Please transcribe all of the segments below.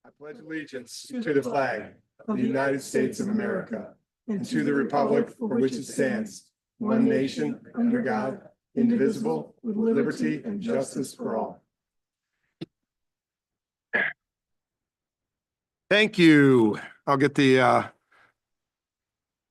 I pledge allegiance to the flag of the United States of America and to the republic for which it stands, one nation, under God, indivisible, with liberty and justice for all. Thank you. I'll get the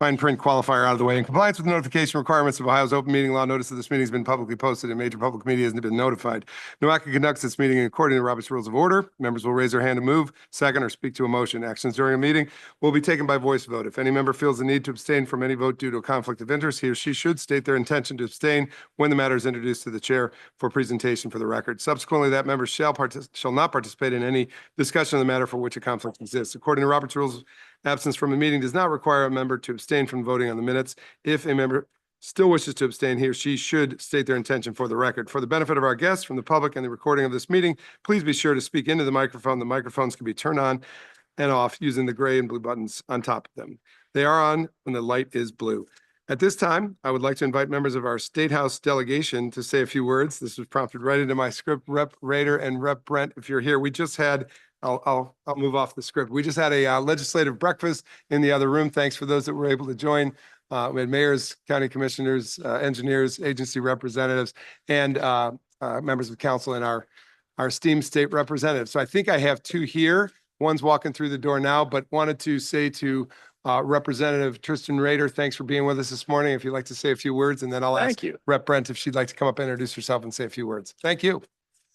fine print qualifier out of the way. In compliance with the notification requirements of Ohio's open meeting law, notice of this meeting has been publicly posted and major public media has been notified. NOACA conducts this meeting according to Robert's Rules of Order. Members will raise their hand to move, second, or speak to a motion. Actions during a meeting will be taken by voice vote. If any member feels the need to abstain from any vote due to a conflict of interest, he or she should state their intention to abstain when the matter is introduced to the chair for presentation for the record. Subsequently, that member shall not participate in any discussion of the matter for which a conflict exists. According to Robert's Rules, absence from a meeting does not require a member to abstain from voting on the minutes. If a member still wishes to abstain, he or she should state their intention for the record. For the benefit of our guests, from the public, and the recording of this meeting, please be sure to speak into the microphone. The microphones can be turned on and off using the gray and blue buttons on top of them. They are on when the light is blue. At this time, I would like to invite members of our State House delegation to say a few words. This was prompted right into my script. Rep. Rader and Rep. Brent, if you're here, we just had I'll move off the script. We just had a legislative breakfast in the other room. Thanks for those that were able to join. We had mayors, county commissioners, engineers, agency representatives, and members of council and our esteemed state representatives. So I think I have two here. One's walking through the door now, but wanted to say to Representative Tristan Rader, thanks for being with us this morning. If you'd like to say a few words, and then I'll ask Rep. Brent if she'd like to come up and introduce herself and say a few words. Thank you.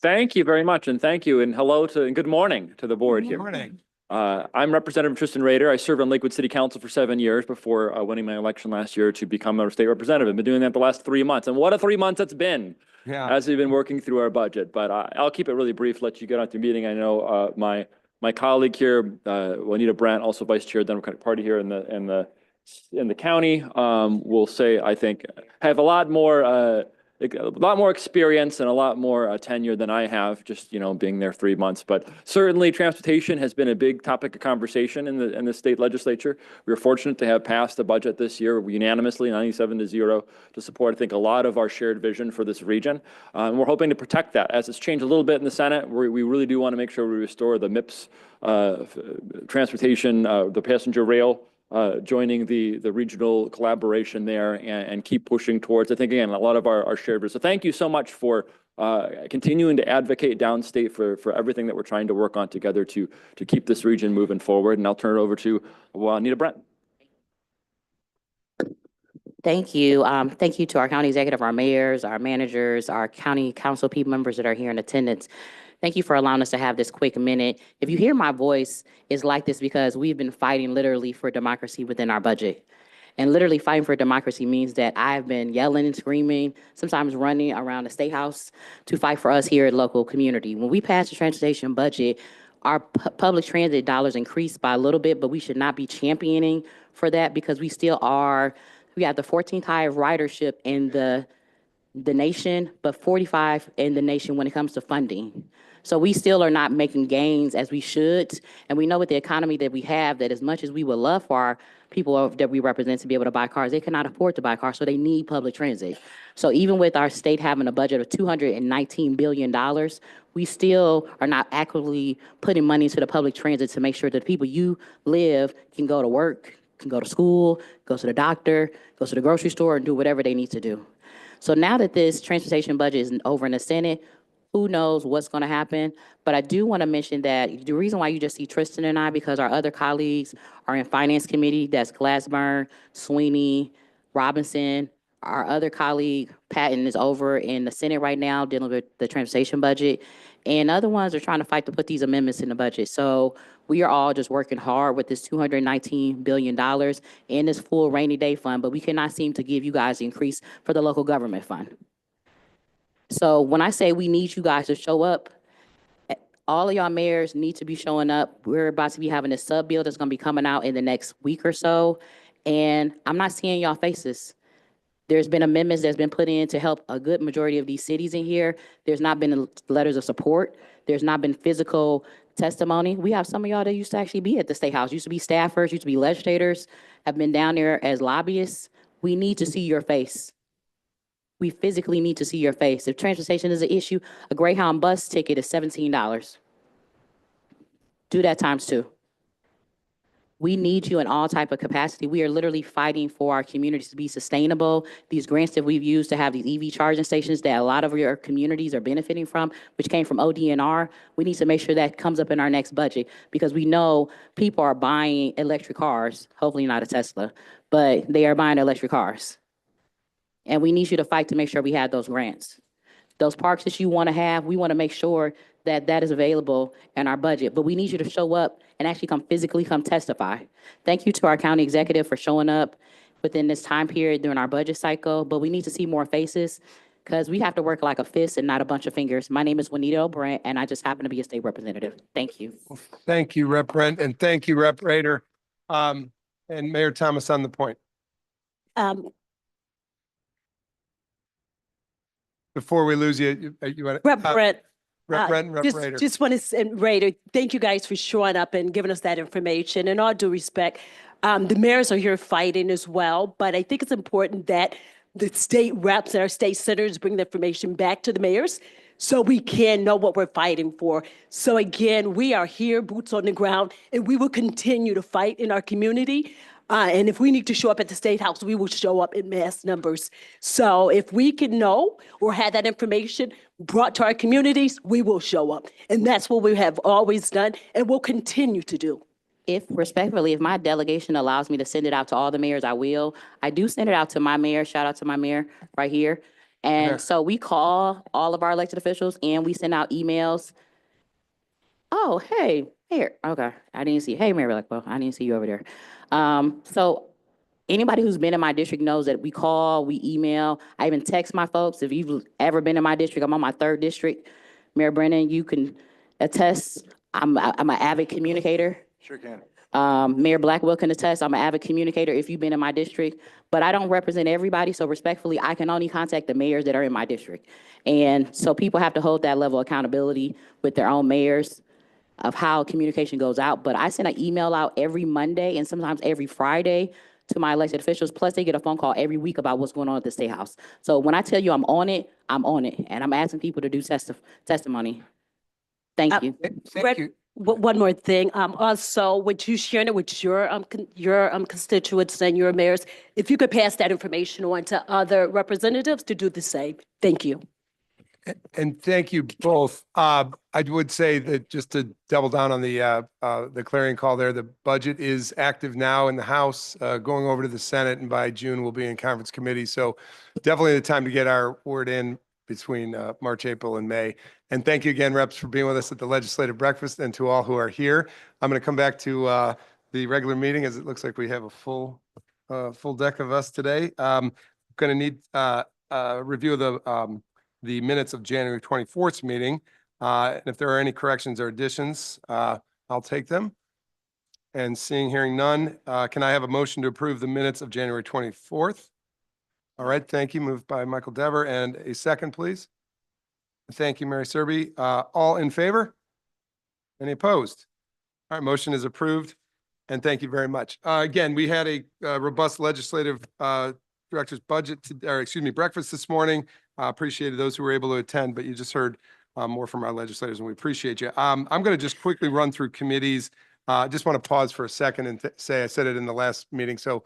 Thank you very much, and thank you, and hello to, and good morning to the board here. Good morning. I'm Representative Tristan Rader. I served on Lakewood City Council for 7 years before winning my election last year to become a state representative. I've been doing that the last 3 months, and what a 3 months it's been as we've been working through our budget. But I'll keep it really brief, let you get out to the meeting. I know my colleague here, Juanita Brandt, also Vice Chair of the Democratic Party here in the county, will say, I think, have a lot more experience and a lot more tenure than I have, just, being there 3 months. But certainly transportation has been a big topic of conversation in the state legislature. We were fortunate to have passed the budget this year unanimously, 97-0, to support, I think, a lot of our shared vision for this region. And we're hoping to protect that. As it's changed a little bit in the Senate, we really do want to make sure we restore the MIPS transportation, the passenger rail, joining the regional collaboration there and keep pushing towards, I think, again, a lot of our shared vision. So thank you so much for continuing to advocate downstate for everything that we're trying to work on together to keep this region moving forward. And I'll turn it over to Juanita Brandt. Thank you. Thank you to our county executive, our mayors, our managers, our county council people members that are here in attendance. Thank you for allowing us to have this quick minute. If you hear my voice, it's like this because we've been fighting literally for democracy within our budget. And literally fighting for democracy means that I've been yelling and screaming, sometimes running around the State House to fight for us here at local community. When we passed the transportation budget, our public transit dollars increased by a little bit, but we should not be championing for that because we still are, we have the 14th highest ridership in the nation, but 45 in the nation when it comes to funding. So we still are not making gains as we should. And we know with the economy that we have, that as much as we would love for our people that we represent to be able to buy cars, they cannot afford to buy cars, so they need public transit. So even with our state having a budget of $219 billion, we still are not actively putting money into the public transit to make sure that the people you live can go to work, can go to school, go to the doctor, go to the grocery store, and do whatever they need to do. So now that this transportation budget is over in the Senate, who knows what's going to happen? But I do want to mention that the reason why you just see Tristan and I, because our other colleagues are in Finance Committee. That's Glassburn, Sweeney, Robinson. Our other colleague, Patton, is over in the Senate right now dealing with the transportation budget. And other ones are trying to fight to put these amendments in the budget. So we are all just working hard with this $219 billion and this full rainy day fund, but we cannot seem to give you guys the increase for the local government fund. So when I say we need you guys to show up, all of y'all mayors need to be showing up. We're about to be having a sub bill that's going to be coming out in the next week or so. And I'm not seeing y'all faces. There's been amendments that's been put in to help a good majority of these cities in here. There's not been letters of support. There's not been physical testimony. We have some of y'all that used to actually be at the State House, used to be staffers, used to be legislators, have been down there as lobbyists. We need to see your face. We physically need to see your face. If transportation is an issue, a Greyhound bus ticket is $17. do that times 2. We need you in all type of capacity. We are literally fighting for our communities to be sustainable. These grants that we've used to have these EV charging stations that a lot of your communities are benefiting from, which came from ODNR, we need to make sure that comes up in our next budget because we know people are buying electric cars, hopefully not a Tesla, but they are buying electric cars. And we need you to fight to make sure we have those grants. Those parks that you want to have, we want to make sure that that is available in our budget. But we need you to show up and actually come testify. Thank you to our county executive for showing up within this time period during our budget cycle. But we need to see more faces because we have to work like a fist and not a bunch of fingers. My name is Juanita O'Brien, and I just happen to be a state representative. Thank you. Thank you, Rep. Brent, and thank you, Rep. Rader. And Mayor Thomas on the point. Before we lose you, you want Rep. Brent. Rep. Brent and Rep. Rader. Just want to say, Rader, thank you guys for showing up and giving us that information. And all due respect, the mayors are here fighting as well, but I think it's important that the state reps and our state senators bring the information back to the mayors so we can know what we're fighting for. So again, we are here, boots on the ground, and we will continue to fight in our community. And if we need to show up at the State House, we will show up in mass numbers. So if we can know or have that information brought to our communities, we will show up. And that's what we have always done and will continue to do. If respectfully, if my delegation allows me to send it out to all the mayors, I will. I do send it out to my mayor. Shout out to my mayor right here. And so we call all of our elected officials and we send out emails. Oh, hey, Mayor. Okay, I didn't see. Hey, Mayor Blackwell, I didn't see you over there. So anybody who's been in my district knows that we call, we email. I even text my folks. If you've ever been in my district, I'm on my 3rd district. Mayor Brennan, you can attest. I'm an avid communicator. Sure can. Mayor Blackwell can attest. I'm an avid communicator if you've been in my district, but I don't represent everybody. So respectfully, I can only contact the mayors that are in my district. And so people have to hold that level of accountability with their own mayors of how communication goes out. But I send an email out every Monday and sometimes every Friday to my elected officials. Plus they get a phone call every week about what's going on at the State House. So when I tell you I'm on it, I'm on it. And I'm asking people to do testimony. Thank you. Thank you. One more thing. Also, would you share it with your constituents and your mayors? If you could pass that information on to other representatives to do the same. Thank you. And thank you both. I would say that just to double down on the clarion call there, the budget is active now in the House, going over to the Senate, and by June we'll be in conference committee. So definitely the time to get our word in between March, April, and May. And thank you again, reps, for being with us at the legislative breakfast, and to all who are here. I'm going to come back to the regular meeting as it looks like we have a full deck of us today. Going to need a review of the minutes of January 24th meeting. And if there are any corrections or additions, I'll take them. And hearing none, can I have a motion to approve the minutes of January 24th? All right, thank you. Moved by Michael Dever, and a second, please. Thank you, Mary Serby. All in favor? Any opposed? All right, motion is approved, and thank you very much. Again, we had a robust legislative director's breakfast this morning. Appreciated those who were able to attend, but you just heard more from our legislators, and we appreciate you. I'm going to just quickly run through committees. Just want to pause for a second and say I said it in the last meeting. So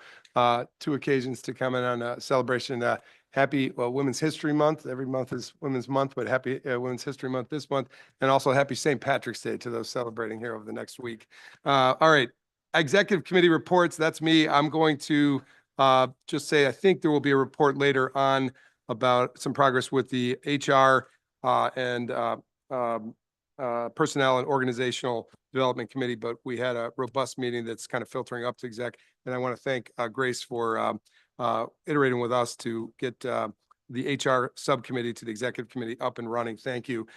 2 occasions to comment on a celebration. Happy Women's History Month. Every month is Women's Month, but happy Women's History Month this month. And also happy St. Patrick's Day to those celebrating here over the next week. All right. Executive committee reports. That's me. I'm going to just say I think there will be a report later on about some progress with the HR and Personnel and Organizational Development Committee, but we had a robust meeting that's kind of filtering up to exec. And I want to thank Grace for iterating with us to get the HR subcommittee to the executive committee up and running. Thank you.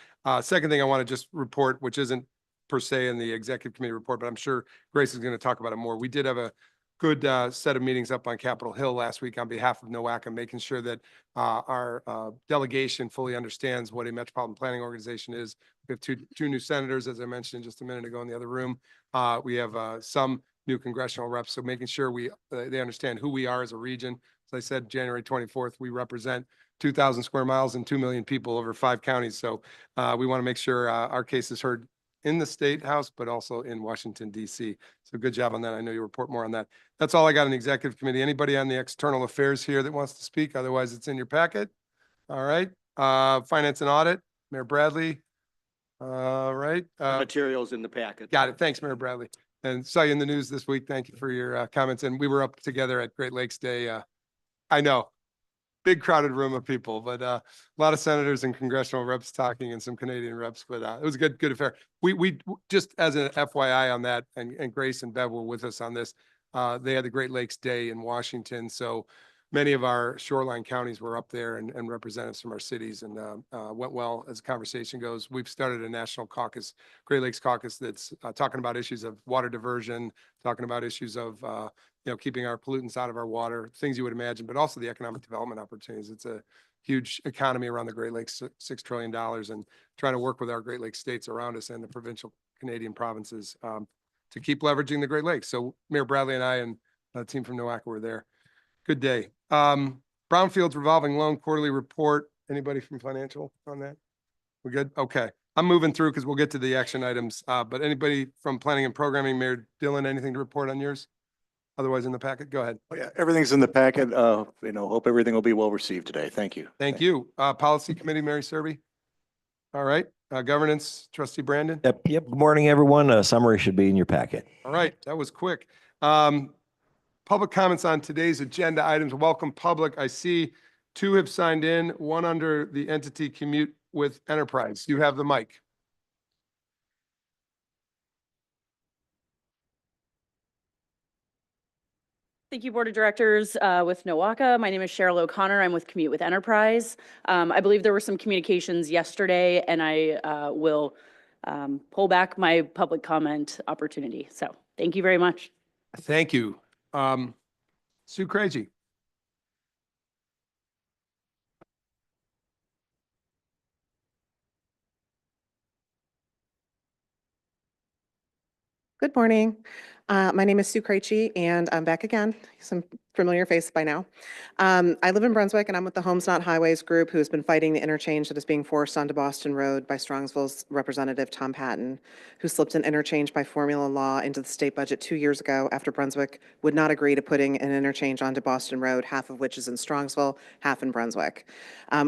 Second thing I want to just report, which isn't per se in the executive committee report, but I'm sure Grace is going to talk about it more. We did have a good set of meetings up on Capitol Hill last week on behalf of NOACA, making sure that our delegation fully understands what a metropolitan planning organization is. We have two new senators, as I mentioned just a minute ago in the other room. We have some new congressional reps, so making sure they understand who we are as a region. As I said, January 24th, we represent 2,000 square miles and 2 million people over 5 counties. So we want to make sure our case is heard in the State House, but also in Washington, DC. So good job on that. I know you report more on that. That's all I got in the executive committee. Anybody on the external affairs here that wants to speak? Otherwise, it's in your packet. All right. Finance and audit, Mayor Bradley. All right. Materials in the packet. Got it. Thanks, Mayor Bradley. And saw you in the news this week. Thank you for your comments. And we were up together at Great Lakes Day. I know, big crowded room of people, but a lot of senators and congressional reps talking and some Canadian reps, but it was a good affair. We just as an FYI on that, and Grace and Bev were with us on this. They had the Great Lakes Day in Washington. So many of our shoreline counties were up there and representatives from our cities, and went well as the conversation goes. We've started a national caucus, Great Lakes Caucus, that's talking about issues of water diversion, talking about issues of keeping our pollutants out of our water, things you would imagine, but also the economic development opportunities. It's a huge economy around the Great Lakes, $6 trillion, and trying to work with our Great Lakes states around us and the provincial Canadian provinces to keep leveraging the Great Lakes. So Mayor Bradley and I and a team from NOACA were there. Good day. Brownfields revolving loan quarterly report. Anybody from financial on that? We good? Okay. I'm moving through because we'll get to the action items. But anybody from planning and programming, Mayor Dillon, anything to report on yours? Otherwise in the packet, go ahead. Oh, yeah, everything's in the packet. Hope everything will be well received today. Thank you. Thank you. Policy Committee, Mary Serby. All right. Governance, Trustee Brandon. Yep. Good morning, everyone. A summary should be in your packet. All right. That was quick. Public comments on today's agenda items. Welcome, public. I see two have signed in, one under the entity Commute with Enterprise. You have the mic. Thank you, Board of Directors with NOACA. My name is Cheryl O'Connor. I'm with Commute with Enterprise. I believe there were some communications yesterday, and I will pull back my public comment opportunity. So thank you very much. Thank you. Sue Craigie. Good morning. My name is Sue Krejci, and I'm back again. Some familiar face by now. I live in Brunswick, and I'm with the Homes Not Highways group, who has been fighting the interchange that is being forced onto Boston Road by Strongsville's Representative Tom Patton, who slipped an interchange by formula law into the state budget 2 years ago after Brunswick would not agree to putting an interchange onto Boston Road, half of which is in Strongsville, half in Brunswick.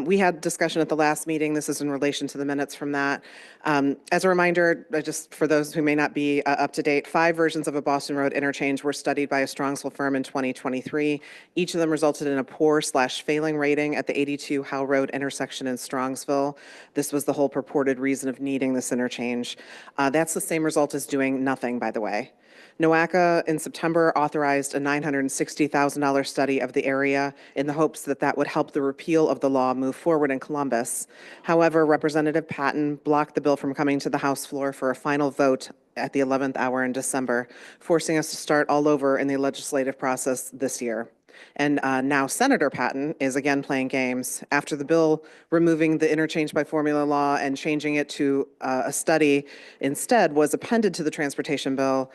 We had discussion at the last meeting. This is in relation to the minutes from that. As a reminder, just for those who may not be up to date, 5 versions of a Boston Road interchange were studied by a Strongsville firm in 2023. Each of them resulted in a poor/failing rating at the 82 Howe Road intersection in Strongsville. This was the whole purported reason of needing this interchange. That's the same result as doing nothing, by the way. NOACA in September authorized a $960,000 study of the area in the hopes that that would help the repeal of the law move forward in Columbus. However, Representative Patton blocked the bill from coming to the House floor for a final vote at the 11th hour in December, forcing us to start all over in the legislative process this year. And now Senator Patton is again playing games. After the bill removing the interchange by formula law and changing it to a study instead was appended to the transportation bill,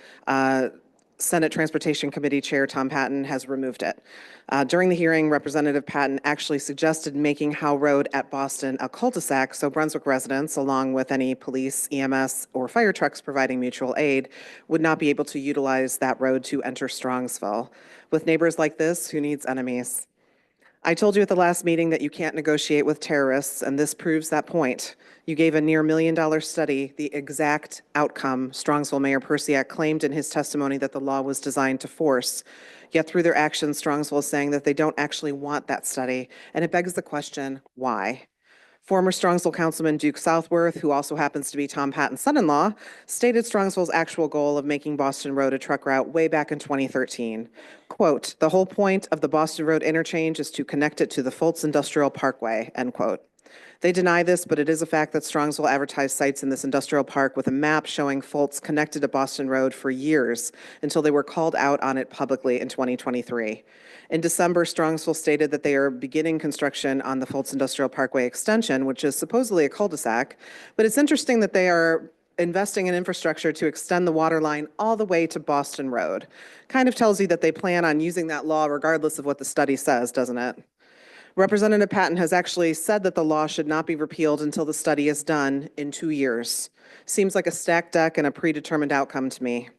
Senate Transportation Committee Chair Tom Patton has removed it. During the hearing, Representative Patton actually suggested making Howe Road at Boston a cul-de-sac so Brunswick residents, along with any police, EMS, or fire trucks providing mutual aid, would not be able to utilize that road to enter Strongsville. With neighbors like this, who needs enemies? I told you at the last meeting that you can't negotiate with terrorists, and this proves that point. You gave a near $1 million study, the exact outcome Strongsville Mayor Persiak claimed in his testimony that the law was designed to force. Yet through their actions, Strongsville is saying that they don't actually want that study, and it begs the question, why? Former Strongsville Councilman Duke Southworth, who also happens to be Tom Patton's son-in-law, stated Strongsville's actual goal of making Boston Road a truck route way back in 2013. Quote, "The whole point of the Boston Road interchange is to connect it to the Fultz Industrial Parkway," end quote. They deny this, but it is a fact that Strongsville advertised sites in this industrial park with a map showing Fultz connected to Boston Road for years until they were called out on it publicly in 2023. In December, Strongsville stated that they are beginning construction on the Fultz Industrial Parkway extension, which is supposedly a cul-de-sac, but it's interesting that they are investing in infrastructure to extend the water line all the way to Boston Road. Kind of tells you that they plan on using that law regardless of what the study says, doesn't it? Representative Patton has actually said that the law should not be repealed until the study is done in 2 years. Seems like a stacked deck and a predetermined outcome to me.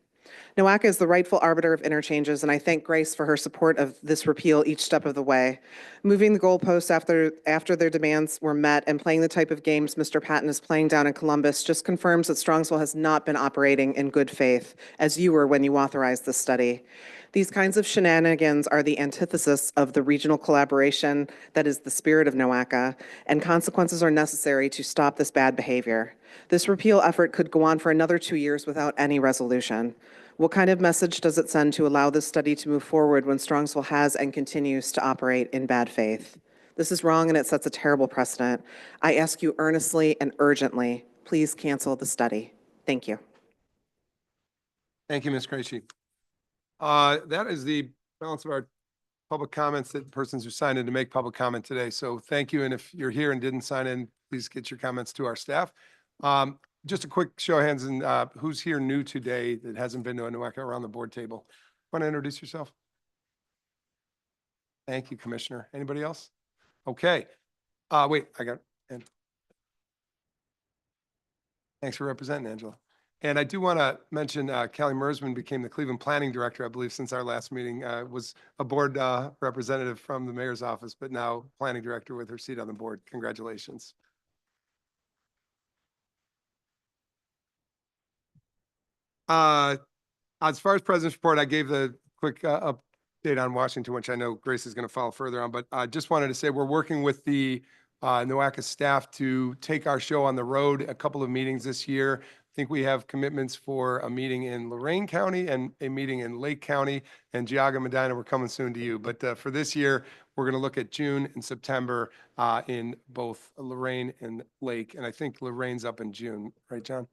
NOACA is the rightful arbiter of interchanges, and I thank Grace for her support of this repeal each step of the way. Moving the goalposts after their demands were met and playing the type of games Mr. Patton is playing down in Columbus just confirms that Strongsville has not been operating in good faith, as you were when you authorized this study. These kinds of shenanigans are the antithesis of the regional collaboration that is the spirit of NOACA, and consequences are necessary to stop this bad behavior. This repeal effort could go on for another 2 years without any resolution. What kind of message does it send to allow this study to move forward when Strongsville has and continues to operate in bad faith? This is wrong and it sets a terrible precedent. I ask you earnestly and urgently, please cancel the study. Thank you. Thank you, Ms. Krejci. That is the balance of our public comments that persons who signed in to make public comment today. So thank you. And if you're here and didn't sign in, please get your comments to our staff. Just a quick show of hands and who's here new today that hasn't been to a NOACA around the board table. Want to introduce yourself? Thank you, Commissioner. Anybody else? Okay. Wait, I got, and thanks for representing, Angela. And I do want to mention Callie Mersman became the Cleveland Planning Director, I believe, since our last meeting. Was a board representative from the mayor's office, but now planning director with her seat on the board. Congratulations. As far as President's report, I gave the quick update on Washington, which I know Grace is going to follow further on, but I just wanted to say we're working with the NOACA staff to take our show on the road, a couple of meetings this year. I think we have commitments for a meeting in Lorain County and a meeting in Lake County, and Geauga, Medina, we're coming soon to you. But for this year, we're going to look at June and September in both Lorain and Lake. And I think Lorain's up in June, right, John?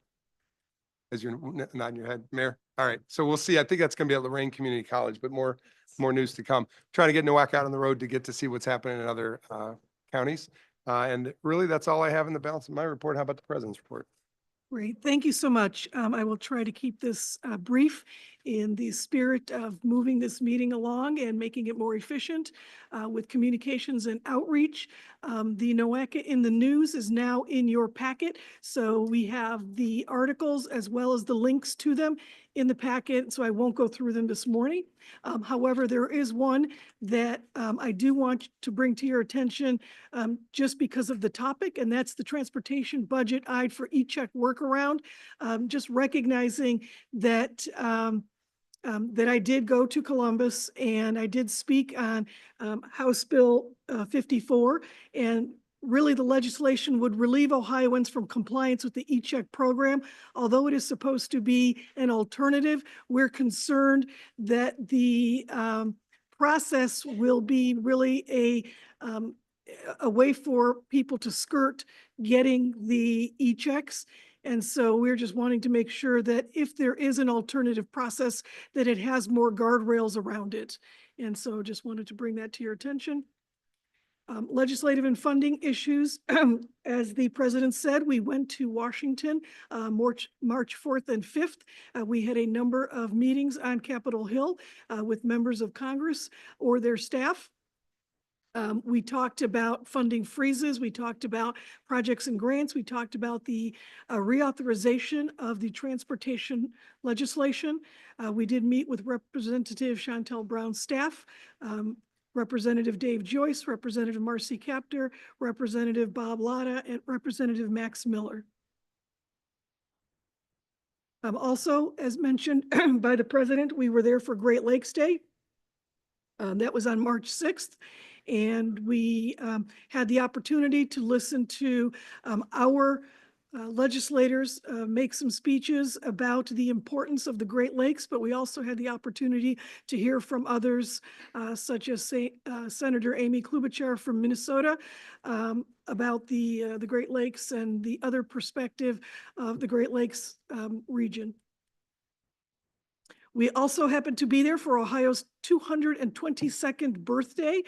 As you're nodding your head, Mayor. All right, so we'll see. I think that's going to be at Lorain Community College, but more news to come. Trying to get NOACA out on the road to get to see what's happening in other counties. And really, that's all I have in the balance of my report. How about the President's report? Great. Thank you so much. I will try to keep this brief in the spirit of moving this meeting along and making it more efficient with communications and outreach. The NOACA in the News is now in your packet. So we have the articles as well as the links to them in the packet, so I won't go through them this morning. However, there is one that I do want to bring to your attention just because of the topic, and that's the transportation budget eyed for e-check workaround. Just recognizing that that I did go to Columbus and I did speak on House Bill 54, and really the legislation would relieve Ohioans from compliance with the e-check program. Although it is supposed to be an alternative, we're concerned that the process will be really a way for people to skirt getting the e-checks. And so we're just wanting to make sure that if there is an alternative process, that it has more guardrails around it. And so just wanted to bring that to your attention. Legislative and funding issues, as the president said, we went to Washington March 4th and 5th. We had a number of meetings on Capitol Hill with members of Congress or their staff. We talked about funding freezes. We talked about projects and grants. We talked about the reauthorization of the transportation legislation. We did meet with Representative Chantel Brown's staff, Representative Dave Joyce, Representative Marcy Kaptur, Representative Bob Latta, and Representative Max Miller. Also, as mentioned by the president, we were there for Great Lakes Day. That was on March 6th. And we had the opportunity to listen to our legislators make some speeches about the importance of the Great Lakes, but we also had the opportunity to hear from others, such as Senator Amy Klobuchar from Minnesota, about the Great Lakes and the other perspective of the Great Lakes region. We also happened to be there for Ohio's 222nd birthday.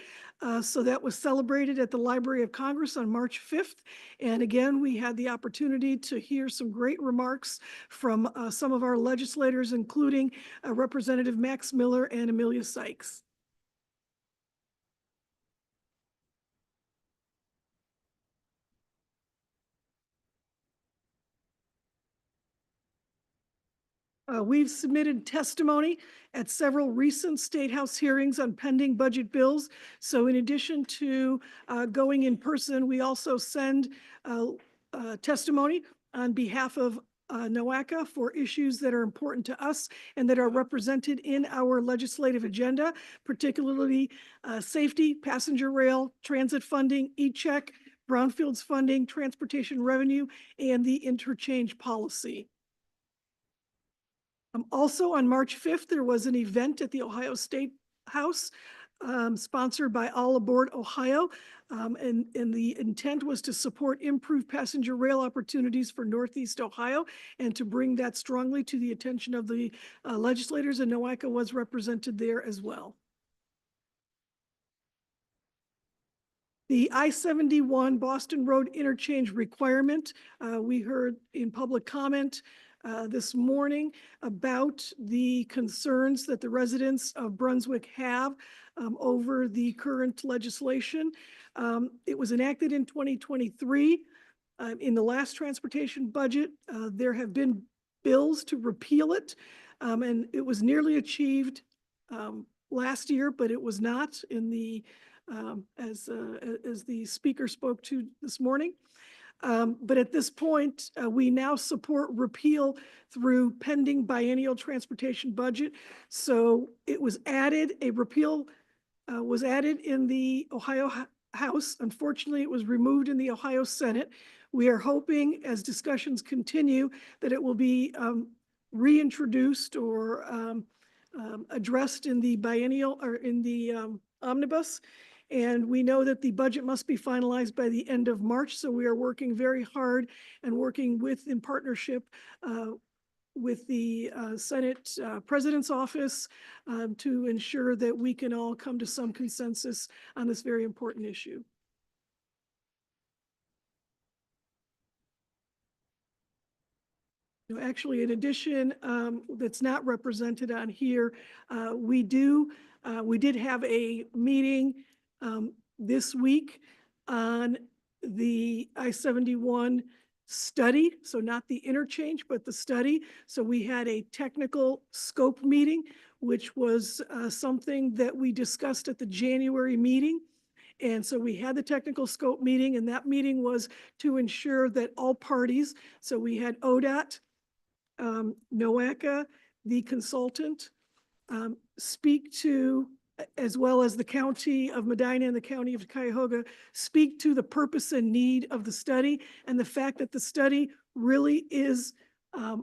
So that was celebrated at the Library of Congress on March 5th. And again, we had the opportunity to hear some great remarks from some of our legislators, including Representative Max Miller and Amelia Sykes. We've submitted testimony at several recent State House hearings on pending budget bills. So in addition to going in person, we also send testimony on behalf of NOACA for issues that are important to us and that are represented in our legislative agenda, particularly safety, passenger rail, transit funding, E-check, brownfields funding, transportation revenue, and the interchange policy. Also on March 5th, there was an event at the Ohio State House sponsored by All Aboard Ohio. And the intent was to support improved passenger rail opportunities for Northeast Ohio and to bring that strongly to the attention of the legislators, and NOACA was represented there as well. The I-71 Boston Road interchange requirement, we heard in public comment this morning about the concerns that the residents of Brunswick have over the current legislation. It was enacted in 2023. In the last transportation budget, there have been bills to repeal it, and it was nearly achieved last year, but it was not in the as the speaker spoke to this morning. But at this point, we now support repeal through pending biennial transportation budget. So it was added, a repeal was added in the Ohio House. Unfortunately, it was removed in the Ohio Senate. We are hoping, as discussions continue, that it will be reintroduced or addressed in the biennial or in the omnibus. And we know that the budget must be finalized by the end of March. So we are working very hard and working in partnership with the Senate President's office to ensure that we can all come to some consensus on this very important issue. Actually, in addition, that's not represented on here, we did have a meeting this week on the I-71 study, so not the interchange, but the study. So we had a technical scope meeting, which was something that we discussed at the January meeting. And so we had the technical scope meeting, and that meeting was to ensure that all parties, so we had ODOT, NOACA, the consultant, speak to, as well as the county of Medina and the county of Cuyahoga, speak to the purpose and need of the study and the fact that the study really is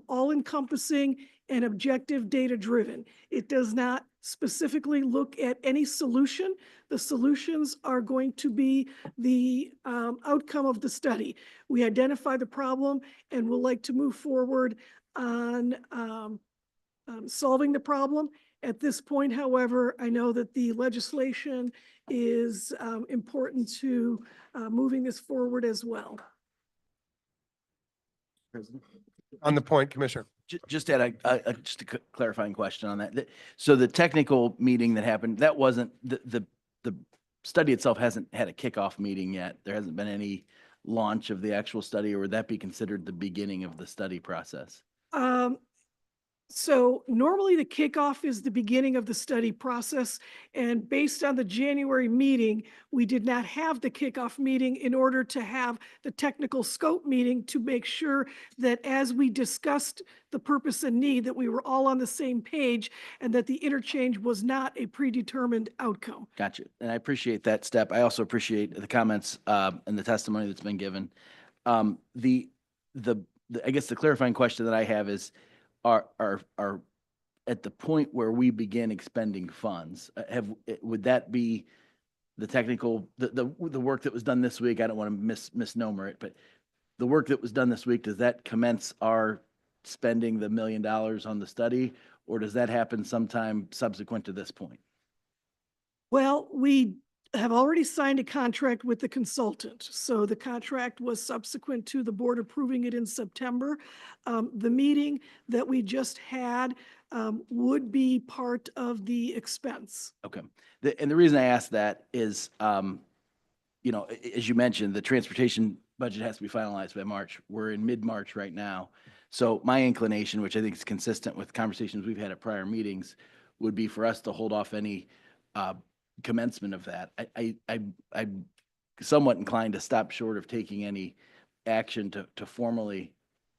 all-encompassing and objective data-driven. It does not specifically look at any solution. The solutions are going to be the outcome of the study. We identify the problem and would like to move forward on solving the problem. At this point, however, I know that the legislation is important to moving this forward as well. On the point, Commissioner. Just had just a clarifying question on that. So the technical meeting that happened, that wasn't, the study itself hasn't had a kickoff meeting yet. There hasn't been any launch of the actual study, or would that be considered the beginning of the study process? So normally the kickoff is the beginning of the study process. And based on the January meeting, we did not have the kickoff meeting in order to have the technical scope meeting to make sure that as we discussed the purpose and need, that we were all on the same page and that the interchange was not a predetermined outcome. Gotcha. And I appreciate that step. I also appreciate the comments and the testimony that's been given. I guess the clarifying question that I have is, are at the point where we begin expending funds, would that be the technical, the work that was done this week? I don't want to misnomer it, but the work that was done this week, does that commence our spending the $1 million on the study, or does that happen sometime subsequent to this point? Well, we have already signed a contract with the consultant. So the contract was subsequent to the board approving it in September. The meeting that we just had would be part of the expense. Okay. And the reason I asked that is, you know, as you mentioned, the transportation budget has to be finalized by March. We're in mid-March right now. So my inclination, which I think is consistent with conversations we've had at prior meetings, would be for us to hold off any commencement of that. I'm somewhat inclined to stop short of taking any action to formally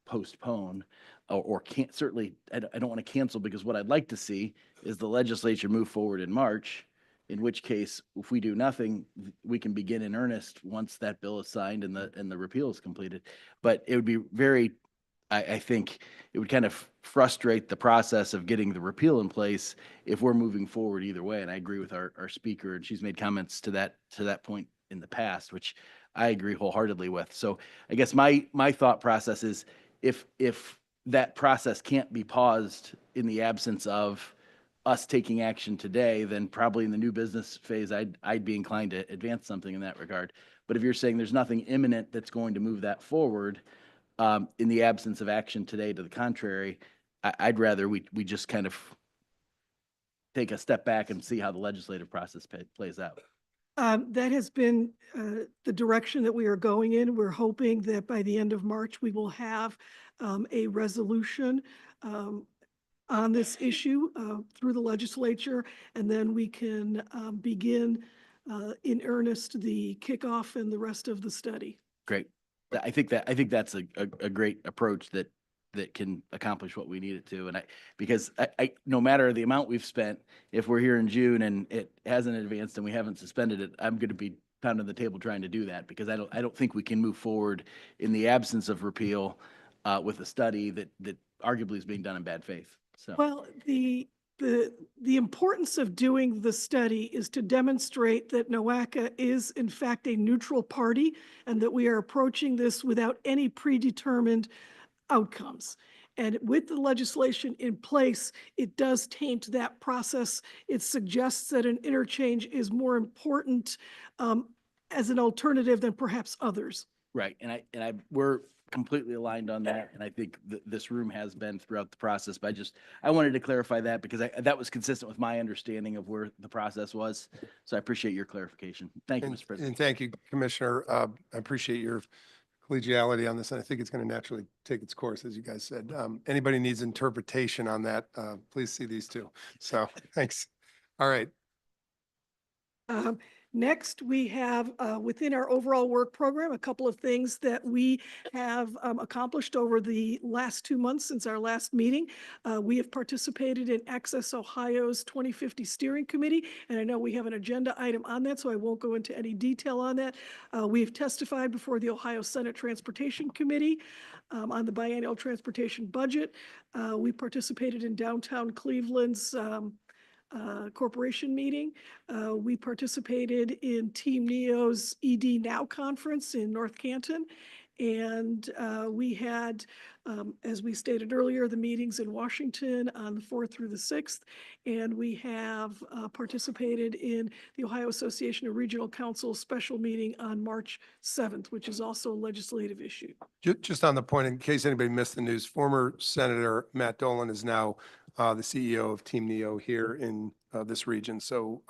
postpone or can't, certainly, I don't want to cancel, because what I'd like to see is the legislature move forward in March, in which case, if we do nothing, we can begin in earnest once that bill is signed and the repeal is completed. But it would be very, I think it would kind of frustrate the process of getting the repeal in place if we're moving forward either way. And I agree with our speaker, and she's made comments to that point in the past, which I agree wholeheartedly with. So I guess my thought process is, if that process can't be paused in the absence of us taking action today, then probably in the new business phase, I'd be inclined to advance something in that regard. But if you're saying there's nothing imminent that's going to move that forward, in the absence of action today, to the contrary, I'd rather we just kind of take a step back and see how the legislative process plays out. That has been the direction that we are going in. We're hoping that by the end of March, we will have a resolution on this issue through the legislature, and then we can begin in earnest the kickoff and the rest of the study. Great. I think that's a great approach that can accomplish what we need it to. And because no matter the amount we've spent, if we're here in June and it hasn't advanced and we haven't suspended it, I'm going to be pounding the table trying to do that, because I don't think we can move forward in the absence of repeal with a study that arguably is being done in bad faith. So. Well, the importance of doing the study is to demonstrate that NOACA is in fact a neutral party, and that we are approaching this without any predetermined outcomes. And with the legislation in place, it does taint that process. It suggests that an interchange is more important as an alternative than perhaps others. Right. And we're completely aligned on that. And I think this room has been throughout the process, but I wanted to clarify that, because that was consistent with my understanding of where the process was. So I appreciate your clarification. Thank you, Mr. President. And thank you, Commissioner. I appreciate your collegiality on this, and I think it's going to naturally take its course, as you guys said. Anybody needs interpretation on that, please see these two. So thanks. All right. Next, we have within our overall work program, a couple of things that we have accomplished over the last 2 months since our last meeting. We have participated in Access Ohio's 2050 Steering Committee, and I know we have an agenda item on that, so I won't go into any detail on that. We've testified before the Ohio Senate Transportation Committee on the biennial transportation budget. We participated in downtown Cleveland's corporation meeting. We participated in Team NEO's ED Now conference in North Canton. And we had, as we stated earlier, the meetings in Washington on the 4th through the 6th. And we have participated in the Ohio Association of Regional Councils special meeting on March 7th, which is also a legislative issue. Just on the point, in case anybody missed the news, former Senator Matt Dolan is now the CEO of Team NEO here in this region. So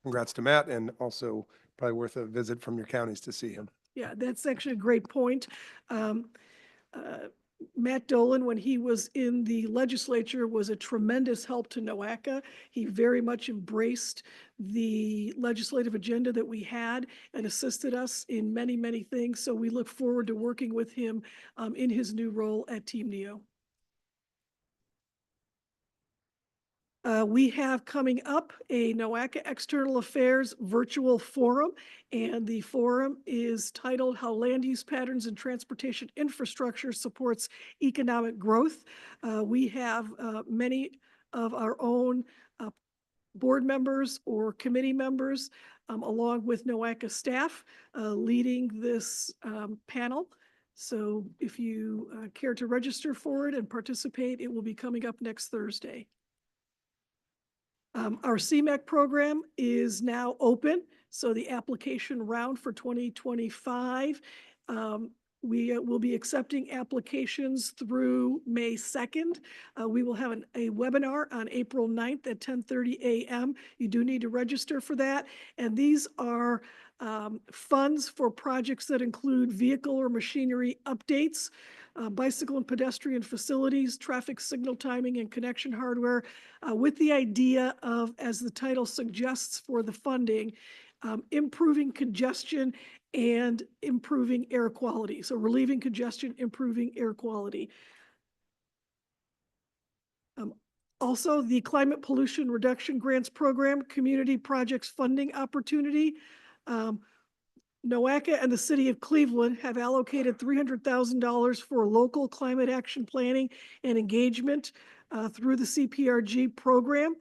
congrats to Matt, and also probably worth a visit from your counties to see him. Yeah, that's actually a great point. Matt Dolan, when he was in the legislature, was a tremendous help to NOACA. He very much embraced the legislative agenda that we had and assisted us in many, many things. So we look forward to working with him in his new role at Team NEO. We have coming up a NOACA External Affairs virtual forum, and the forum is titled How Land Use Patterns and Transportation Infrastructure Supports Economic Growth. We have many of our own board members or committee members, along with NOACA staff, leading this panel. So if you care to register for it and participate, it will be coming up next Thursday. Our CMAQ program is now open, so the application round for 2025, we will be accepting applications through May 2nd. We will have a webinar on April 9th at 10:30 a.m. You do need to register for that, and these are funds for projects that include vehicle or machinery updates, bicycle and pedestrian facilities, traffic signal timing and connection hardware, with the idea of, as the title suggests for the funding, improving congestion and improving air quality. So relieving congestion, improving air quality. Also, the Climate Pollution Reduction Grants Program, Community Projects Funding Opportunity. NOACA and the City of Cleveland have allocated $300,000 for local climate action planning and engagement through the CPRG program.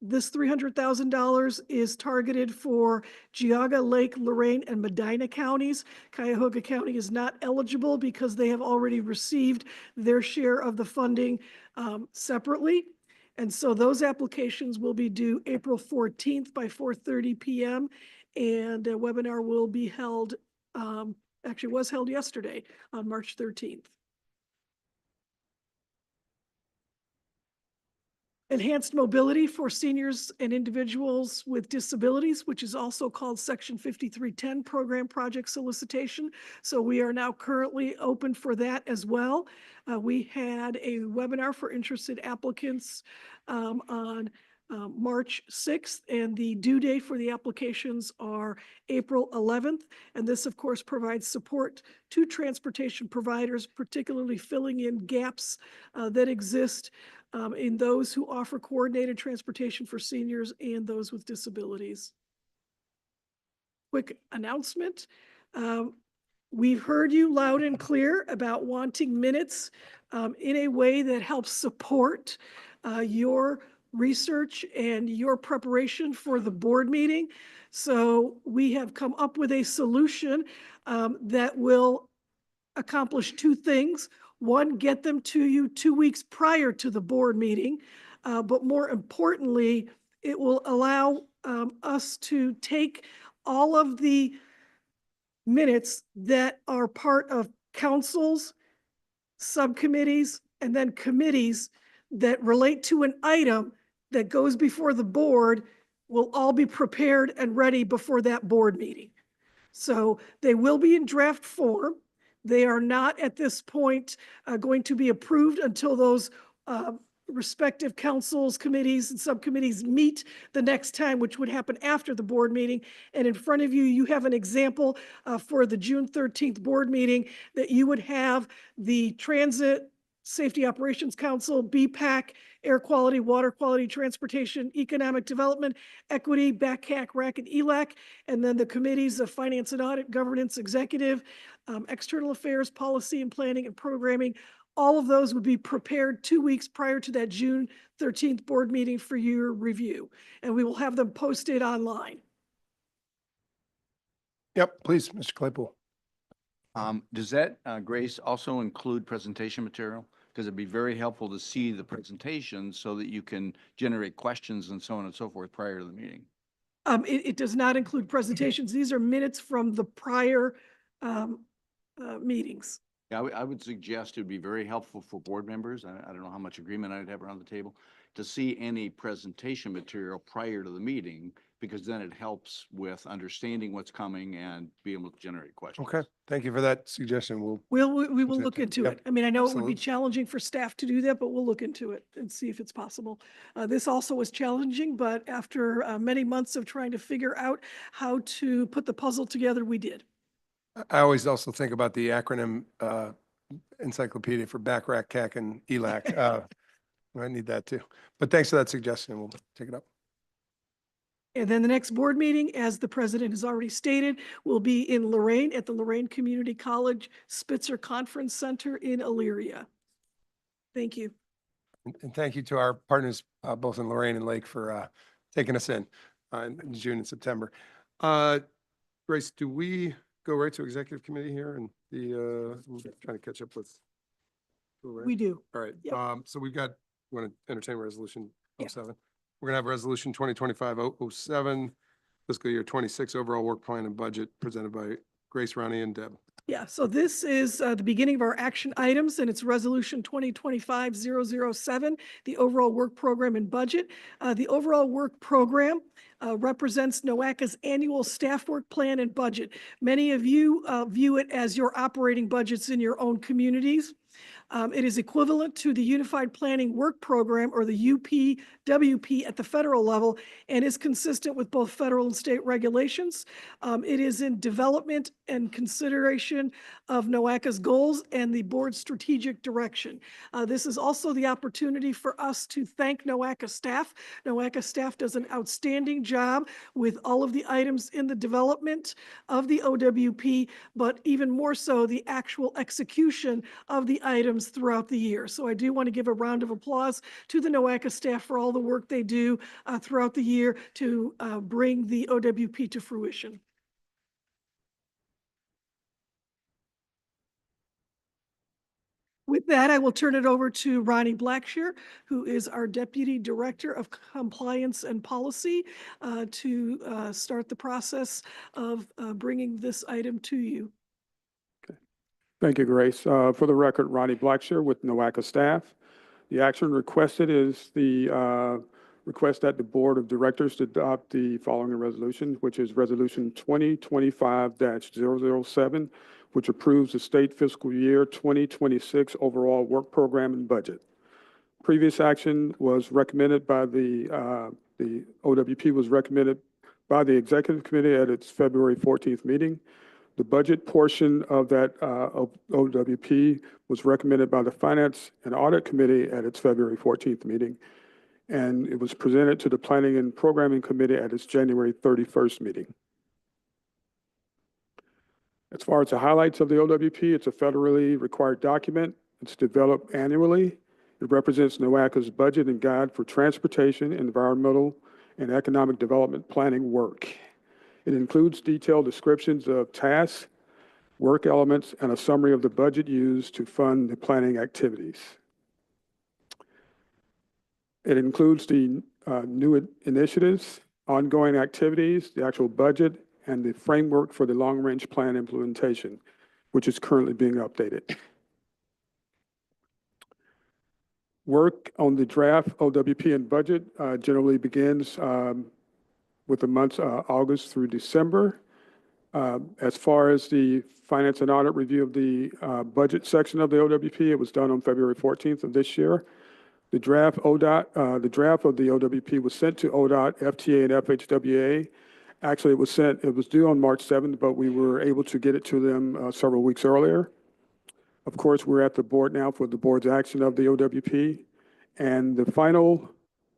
This $300,000 is targeted for Geauga, Lake, Lorraine, and Medina counties. Cuyahoga County is not eligible because they have already received their share of the funding separately. And so those applications will be due April 14th by 4:30 p.m. And a webinar will be held, actually was held yesterday on March 13th. Enhanced mobility for seniors and individuals with disabilities, which is also called Section 5310 Program Project Solicitation. So we are now currently open for that as well. We had a webinar for interested applicants on March 6th, and the due date for the applications are April 11th. And this, of course, provides support to transportation providers, particularly filling in gaps that exist in those who offer coordinated transportation for seniors and those with disabilities. Quick announcement. We've heard you loud and clear about wanting minutes in a way that helps support your research and your preparation for the board meeting. So we have come up with a solution that will accomplish two things. One, get them to you 2 weeks prior to the board meeting, but more importantly, it will allow us to take all of the minutes that are part of councils, subcommittees, and then committees that relate to an item that goes before the board will all be prepared and ready before that board meeting. So they will be in draft form. They are not at this point going to be approved until those respective councils, committees, and subcommittees meet the next time, which would happen after the board meeting. And in front of you, you have an example for the June 13th board meeting that you would have the Transit Safety Operations Council, BPAC, Air Quality, Water Quality, Transportation, Economic Development, Equity, BACAC, RAC, and ELAC, and then the committees of Finance and Audit, Governance, Executive, External Affairs, Policy and Planning and Programming. All of those would be prepared 2 weeks prior to that June 13th board meeting for your review, and we will have them posted online. Yep, please, Mr. Claypool. Does that, Grace, also include presentation material? Because it'd be very helpful to see the presentation so that you can generate questions and so on and so forth prior to the meeting. It does not include presentations. These are minutes from the prior meetings. Yeah, I would suggest it'd be very helpful for board members. I don't know how much agreement I'd have around the table to see any presentation material prior to the meeting, because then it helps with understanding what's coming and be able to generate questions. Okay, thank you for that suggestion. We will look into Yep, it. I mean, I know it would be absolutely. challenging for staff to do that, but we'll look into it and see if it's possible. This also was challenging, but after many months of trying to figure out how to put the puzzle together, we did. I always also think about the acronym encyclopedia for BACRAC, CAC, and ELAC. I need that too. But thanks for that suggestion. We'll take it up. And then the next board meeting, as the president has already stated, will be in Lorraine at the Lorraine Community College Spitzer Conference Center in Elyria. Thank you. And thank you to our partners, both in Lorraine and Lake, for taking us in June and September. Grace, do we go right to executive committee here and we're trying to catch up with? We do. All right. Yep. So we've got, you want to entertain resolution Yeah. 07? We're gonna have resolution 2025-007, fiscal year 26 overall work plan and budget presented by Grace, Ronnie, and Deb. Yeah, so this is the beginning of our action items, and it's resolution 2025-007, the overall work program and budget. The overall work program represents NOACA's annual staff work plan and budget. Many of you view it as your operating budgets in your own communities. It is equivalent to the Unified Planning Work Program, or the UPWP, at the federal level, and is consistent with both federal and state regulations. It is in development and consideration of NOACA's goals and the board's strategic direction. This is also the opportunity for us to thank NOACA staff. NOACA staff does an outstanding job with all of the items in the development of the OWP, but even more so the actual execution of the items throughout the year. So I do want to give a round of applause to the NOACA staff for all the work they do throughout the year to bring the OWP to fruition. With that, I will turn it over to Ronnie Blackshear, who is our Deputy Director of Compliance and Policy, to start the process of bringing this item to you. Thank you, Grace. For the record, Ronnie Blackshear with NOACA staff. The action requested is the request that the Board of Directors adopt the following resolution, which is Resolution 2025-007, which approves the state fiscal year 2026 overall work program and budget. Previous action was recommended by the OWP was recommended by the Executive Committee at its February 14th meeting. The budget portion of that OWP was recommended by the Finance and Audit Committee at its February 14th meeting, and it was presented to the Planning and Programming Committee at its January 31st meeting. As far as the highlights of the OWP, it's a federally required document. It's developed annually. It represents NOACA's budget and guide for transportation, environmental, and economic development planning work. It includes detailed descriptions of tasks, work elements, and a summary of the budget used to fund the planning activities. It includes the new initiatives, ongoing activities, the actual budget, and the framework for the long-range plan implementation, which is currently being updated. Work on the draft OWP and budget generally begins with the months August through December. As far as the Finance and Audit review of the budget section of the OWP, it was done on February 14th of this year. The draft of the OWP was sent to ODOT, FTA, and FHWA. Actually, it was due on March 7th, but we were able to get it to them several weeks earlier. Of course, we're at the board now for the board's action of the OWP, and the final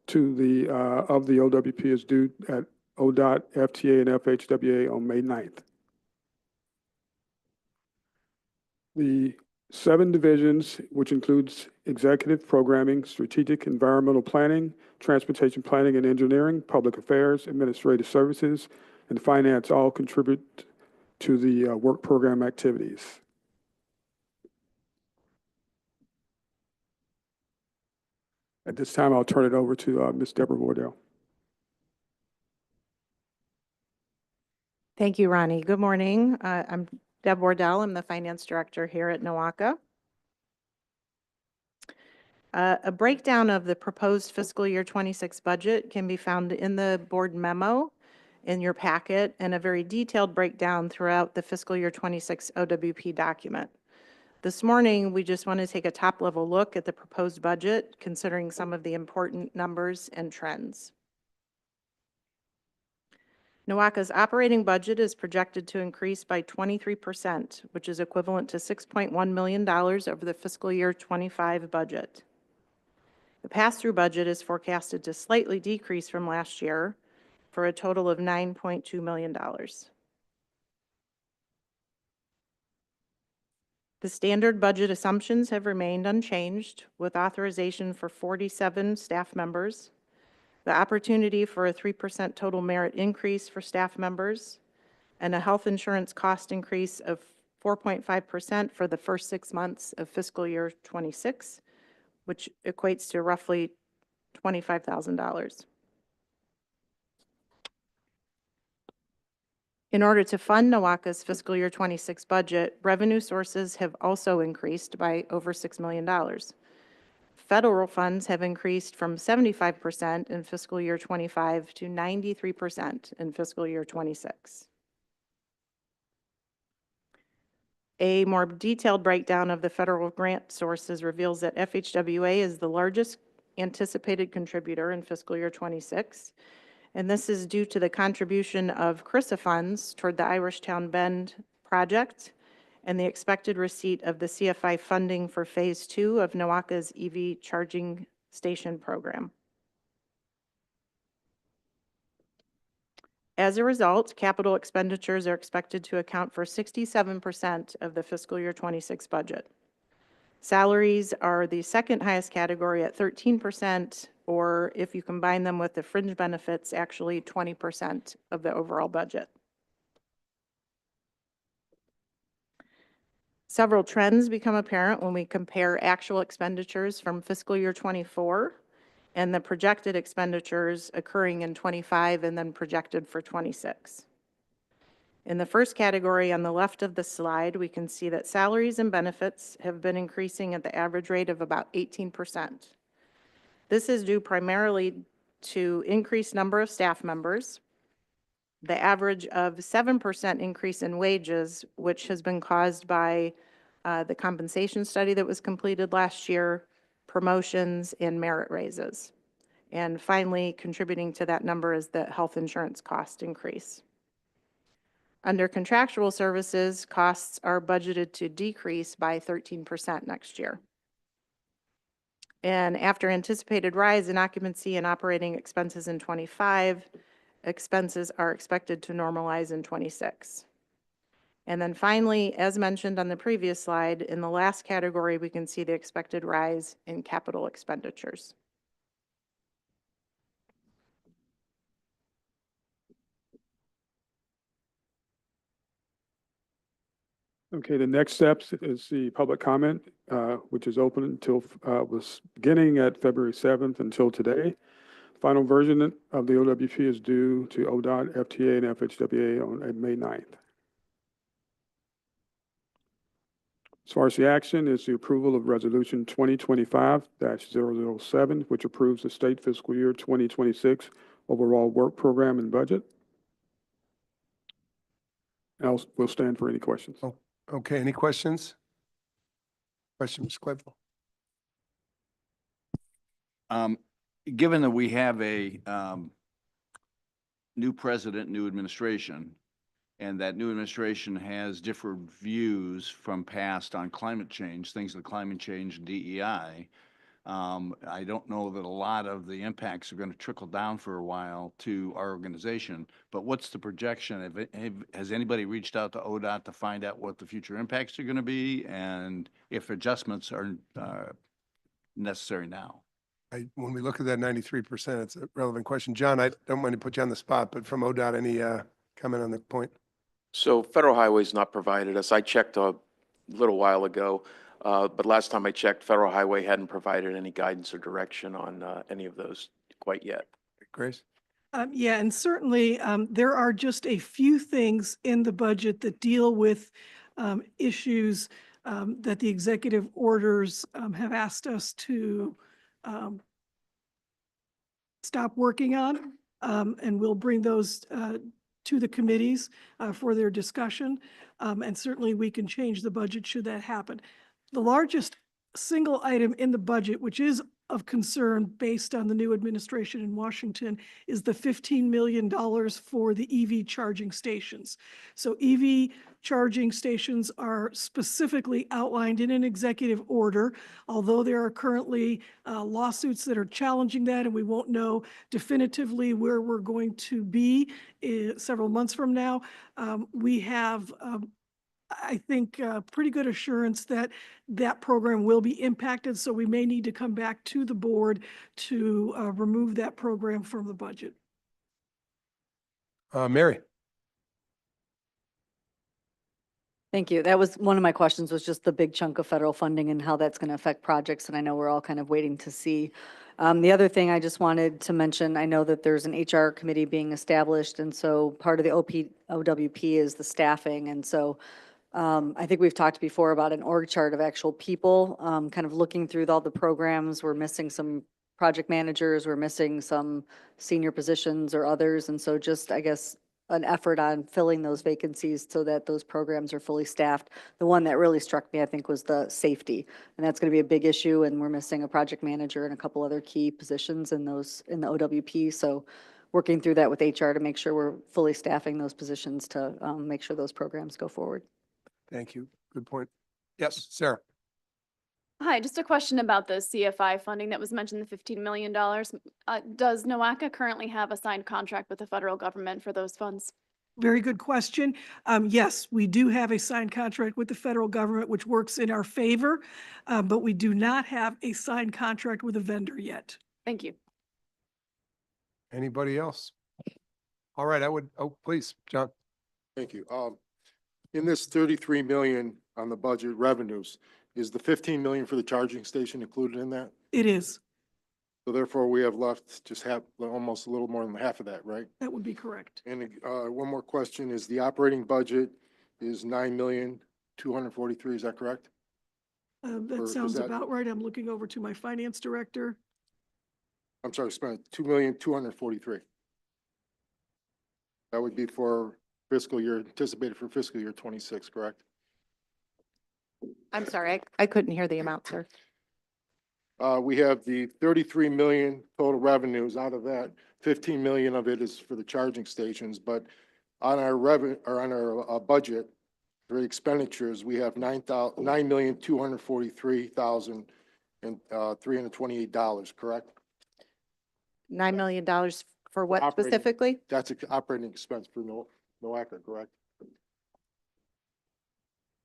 of the OWP is due at ODOT, FTA, and FHWA on May 9th. The 7 divisions, which includes executive programming, strategic environmental planning, transportation planning and engineering, public affairs, administrative services, and finance, all contribute to the work program activities. At this time, I'll turn it over to Ms. Deborah Wardell. Thank you, Ronnie. Good morning. I'm Deb Wardell. I'm the Finance Director here at NOACA. A breakdown of the proposed fiscal year 26 budget can be found in the board memo in your packet, and a very detailed breakdown throughout the fiscal year 26 OWP document. This morning, we just want to take a top-level look at the proposed budget, considering some of the important numbers and trends. NOACA's operating budget is projected to increase by 23%, which is equivalent to $6.1 million over the fiscal year 25 budget. The pass-through budget is forecasted to slightly decrease from last year for a total of $9.2 million. The standard budget assumptions have remained unchanged, with authorization for 47 staff members, the opportunity for a 3% total merit increase for staff members, and a health insurance cost increase of 4.5% for the first 6 months of fiscal year 26, which equates to roughly $25,000. In order to fund NOACA's fiscal year 26 budget, revenue sources have also increased by over $6 million. Federal funds have increased from 75% in fiscal year 25 to 93% in fiscal year 26. A more detailed breakdown of the federal grant sources reveals that FHWA is the largest anticipated contributor in fiscal year 26. And this is due to the contribution of CRRSA funds toward the Irishtown Bend project and the expected receipt of the CFI funding for Phase 2 of NOACA's EV charging station program. As a result, capital expenditures are expected to account for 67% of the fiscal year 26 budget. Salaries are the second highest category at 13%, or if you combine them with the fringe benefits, actually 20% of the overall budget. Several trends become apparent when we compare actual expenditures from fiscal year 24 and the projected expenditures occurring in 25 and then projected for 26. In the first category on the left of the slide, we can see that salaries and benefits have been increasing at the average rate of about 18%. This is due primarily to increased number of staff members, the average of 7% increase in wages, which has been caused by the compensation study that was completed last year, promotions, and merit raises. And finally, contributing to that number is the health insurance cost increase. Under contractual services, costs are budgeted to decrease by 13% next year. And after anticipated rise in occupancy and operating expenses in 25, expenses are expected to normalize in 26. And then finally, as mentioned on the previous slide, in the last category, we can see the expected rise in capital expenditures. Okay, the next steps is the public comment, which is open until, was beginning at February 7th until today. Final version of the OWP is due to ODOT, FTA, and FHWA on May 9th. As far as the action is the approval of Resolution 2025-007, which approves the state fiscal year 2026 overall work program and budget. We'll stand for any questions. Oh, okay, any questions? Question, Mr. Claypool. Given that we have a new president, new administration, and that new administration has different views from past on climate change, things like climate change and DEI, I don't know that a lot of the impacts are going to trickle down for a while to our organization, but what's the projection? Has anybody reached out to ODOT to find out what the future impacts are going to be and if adjustments are necessary now? When we look at that 93%, it's a relevant question. John, I don't want to put you on the spot, but from ODOT, any comment on the point? So Federal Highway's not provided us. I checked a little while ago, but last time I checked, Federal Highway hadn't provided any guidance or direction on any of those quite yet. Grace? Yeah, and certainly there are just a few things in the budget that deal with issues that the executive orders have asked us to stop working on, and we'll bring those to the committees for their discussion. And certainly we can change the budget should that happen. The largest single item in the budget, which is of concern based on the new administration in Washington, is the $15 million for the EV charging stations. So EV charging stations are specifically outlined in an executive order, although there are currently lawsuits that are challenging that, and we won't know definitively where we're going to be several months from now. We have I think pretty good assurance that that program will be impacted, so we may need to come back to the board to remove that program from the budget. Mary. Thank you. That was one of my questions, was just the big chunk of federal funding and how that's going to affect projects, and I know we're all kind of waiting to see. The other thing I just wanted to mention, I know that there's an HR committee being established, and so part of the OWP is the staffing, and so I think we've talked before about an org chart of actual people, kind of looking through all the programs. We're missing some project managers, we're missing some senior positions or others. And so just, I guess, an effort on filling those vacancies so that those programs are fully staffed. The one that really struck me, I think, was the safety. And that's going to be a big issue. And we're missing a project manager and a couple other key positions in those, in the OWP. So working through that with HR to make sure we're fully staffing those positions to make sure those programs go forward. Thank you. Good point. Yes, Sarah. Hi, just a question about the CFI funding that was mentioned, the $15 million. Does NOACA currently have a signed contract with the federal government for those funds? Very good question. Yes, we do have a signed contract with the federal government, which works in our favor, but we do not have a signed contract with a vendor yet. Thank you. Anybody else? All right, please, John. Thank you. In this 33 million on the budget revenues, is the 15 million for the charging station included in that? It is. So therefore, we have left just almost a little more than half of that, right? That would be correct. And one more question is the operating budget is 9,243,000, is that correct? That Or is sounds that- about right. I'm looking over to my finance director. I'm sorry, spent 2,243,000. That would be for fiscal year, anticipated for fiscal year 26, correct? I'm sorry, I couldn't hear the amount, sir. We have the 33 million total revenues. Out of that, 15 million of it is for the charging stations, but on our budget for expenditures, we have $9,243,000 and $328, correct? $9 million for what Operating. specifically? That's an operating expense for NOACA, correct?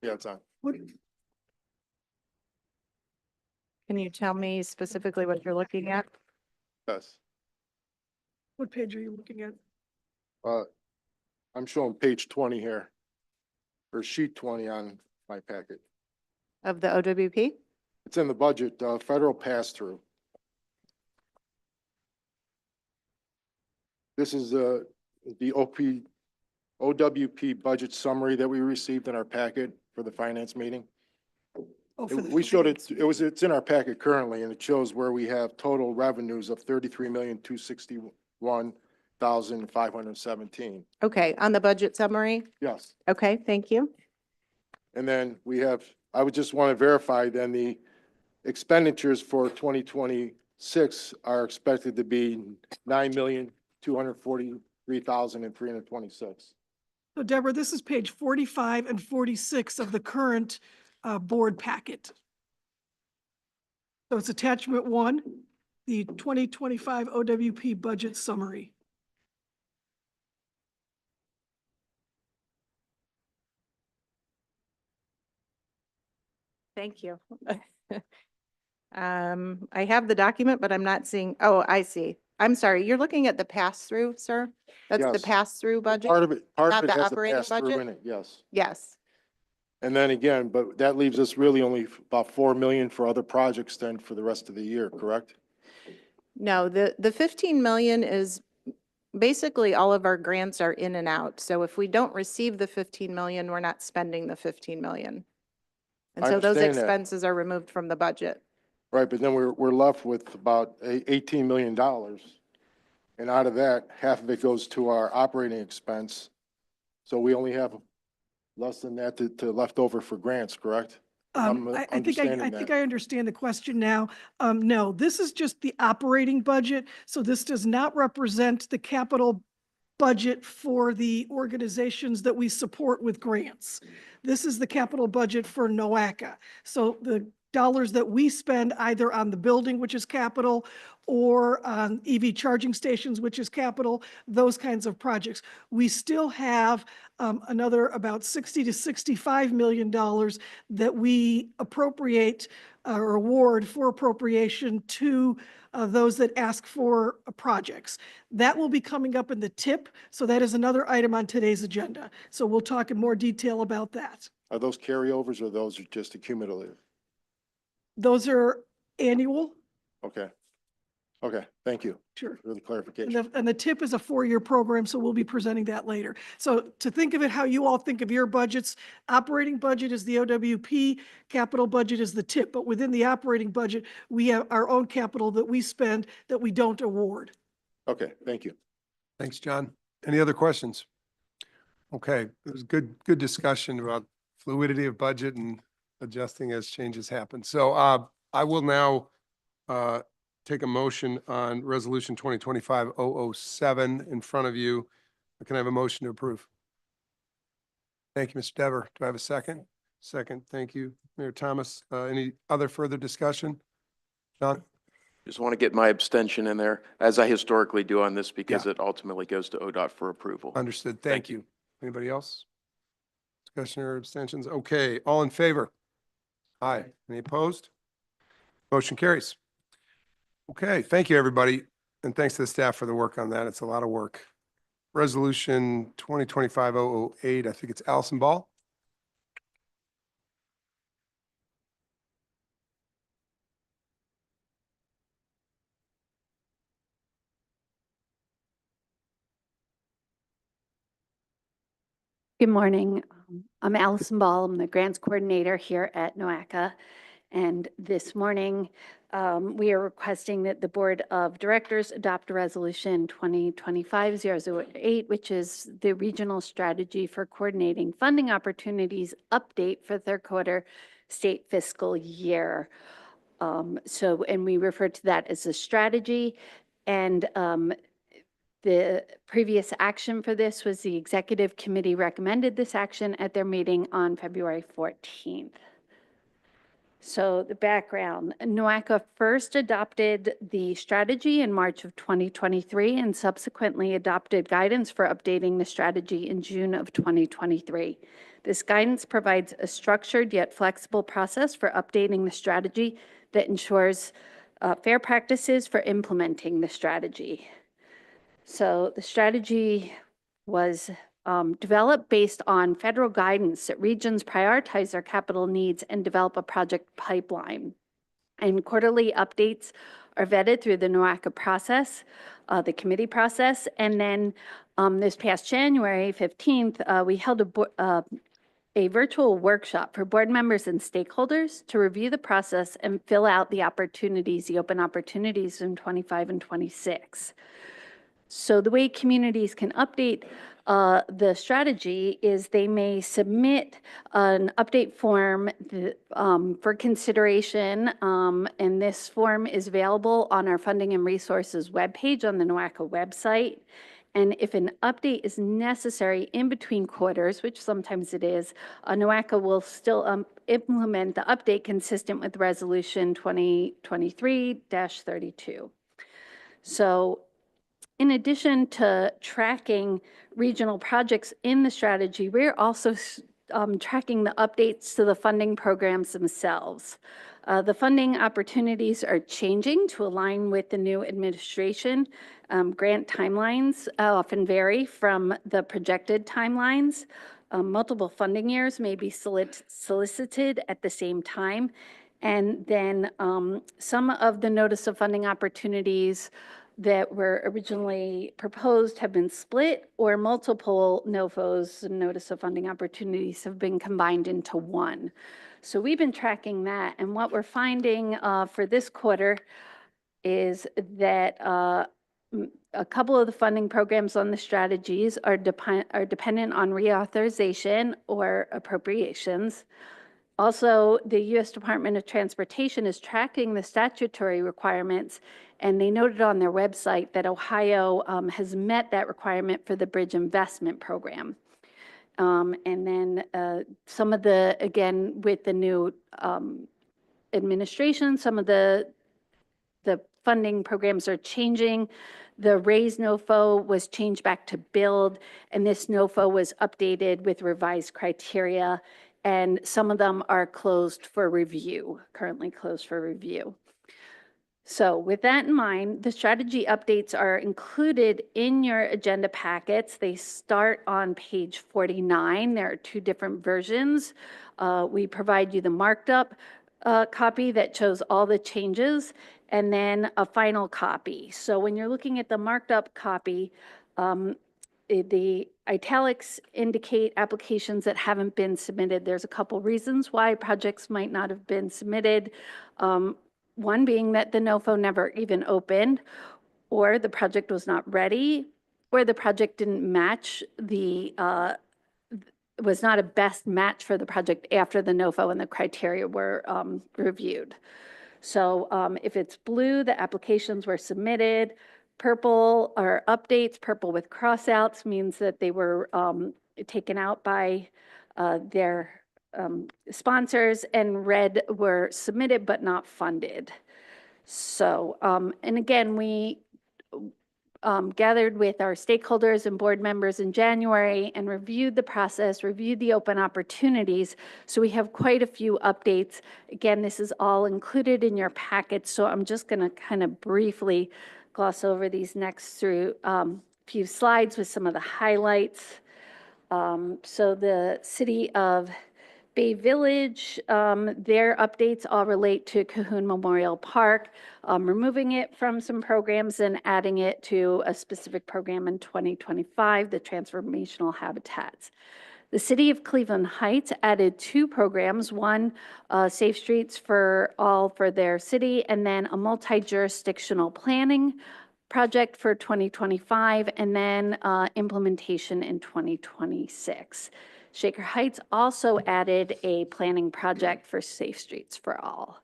Yeah, it's on. What, Can you tell me specifically what you're looking at? Yes. what page are you looking at? I'm showing page 20 here, or sheet 20 on my packet. Of the OWP? It's in the budget, federal pass-through. This is the OWP budget summary that we received in our packet for the finance meeting. Oh, for the We showed it, finance. it's in our packet currently, and it shows where we have total revenues of 33,261,517. Okay, on the budget summary? Yes. Okay, thank you. And then we have, I would just want to verify then the expenditures for 2026 are expected to be 9,243,326. So Deborah, this is page 45 and 46 of the current board packet. So it's attachment 1, the 2025 OWP budget summary. Thank you. I have the document, but I'm not seeing, oh, I see. I'm sorry, you're looking at the pass-through, sir? That's the Yes. pass-through budget? Part of it Not the has a operating pass-through budget? in it, yes. Yes. And then again, but that leaves us really only about 4 million for other projects then for the rest of the year, correct? No, the 15 million is basically all of our grants are in and out. So if we don't receive the 15 million, we're not spending the 15 million. And I so those understand that. expenses are removed from the budget. Right, but then we're left with about $18 million. And out of that, half of it goes to our operating expense. So we only have less than that to left over for grants, correct? I'm I think understanding I think that. I understand the question now. No, this is just the operating budget. So this does not represent the capital budget for the organizations that we support with grants. This is the capital budget for NOACA. So the dollars that we spend either on the building, which is capital, or on EV charging stations, which is capital, those kinds of projects. We still have another about $60 to $65 million that we appropriate or award for appropriation to those that ask for projects. That will be coming up in the tip, so that is another item on today's agenda. So we'll talk in more detail about that. Are those carryovers or those are just accumulative? Those are annual. Okay. Okay, thank you Sure. for the And clarification. the TIP is a 4-year program, so we'll be presenting that later. So to think of it how you all think of your budgets, operating budget is the OWP, capital budget is the TIP, but within the operating budget, we have our own capital that we spend that we don't award. Okay, thank you. Thanks, John. Any other questions? Okay, it was good discussion about fluidity of budget and adjusting as changes happen. So I will now take a motion on Resolution 2025-007 in front of you. Can I have a motion to approve? Thank you, Mr. Dever. Do I have a second? Second, thank you. Mayor Thomas, any other further discussion? John? Just want to get my abstention in there, as I historically do on this, because it ultimately goes to ODOT for approval. Understood. Thank you. Anybody else? Discussion or abstentions? Okay, all in favor? Aye. Any opposed? Motion carries. Okay, thank you, everybody. And thanks to the staff for the work on that. It's a lot of work. Resolution 2025-008, I think it's Allison Ball. Good morning. I'm Allison Ball. I'm the grants coordinator here at NOACA. And this morning, we are requesting that the Board of Directors adopt Resolution 2025-008, which is the Regional Strategy for Coordinating Funding Opportunities Update for third quarter state fiscal year. And we refer to that as a strategy. And the previous action for this was the Executive Committee recommended this action at their meeting on February 14th. So the background, NOACA first adopted the strategy in March of 2023 and subsequently adopted guidance for updating the strategy in June of 2023. This guidance provides a structured yet flexible process for updating the strategy that ensures fair practices for implementing the strategy. So the strategy was developed based on federal guidance that regions prioritize their capital needs and develop a project pipeline. And quarterly updates are vetted through the NOACA process, the committee process. And then this past January 15th, we held a virtual workshop for board members and stakeholders to review the process and fill out the opportunities, the open opportunities in 25 and 26. So the way communities can update the strategy is they may submit an update form for consideration, and this form is available on our Funding and Resources webpage on the NOACA website. And if an update is necessary in between quarters, which sometimes it is, NOACA will still implement the update consistent with Resolution 2023-32. So in addition to tracking regional projects in the strategy, we're also tracking the updates to the funding programs themselves. The funding opportunities are changing to align with the new administration. Grant timelines often vary from the projected timelines. Multiple funding years may be solicited at the same time. And then some of the notice of funding opportunities that were originally proposed have been split, or multiple NOFOs, notice of funding opportunities, have been combined into one. So we've been tracking that, and what we're finding for this quarter is that a couple of the funding programs on the strategies are dependent on reauthorization or appropriations. Also, the U.S. Department of Transportation is tracking the statutory requirements, and they noted on their website that Ohio has met that requirement for the Bridge Investment Program. And then some of the, again, with the new administration, some of the funding programs are changing. The RAISE NOFO was changed back to BUILD, and this NOFO was updated with revised criteria. And some of them are closed for review, currently closed for review. So with that in mind, the strategy updates are included in your agenda packets. They start on page 49. There are two different versions. We provide you the marked up copy that shows all the changes, and then a final copy. So when you're looking at the marked up copy, the italics indicate applications that haven't been submitted. There's a couple reasons why projects might not have been submitted. One being that the NOFO never even opened, or the project was not ready, or the project didn't match the, was not a best match for the project after the NOFO and the criteria were reviewed. So if it's blue, the applications were submitted. Purple are updates. Purple with crossouts means that they were taken out by their sponsors, and red were submitted but not funded. So, and again, we gathered with our stakeholders and board members in January and reviewed the process, reviewed the open opportunities. So we have quite a few updates. Again, this is all included in your packet, so I'm just going to kind of briefly gloss over these next few slides with some of the highlights. So the City of Bay Village, their updates all relate to Cahoon Memorial Park, removing it from some programs and adding it to a specific program in 2025, the Transformational Habitats. The City of Cleveland Heights added 2 programs, one Safe Streets for All for their city, and then a multi-jurisdictional planning project for 2025, and then implementation in 2026. Shaker Heights also added a planning project for Safe Streets for All.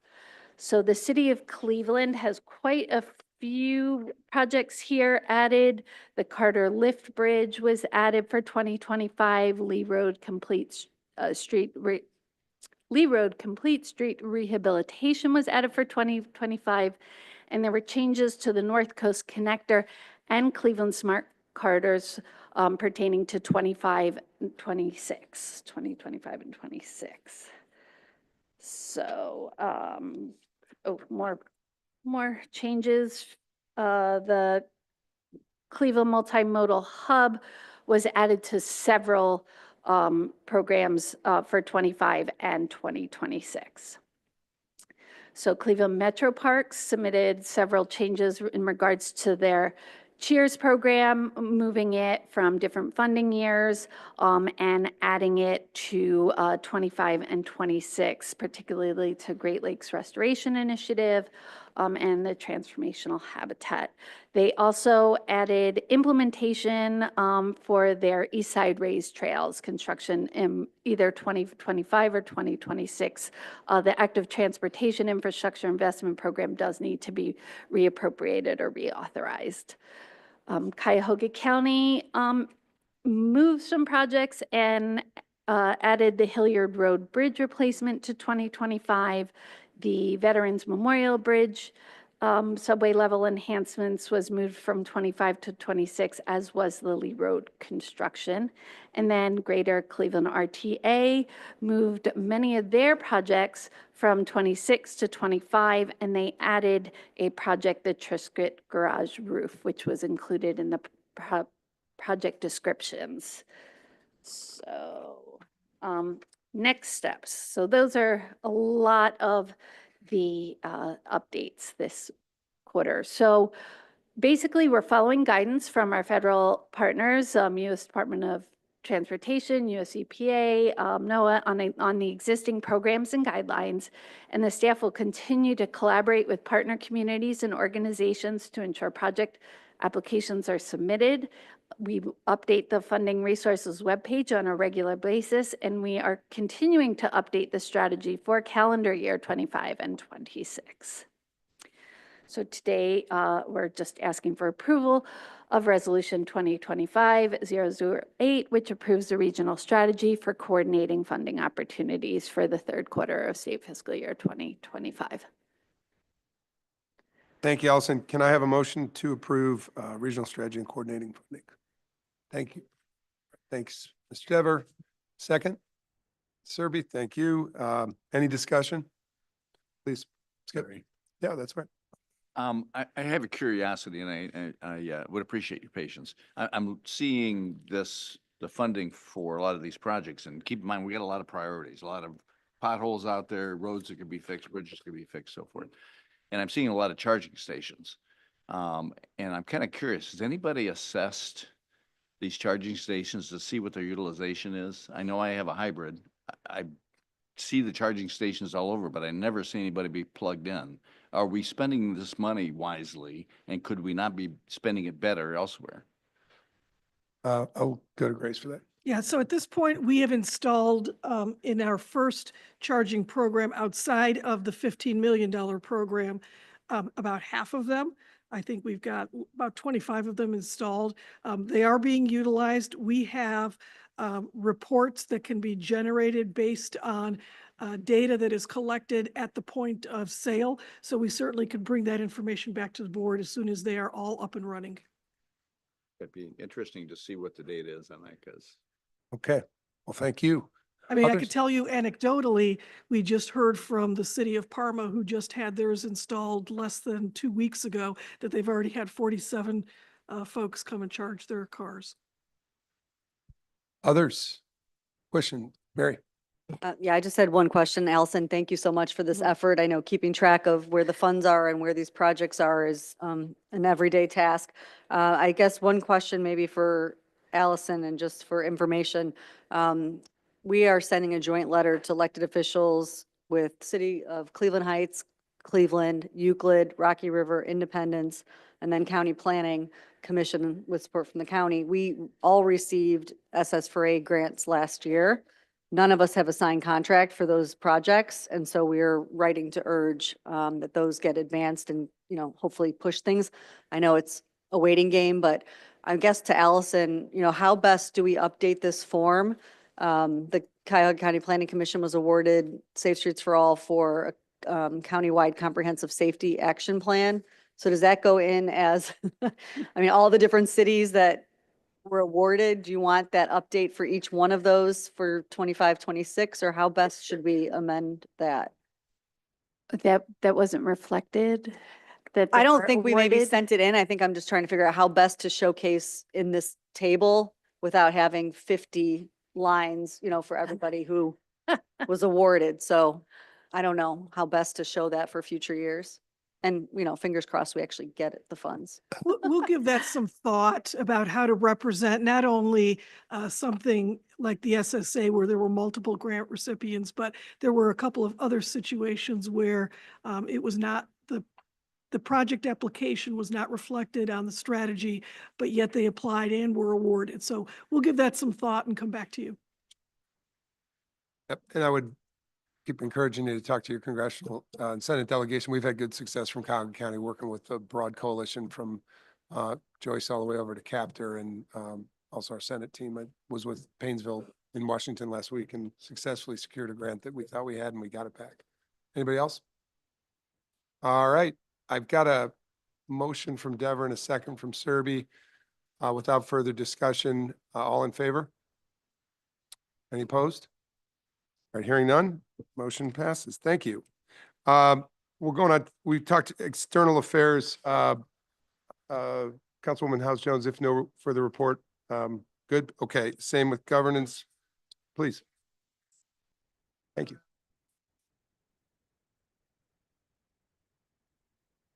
So the City of Cleveland has quite a few projects here added. The Carter Lift Bridge was added for 2025. Lee Road Complete Street Rehabilitation was added for 2025. And there were changes to the North Coast Connector and Cleveland Smart Corridors pertaining to 2025 and 26. So, more changes. The Cleveland Multimodal Hub was added to several programs for 25 and 2026. So Cleveland Metro Parks submitted several changes in regards to their Cheers program, moving it from different funding years and adding it to 25 and 26, particularly to Great Lakes Restoration Initiative and the Transformational Habitat. They also added implementation for their East Side Raised Trails construction in either 2025 or 2026. The Active Transportation Infrastructure Investment Program does need to be reappropriated or reauthorized. Cuyahoga County moved some projects and added the Hilliard Road Bridge replacement to 2025. The Veterans Memorial Bridge subway level enhancements was moved from 25 to 26, as was the Lee Road construction. And then Greater Cleveland RTA moved many of their projects from 26 to 25, and they added a project, the Triscuit Garage Roof, which was included in the project descriptions. So next steps. So those are a lot of the updates this quarter. So basically, we're following guidance from our federal partners, U.S. Department of Transportation, US EPA, NOAA on the existing programs and guidelines, and the staff will continue to collaborate with partner communities and organizations to ensure project applications are submitted. We update the funding resources webpage on a regular basis, and we are continuing to update the strategy for calendar year 25 and 26. So today, we're just asking for approval of Resolution 2025-008, which approves the regional strategy for coordinating funding opportunities for the third quarter of state fiscal year 2025. Thank you, Allison. Can I have a motion to approve regional strategy and coordinating funding? Thank you. Thanks, Mr. Dever. Second, Serby, thank you. Any discussion? Please, Skip. Yeah, that's right. I have a curiosity, and I would appreciate your patience. I'm seeing the funding for a lot of these projects, and keep in mind, we got a lot of priorities, a lot of potholes out there, roads that could be fixed, bridges could be fixed, so forth. And I'm seeing a lot of charging stations. And I'm kind of curious, has anybody assessed these charging stations to see what their utilization is? I know I have a hybrid. I see the charging stations all over, but I never see anybody be plugged in. Are we spending this money wisely, and could we not be spending it better elsewhere? I'll go to Grace for that. Yeah, so at this point, we have installed in our first charging program outside of the $15 million program, about half of them. I think we've got about 25 of them installed. They are being utilized. We have reports that can be generated based on data that is collected at the point of sale. So we certainly could bring that information back to the board as soon as they are all up and running. It'd be interesting to see what the data is on that, because Okay, well, thank you. I mean, I Others? could tell you anecdotally, we just heard from the city of Parma, who just had theirs installed less than 2 weeks ago, that they've already had 47 folks come and charge their cars. Others? Question, Mary? Yeah, I just had one question. Allison, thank you so much for this effort. I know keeping track of where the funds are and where these projects are is an everyday task. I guess one question maybe for Allison and just for information. We are sending a joint letter to elected officials with City of Cleveland Heights, Cleveland, Euclid, Rocky River, Independence, and then County Planning Commission with support from the county. We all received SS4A grants last year. None of us have a signed contract for those projects, and so we're writing to urge that those get advanced and, you know, hopefully push things. I know it's a waiting game, but I guess to Allison, you know, how best do we update this form? The Cuyahoga County Planning Commission was awarded Safe Streets for All for a countywide comprehensive safety action plan. So does that go in as, I mean, all the different cities that were awarded, do you want that update for each one of those for 25, 26, or how best should we amend that? That wasn't reflected? That I they don't were think we maybe awarded? sent it in. I think I'm just trying to figure out how best to showcase in this table without having 50 lines, you know, for everybody who was awarded. So I don't know how best to show that for future years. And, you know, fingers crossed we actually get the funds. We'll give that some thought about how to represent not only something like the SSA where there were multiple grant recipients, but there were a couple of other situations where it was not the project application was not reflected on the strategy, but yet they applied and were awarded. So we'll give that some thought and come back to you. Yep, and I would keep encouraging you to talk to your congressional and Senate delegation. We've had good success from Cuyahoga County working with a broad coalition from Joyce all the way over to Captor, and also our Senate team. I was with Painesville in Washington last week and successfully secured a grant that we thought we had, and we got it back. Anybody else? All right, I've got a motion from Dever and a second from Serby. Without further discussion, all in favor? Any opposed? All right, hearing none, motion passes. Thank you. We're going on, we've talked external affairs. Councilwoman House Jones, if no further report, good. Okay, same with governance, please. Thank you.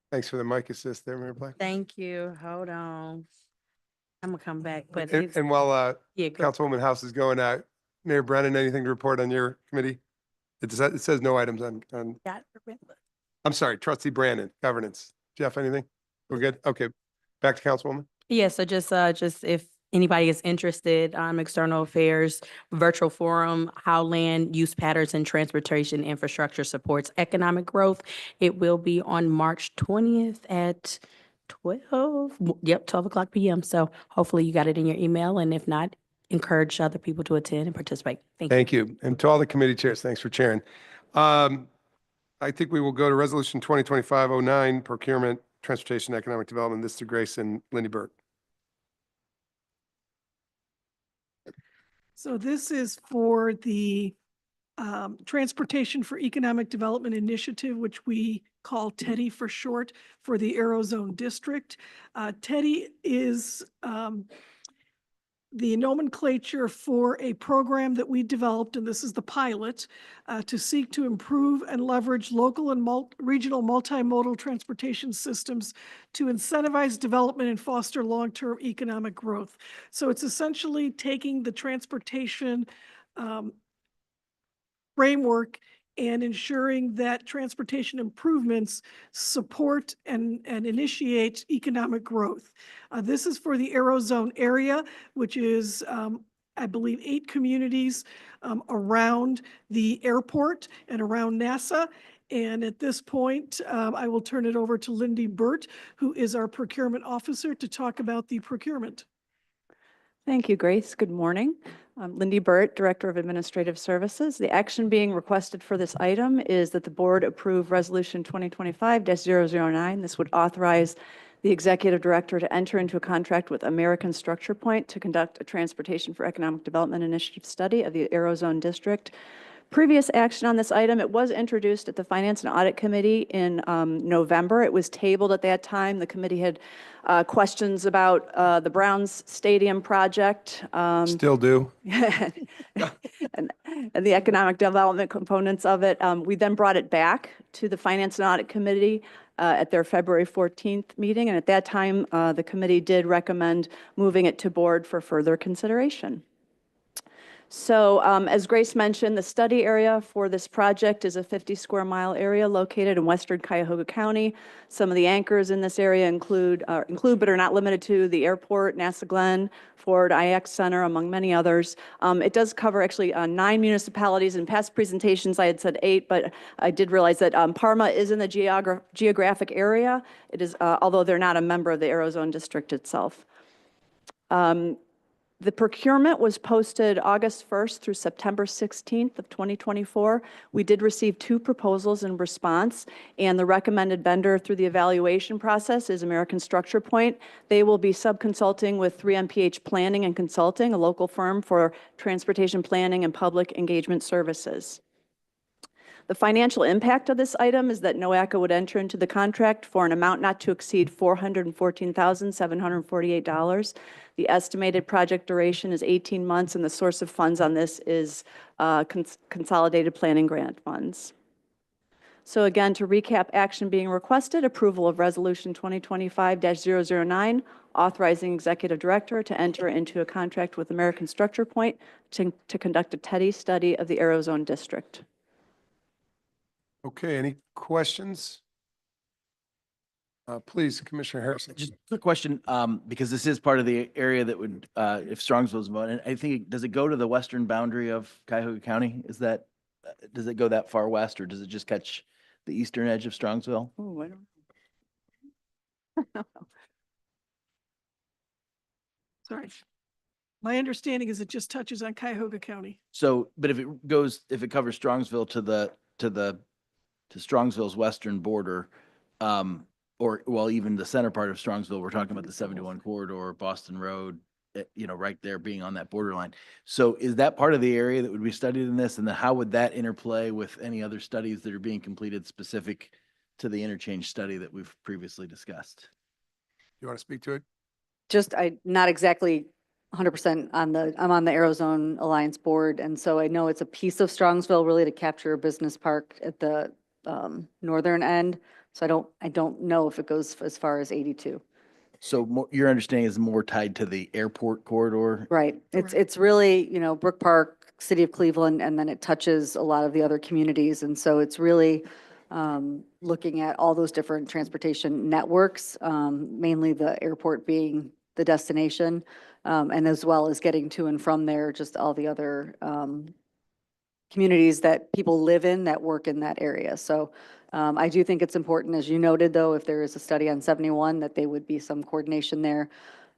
Thanks for the mic assist there, Mayor Black. Thank you. Hold on. I'm gonna come back, but And, it's, and while yeah, go. Councilwoman House is going out, Mayor Brennan, anything to report on your committee? It says no items on, Got it, remember. I'm sorry, Trustee Brandon, governance. Jeff, anything? We're good? Okay, back to Councilwoman. Yeah, so just if anybody is interested, external affairs, virtual forum, how land use patterns and transportation infrastructure supports economic growth. It will be on March 20th at 12 o'clock PM. So hopefully you got it in your email, and if not, encourage other people to attend and participate. Thank you. Thank you. And to all the committee chairs, thanks for chairing. I think we will go to Resolution 2025-09, Procurement, Transportation, Economic Development. This to Grace and Lindy Burt. So this is for the Transportation for Economic Development Initiative, which we call TEDI for short, for the Aerozone District. TEDI is the nomenclature for a program that we developed, and this is the pilot, to seek to improve and leverage local and regional multimodal transportation systems to incentivize development and foster long-term economic growth. So it's essentially taking the transportation framework and ensuring that transportation improvements support and initiate economic growth. This is for the Aerozone area, which is, I believe, 8 communities around the airport and around NASA. And at this point, I will turn it over to Lindy Burt, who is our procurement officer, to talk about the procurement. Thank you, Grace. Good morning. I'm Lindy Burt, Director of Administrative Services. The action being requested for this item is that the board approve Resolution 2025-009. This would authorize the Executive Director to enter into a contract with American Structure Point to conduct a Transportation for Economic Development Initiative study of the Aerozone District. Previous action on this item, it was introduced at the Finance and Audit Committee in November. It was tabled at that time. The committee had questions about the Browns Stadium project. Still do. and the economic development components of it. We then brought it back to the Finance and Audit Committee at their February 14th meeting. And at that time, the committee did recommend moving it to board for further consideration. So as Grace mentioned, the study area for this project is a 50 square mile area located in western Cuyahoga County. Some of the anchors in this area include but are not limited to the airport, NASA Glenn, Ford IX Center, among many others. It does cover actually 9 municipalities. In past presentations, I had said 8, but I did realize that Parma is in the geographic area. It is, although they're not a member of the Aerozone District itself. The procurement was posted August 1st through September 16th of 2024. We did receive 2 proposals in response, and the recommended vendor through the evaluation process is American Structure Point. They will be sub-consulting with 3MPH Planning and Consulting, a local firm for transportation planning and public engagement services. The financial impact of this item is that NOACA would enter into the contract for an amount not to exceed $414,748. The estimated project duration is 18 months, and the source of funds on this is consolidated planning grant funds. So again, to recap, action being requested, approval of Resolution 2025-009, authorizing Executive Director to enter into a contract with American Structure Point to conduct a TEDI study of the Aerozone District. Okay, any questions? Please, Commissioner Harrison. Just a quick question, because this is part of the area that would, if Strongsville's involved, and I think, does it go to the western boundary of Cuyahoga County? Is that, does it go that far west, or does it just catch the eastern edge of Strongsville? Oh, I don't know. Sorry. My understanding is it just touches on Cuyahoga County. So, but if it goes, if it covers Strongsville to Strongsville's western border, or well, even the center part of Strongsville, we're talking about the 71 corridor, Boston Road, right there being on that borderline. So is that part of the area that would be studied in this? And then how would that interplay with any other studies that are being completed specific to the interchange study that we've previously discussed? You want to speak to it? Just, not exactly 100% I'm on the Aerozone Alliance board. And so I know it's a piece of Strongsville really to capture a business park at the northern end. So I don't know if it goes as far as 82. So your understanding is more tied to the airport corridor? Right. It's really, Brook Park, City of Cleveland, and then it touches a lot of the other communities. And so it's really looking at all those different transportation networks, mainly the airport being the destination, and as well as getting to and from there, just all the other communities that people live in that work in that area. So I do think it's important, as you noted, though, if there is a study on 71, that there would be some coordination there.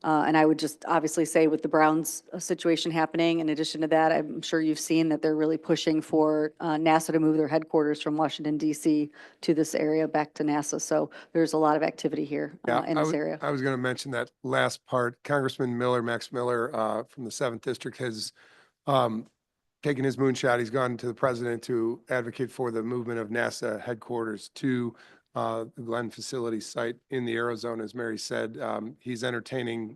And I would just obviously say with the Browns situation happening, in addition to that, I'm sure you've seen that they're really pushing for NASA to move their headquarters from Washington, D.C. to this area back to NASA. So there's a lot of activity here in this area. I was going to mention that last part. Congressman Miller, Max Miller from the 7th District has taken his moonshot. He's gone to the president to advocate for the movement of NASA headquarters to the Glenn facility site in the Aerozone, as Mary said. He's entertaining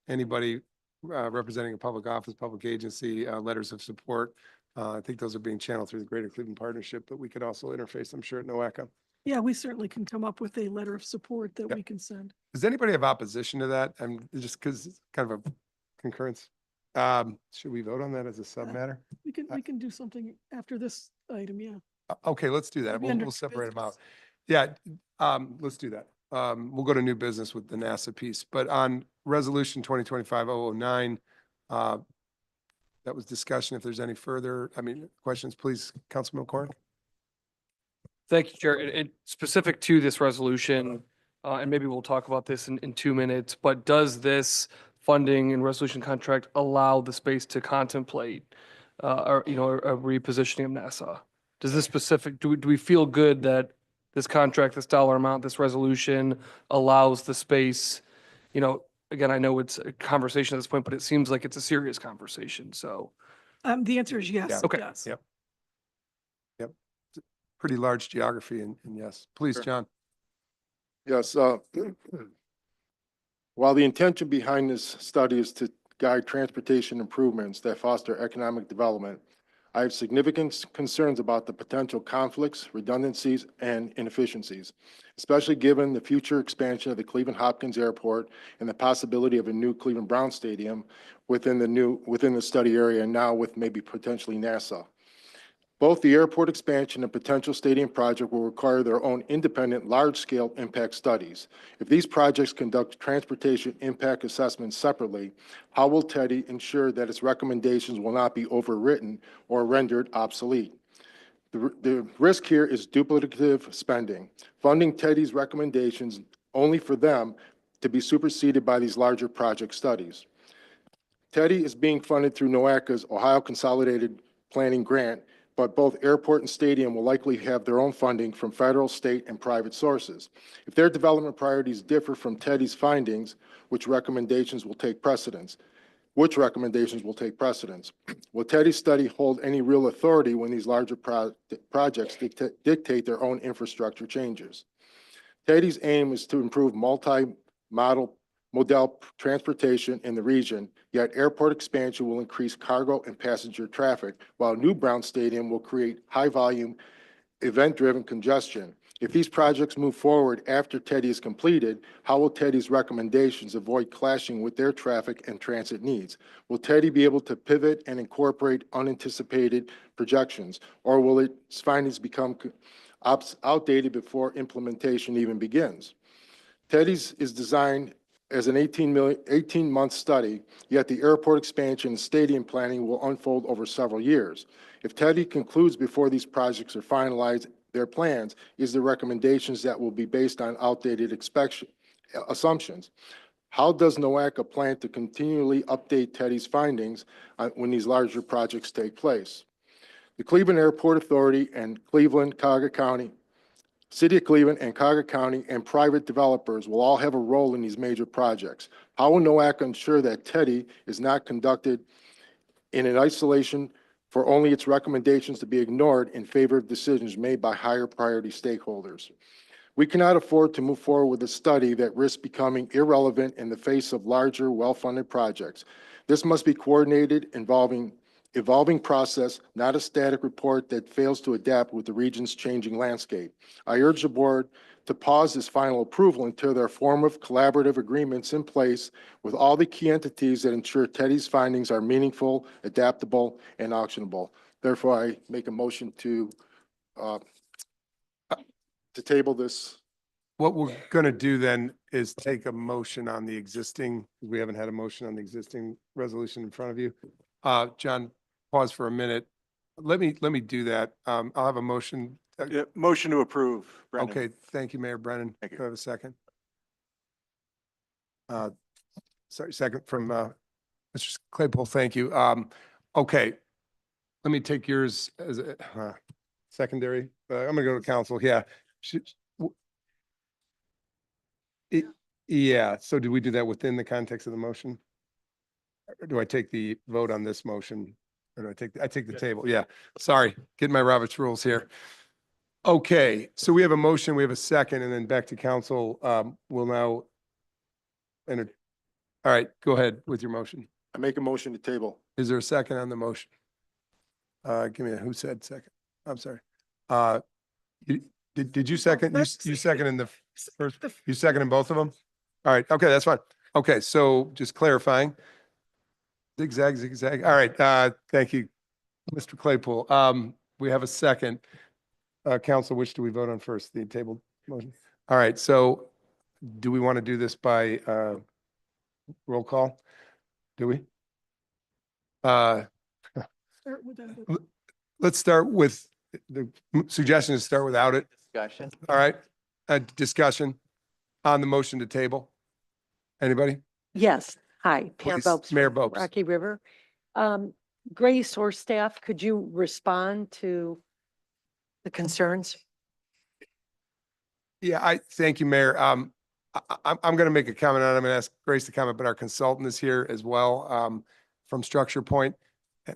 anybody representing a public office, public agency, letters of support. I think those are being channeled through the Greater Cleveland Partnership, but we could also interface, I'm sure, at NOACA. Yeah, we certainly can come up with a letter of support that we can send. Does anybody have opposition to that? And just because it's kind of a concurrence. Should we vote on that as a sub matter? We can do something after this item, yeah. Okay, let's do that. Maybe We'll, under we'll separate them out. business. Yeah, let's do that. We'll go to new business with the NASA piece, but on resolution 2025-009, that was discussion. If there's any further, questions, please, Councilman McCormick. Thank you, Chair. And specific to this resolution, and maybe we'll talk about this in 2 minutes, but does this funding and resolution contract allow the space to contemplate, a repositioning of NASA? Does this do we feel good that this contract, this dollar amount, this resolution allows the space, again, I know it's a conversation at this point, but it seems like it's a serious conversation, so. The answer is yes. Okay. Yes. Yep. Pretty large geography and yes, please, Sure. John. Yes, while the intention behind this study is to guide transportation improvements that foster economic development, I have significant concerns about the potential conflicts, redundancies, and inefficiencies, especially given the future expansion of the Cleveland Hopkins Airport and the possibility of a new Cleveland Brown Stadium within the study area, and now with maybe potentially NASA. Both the airport expansion and potential stadium project will require their own independent, large-scale impact studies. If these projects conduct transportation impact assessments separately, how will Teddy ensure that its recommendations will not be overwritten or rendered obsolete? The risk here is duplicative spending, funding Teddy's recommendations only for them to be superseded by these larger project studies. Teddy is being funded through NOACA's Ohio Consolidated Planning Grant, but both airport and stadium will likely have their own funding from federal, state, and private sources. If their development priorities differ from Teddy's findings, which recommendations will take precedence? Will Teddy's study hold any real authority when these larger projects dictate their own infrastructure changes? Teddy's aim is to improve multi-modal transportation in the region, yet airport expansion will increase cargo and passenger traffic, while new Brown Stadium will create high-volume, event-driven congestion. If these projects move forward after Teddy is completed, how will Teddy's recommendations avoid clashing with their traffic and transit needs? Will Teddy be able to pivot and incorporate unanticipated projections, or will its findings become outdated before implementation even begins? Teddy's is designed as an 18-month study, yet the airport expansion and stadium planning will unfold over several years. If Teddy concludes before these projects are finalized, their plans is the recommendations that will be based on outdated assumptions. How does NOACA plan to continually update Teddy's findings when these larger projects take place? The Cleveland Airport Authority and City of Cleveland and Cuyahoga County and private developers will all have a role in these major projects. How will NOACA ensure that Teddy is not conducted in an isolation for only its recommendations to be ignored in favor of decisions made by higher priority stakeholders? We cannot afford to move forward with a study that risks becoming irrelevant in the face of larger, well-funded projects. This must be coordinated, evolving process, not a static report that fails to adapt with the region's changing landscape. I urge the board to pause this final approval until there are formative collaborative agreements in place with all the key entities that ensure Teddy's findings are meaningful, adaptable, and actionable. Therefore, I make a motion to table this. What we're going to do then is take a motion on the existing, we haven't had a motion on the existing resolution in front of you. John, pause for a minute. Let me do that. I'll have a motion. Motion to approve, Brennan. Okay, thank you, Mayor Brennan. Thank you. Do I have a second? Sorry, second from Mr. Claypool, thank you. Okay, let me take yours as a secondary. I'm gonna go to council, yeah. Yeah, so do we do that within the context of the motion? Or do I take the vote on this motion? Or do I take the table? Yeah, sorry, getting my Robert's rules here. Okay, so we have a motion, we have a second, and then back to council. We'll now enter. All right, go ahead with your motion. I make a motion to table. Is there a second on the motion? Give me who said second? I'm sorry. Did you second? You second in the first, you second in both of them? All right, okay, that's fine. Okay, so just clarifying. Zigzag, zigzag. All right, thank you, Mr. Claypool. We have a second. Council, which do we vote on first? The table motion? All right, so do we want to do this by roll call? Do we? Start with that. Let's start with, the suggestion is start without it. Discussion. All right, discussion on the motion to table. Anybody? Yes. Hi, Mayor Please, Bopes. Mayor Bopes. Rocky River. Grace or staff, could you respond to the concerns? Yeah, thank you, Mayor. I'm going to make a comment on it. I'm going to ask Grace to comment, but our consultant is here as well from Structure Point.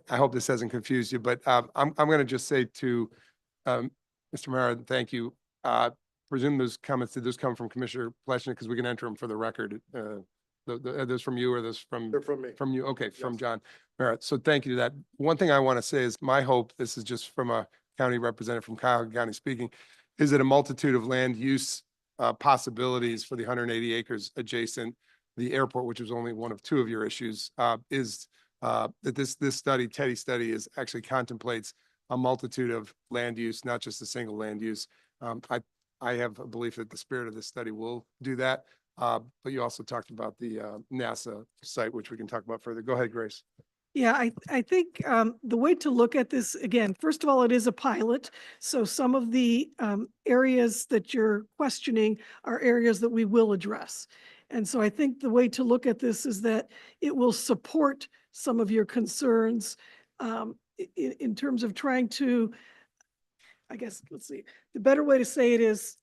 I hope this hasn't confused you, but I'm going to just say to Mr. Mayor, thank you. Presume those comments, did those come from Commissioner Pleshnik? Because we can enter them for the record. Are those from you or those from? They're from me. From you? Okay, from John Merritt. So thank you to that. One thing I want to say is my hope, this is just from a county representative from Cuyahoga County speaking, is that a multitude of land use possibilities for the 180 acres adjacent the airport, which was only one of two of your issues, is that this study, Teddy study, is actually contemplates a multitude of land use, not just a single land use. I have a belief that the spirit of this study will do that. But you also talked about the NASA site, which we can talk about further. Go ahead, Grace. Yeah, I think the way to look at this, again, first of all, it is a pilot. So some of the areas that you're questioning are areas that we will address. And so I think the way to look at this is that it will support some of your concerns in terms of trying to, I guess, let's see, the better way to say it is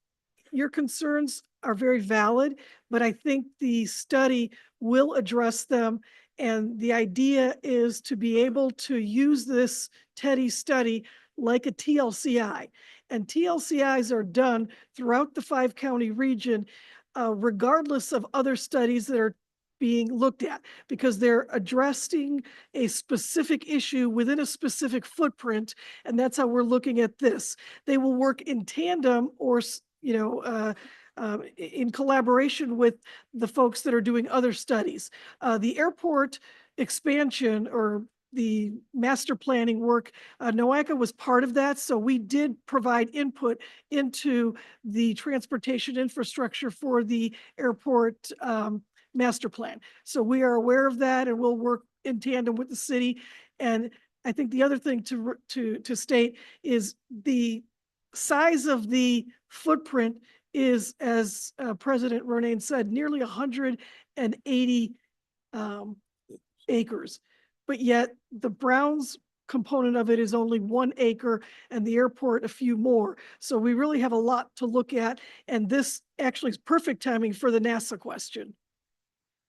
your concerns are very valid, but I think the study will address them. And the idea is to be able to use this Teddy study like a TLCI. And TLCIs are done throughout the 5-county region, regardless of other studies that are being looked at, because they're addressing a specific issue within a specific footprint. And that's how we're looking at this. They will work in tandem or, in collaboration with the folks that are doing other studies. The airport expansion or the master planning work, NOACA was part of that. So we did provide input into the transportation infrastructure for the airport master plan. So we are aware of that and we'll work in tandem with the city. And I think the other thing to state is the size of the footprint is, as President Ronayne said, nearly 180 acres. But yet the Browns component of it is only 1 acre and the airport a few more. So we really have a lot to look at. And this actually is perfect timing for the NASA question.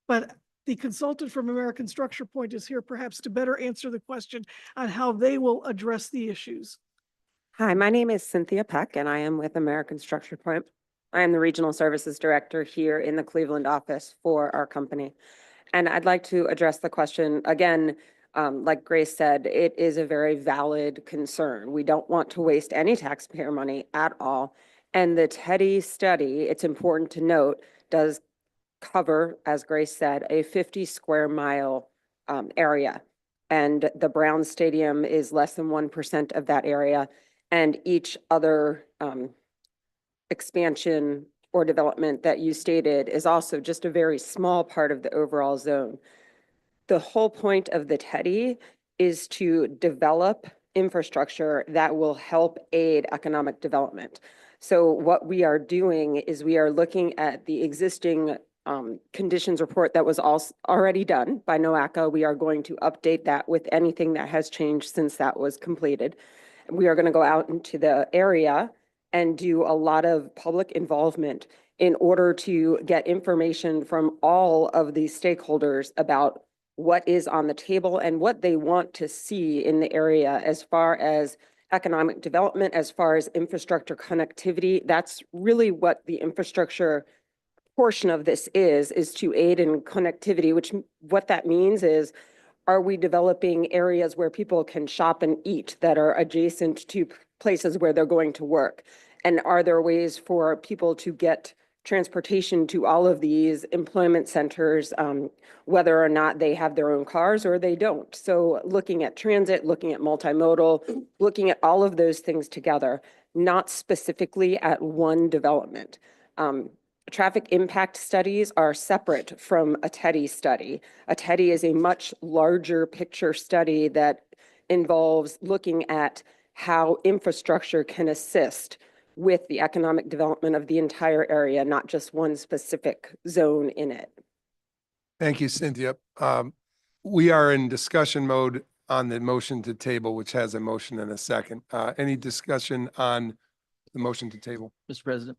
But the consultant from American Structure Point is here perhaps to better answer the question on how they will address the issues. Hi, my name is Cynthia Peck, and I am with American Structure Point. I am the Regional Services Director here in the Cleveland office for our company. And I'd like to address the question again. Like Grace said, it is a very valid concern. We don't want to waste any taxpayer money at all. And the Teddy study, it's important to note, does cover, as Grace said, a 50 square mile area. And the Brown Stadium is less than 1% of that area. And each other expansion or development that you stated is also just a very small part of the overall zone. The whole point of the Teddy is to develop infrastructure that will help aid economic development. So what we are doing is we are looking at the existing conditions report that was already done by NOACA. We are going to update that with anything that has changed since that was completed. We are going to go out into the area and do a lot of public involvement in order to get information from all of these stakeholders about what is on the table and what they want to see in the area as far as economic development, as far as infrastructure connectivity. That's really what the infrastructure portion of this is to aid in connectivity, which what that means is Are we developing areas where people can shop and eat that are adjacent to places where they're going to work? And are there ways for people to get transportation to all of these employment centers, whether or not they have their own cars or they don't? So looking at transit, looking at multimodal, looking at all of those things together, not specifically at one development. Traffic impact studies are separate from a TEDI study. A TEDI is a much larger picture study that involves looking at how infrastructure can assist with the economic development of the entire area, not just one specific zone in it. Thank you, Cynthia. We are in discussion mode on the motion to table, which has a motion and a second. Any discussion on the motion to table? Mr. President,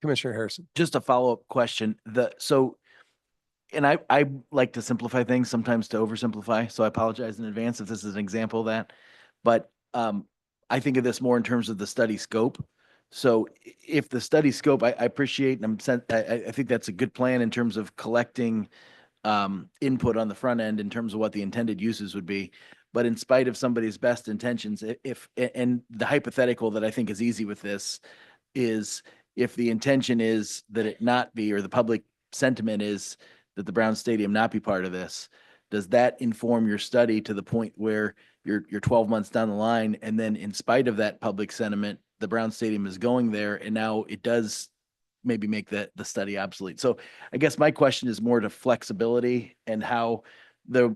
Commissioner Harrison. just a follow-up question. And I like to simplify things sometimes to oversimplify, so I apologize in advance if this is an example of that. But I think of this more in terms of the study scope. So if the study scope, I appreciate, and I think that's a good plan in terms of collecting input on the front end in terms of what the intended uses would be. But in spite of somebody's best intentions, and the hypothetical that I think is easy with this is if the intention is that it not be, or the public sentiment is that the Brown Stadium not be part of this, does that inform your study to the point where you're 12 months down the line, and then in spite of that public sentiment, the Brown Stadium is going there, and now it does maybe make the study obsolete? So I guess my question is more to flexibility and how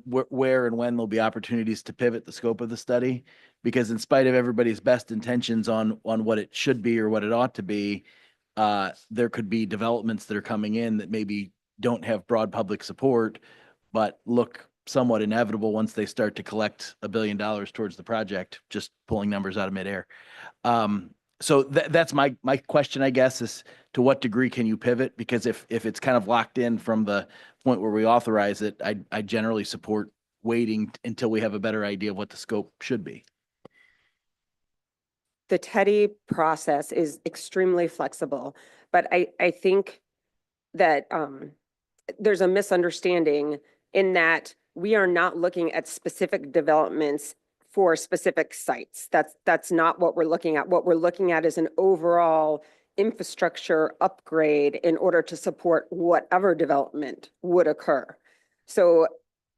where and when there'll be opportunities to pivot the scope of the study, because in spite of everybody's best intentions on what it should be or what it ought to be, there could be developments that are coming in that maybe don't have broad public support, but look somewhat inevitable once they start to collect $1 billion towards the project, just pulling numbers out of midair. So that's my question, I guess, is to what degree can you pivot? Because if it's kind of locked in from the point where we authorize it, I generally support waiting until we have a better idea of what the scope should be. The TEDI process is extremely flexible, but I think that there's a misunderstanding in that we are not looking at specific developments for specific sites. That's not what we're looking at. What we're looking at is an overall infrastructure upgrade in order to support whatever development would occur. So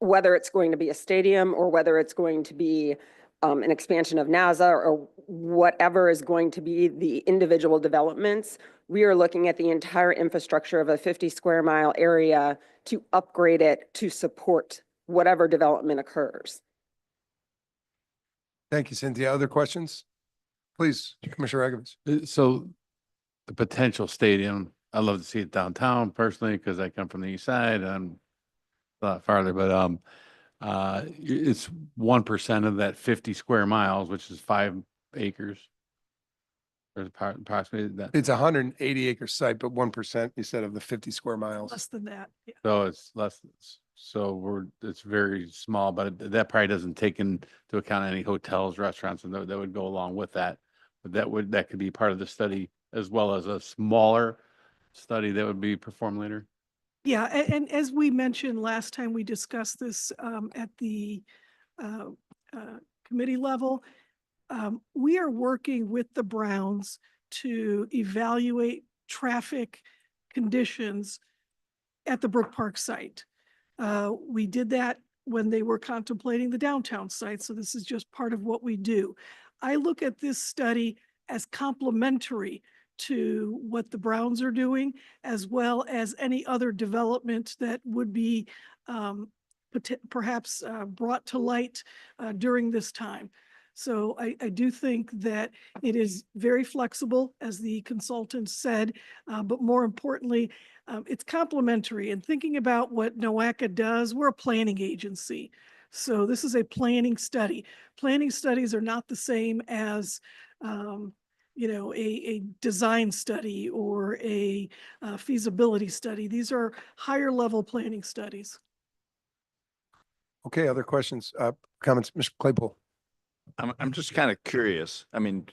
whether it's going to be a stadium or whether it's going to be an expansion of NASA or whatever is going to be the individual developments, we are looking at the entire infrastructure of a 50 square mile area to upgrade it to support whatever development occurs. Thank you, Cynthia. Other questions? Please, Commissioner Ragovich. So the potential stadium, I love to see it downtown personally, because I come from the east side and I'm a lot farther, but it's 1% of that 50 square miles, which is 5 acres. There's approximately that. It's a 180 acre site, but 1% you said of the 50 square miles. Less than that. Yeah. So it's less, so it's very small, but that probably doesn't take into account any hotels, restaurants, and that would go along with that. But that could be part of the study, as well as a smaller study that would be performed later. Yeah, and as we mentioned last time we discussed this at the committee level, we are working with the Browns to evaluate traffic conditions at the Brook Park site. We did that when they were contemplating the downtown site, so this is just part of what we do. I look at this study as complementary to what the Browns are doing, as well as any other development that would be perhaps brought to light during this time. So I do think that it is very flexible, as the consultant said, but more importantly, it's complementary. And thinking about what NOACA does, we're a planning agency. So this is a planning study. Planning studies are not the same as a design study or a feasibility study. These are higher level planning studies. Okay, other questions, comments, Mr. Claypool? I'm just kind of curious. I mean,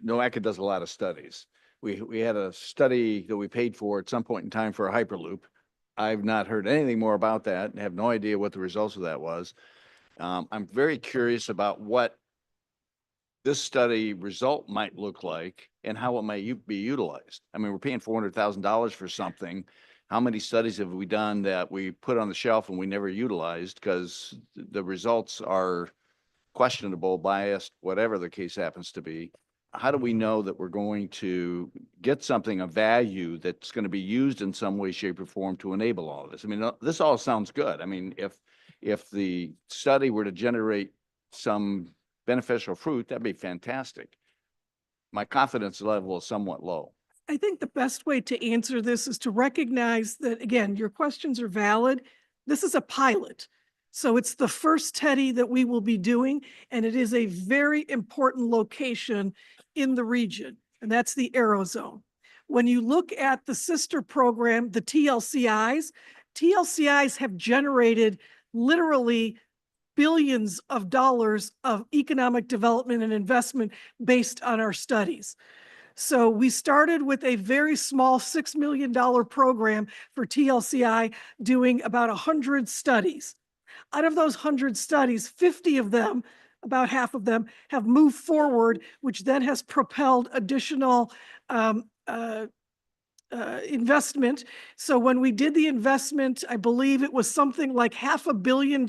NOACA does a lot of studies. We had a study that we paid for at some point in time for a Hyperloop. I've not heard anything more about that and have no idea what the results of that was. I'm very curious about what this study result might look like and how it might be utilized. I mean, we're paying $400,000 for something. How many studies have we done that we put on the shelf and we never utilized because the results are questionable, biased, whatever the case happens to be? How do we know that we're going to get something of value that's going to be used in some way, shape, or form to enable all of this? I mean, this all sounds good. I mean, if the study were to generate some beneficial fruit, that'd be fantastic. My confidence level is somewhat low. I think the best way to answer this is to recognize that, again, your questions are valid. This is a pilot. So it's the first Teddy that we will be doing, and it is a very important location in the region, and that's the Aerozone. When you look at the sister program, the TLCIs have generated literally billions of dollars of economic development and investment based on our studies. So we started with a very small $6 million program for TLCI doing about 100 studies. Out of those 100 studies, 50 of them, about half of them, have moved forward, which then has propelled additional investment. So when we did the investment, I believe it was something like $500 million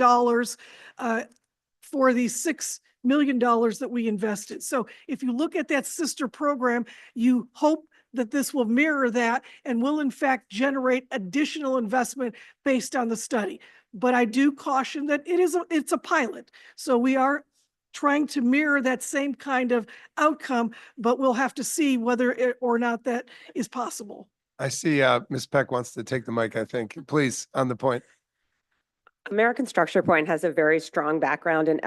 for the $6 million that we invested. So if you look at that sister program, you hope that this will mirror that and will in fact generate additional investment based on the study. But I do caution that it's a pilot. So we are trying to mirror that same kind of outcome, but we'll have to see whether or not that is possible. I see Ms. Peck wants to take the mic, I think. Please, on the point. American Structure Point has a very strong background in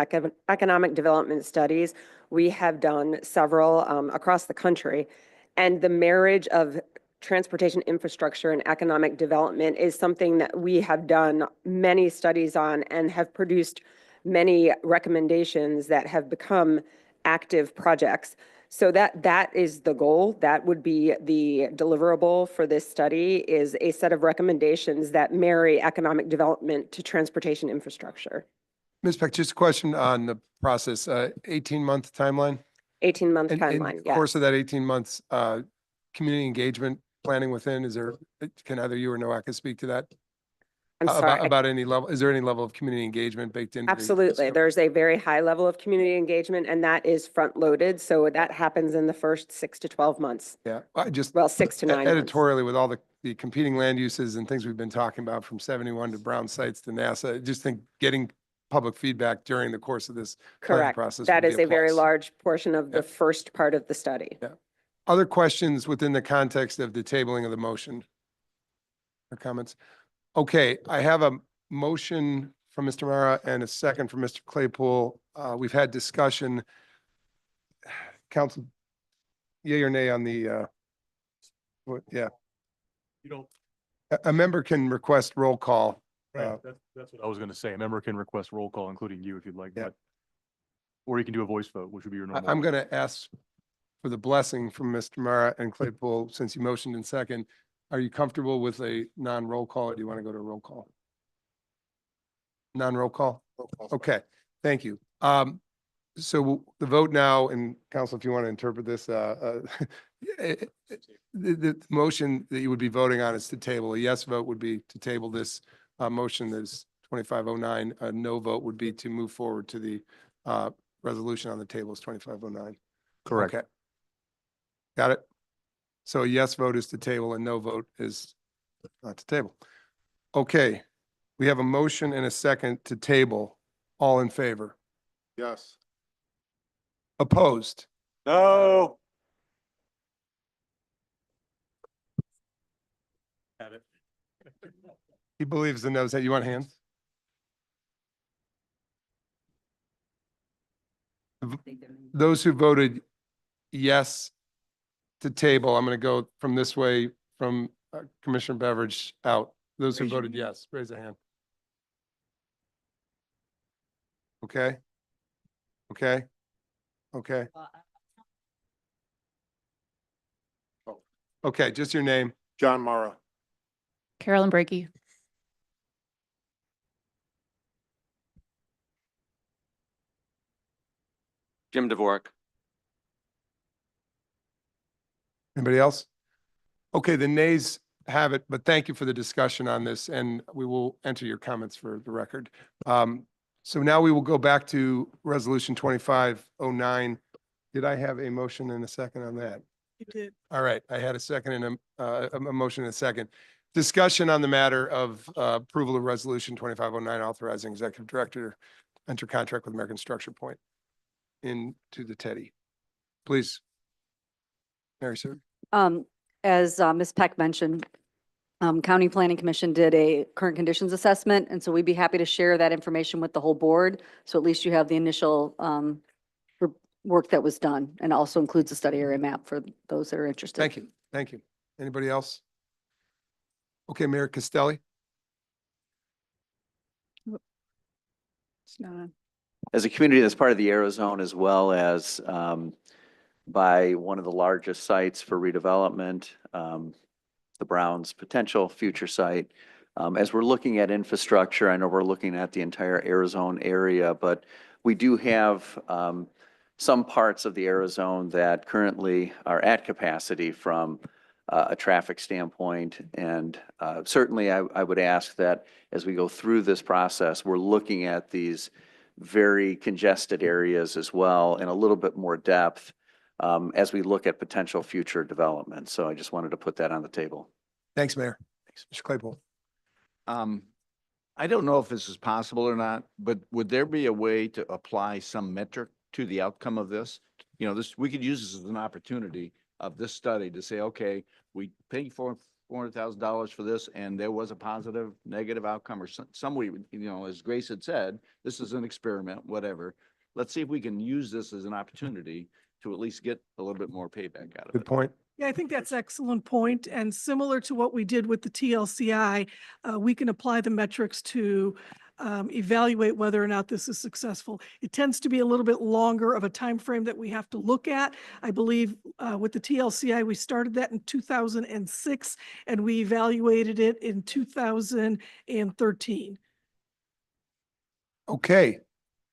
economic development studies. We have done several across the country, and the marriage of transportation infrastructure and economic development is something that we have done many studies on and have produced many recommendations that have become active projects. So that is the goal. That would be the deliverable for this study, is a set of recommendations that marry economic development to transportation infrastructure. Ms. Peck, just a question on the process, 18-month timeline? 18-month In timeline, the yes. course of that 18 months, community engagement planning within, can either you or NOACA speak to that? I'm sorry. About any level, is there any level of community engagement baked into? Absolutely. There's a very high level of community engagement, and that is front-loaded. So that happens in the first 6 to 12 months. Yeah, I just. Well, 6 to 9 months. Editorially, with all the competing land uses and things we've been talking about, from 71 to Brown sites to NASA, I just think getting public feedback during the course of this planning Correct. process. That would is be a very plus. large portion of the Yep. first part of the study. Yeah. Other questions within the context of the tabling of the motion? Or comments? Okay, I have a motion from Mr. Mara and a second from Mr. Claypool. We've had discussion. Council, yea or nay on the, yeah. You don't, A member can request roll call. right, that's what I was gonna say. A member can request roll call, including you if you'd like Yeah. that. Or you can do a voice vote, which would be your normal. I'm going to ask for the blessing from Mr. Mara and Claypool, since you motioned in second. Are you comfortable with a non-roll call, or do you want to go to a roll call? Non-roll call? Okay, thank you. So the vote now, and council, if you want to interpret this, the motion that you would be voting on is to table. A yes vote would be to table this motion that is 2509. A no vote would be to move forward to the resolution on the table is 2509. Correct. Okay. Got it? So a yes vote is to table, and no vote is not to table. Okay, we have a motion and a second to table. All in favor? Yes. Opposed? No. Have it. He believes the no's. You want hands? Those who voted yes to table, I'm going to go from this way, from Commissioner Beveridge out. Those who voted yes, raise a hand. Okay? Okay? Okay? Okay, just your name. John Mara. Carolyn Brakey. Jim Dvorak. Anybody else? Okay, the nays have it, but thank you for the discussion on this, and we will enter your comments for the record. So now we will go back to Resolution 2509. Did I have a motion and a second on that? You did. All right, I had a second and a motion and a second. Discussion on the matter of approval of Resolution 2509, authorizing Executive Director to enter contract with American Structure Point into the Teddy. Please. Mary Sue. As Ms. Peck mentioned, County Planning Commission did a current conditions assessment, and so we'd be happy to share that information with the whole board. So at least you have the initial work that was done, and also includes a study area map for those that are interested. Thank you. Thank you. Anybody else? Okay, Mayor Castelli. It's not on. As a community that's part of the Arizona, as well as by one of the largest sites for redevelopment, the Browns potential future site. As we're looking at infrastructure, I know we're looking at the entire Arizona area, but we do have some parts of the Arizona that currently are at capacity from a traffic standpoint. And certainly I would ask that as we go through this process, we're looking at these very congested areas as well in a little bit more depth as we look at potential future development. So I just wanted to put that on the table. Thanks, Mayor. Thanks, Mr. Claypool. I don't know if this is possible or not, but would there be a way to apply some metric to the outcome of this? You know, we could use this as an opportunity of this study to say, okay, we paid $400,000 for this and there was a positive, negative outcome, or some way, you know, as Grace had said, this is an experiment, whatever. Let's see if we can use this as an opportunity to at least get a little bit more payback out of it. Good point. Yeah, I think that's an excellent point. And similar to what we did with the TLCI, we can apply the metrics to evaluate whether or not this is successful. It tends to be a little bit longer of a time frame that we have to look at. I believe with the TLCI, we started that in 2006 and we evaluated it in 2013. Okay.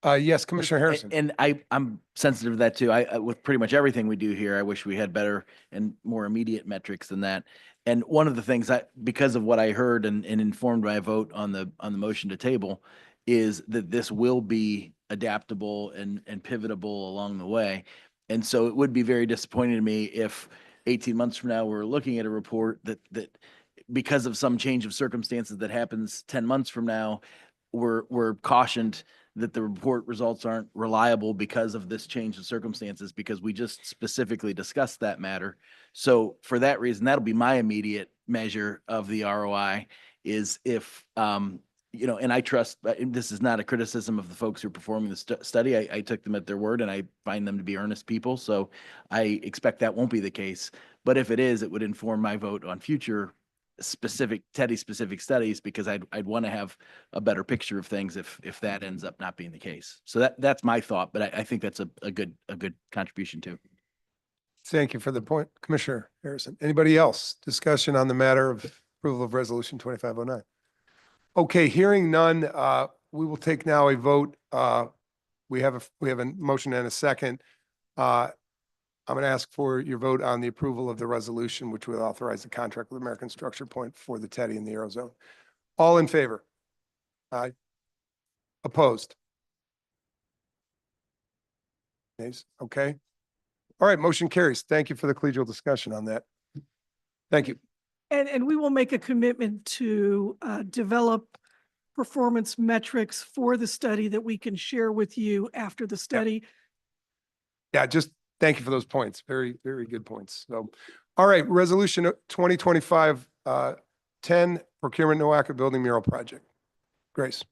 Yes, Commissioner Harrison. And I'm sensitive to that too. With pretty much everything we do here, I wish we had better and more immediate metrics than that. And one of the things because of what I heard and informed by a vote on the motion to table, is that this will be adaptable and pivotable along the way. And so it would be very disappointing to me if 18 months from now, we're looking at a report that because of some change of circumstances that happens 10 months from now, we're cautioned that the report results aren't reliable because of this change in circumstances, because we just specifically discussed that matter. So for that reason, that'll be my immediate measure of the ROI, is if, you know, and I trust, this is not a criticism of the folks who are performing the study. I took them at their word and I find them to be earnest people. So I expect that won't be the case. But if it is, it would inform my vote on future Teddy specific studies, because I'd want to have a better picture of things if that ends up not being the case. So that's my thought, but I think that's a good contribution too. Thank you for the point, Commissioner Harrison. Anybody else? Discussion on the matter of approval of Resolution 2509. Okay, hearing none, we will take now a vote. We have a motion and a second. I'm going to ask for your vote on the approval of the resolution, which will authorize the contract with American Structure Point for the Teddy in the Arizona. All in favor? Aye. Opposed? Nays? Okay. All right, motion carries. Thank you for the collegial discussion on that. Thank you. And we will make a commitment to develop performance metrics for the study that we can share with you after the study. Yeah, just thank you for those points. Very, very good points. So, all right, resolution 2025-10, procurement NOACA building mural project. Grace.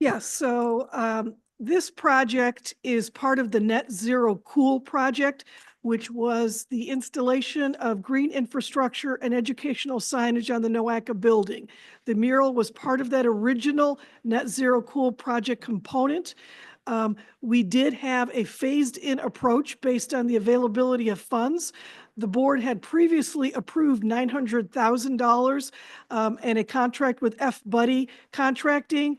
Yes, so this project is part of the Net Zero Cool project, which was the installation of green infrastructure and educational signage on the NOACA building. The mural was part of that original Net Zero Cool project component. We did have a phased-in approach based on the availability of funds. The board had previously approved $900,000 and a contract with F Buddy Contracting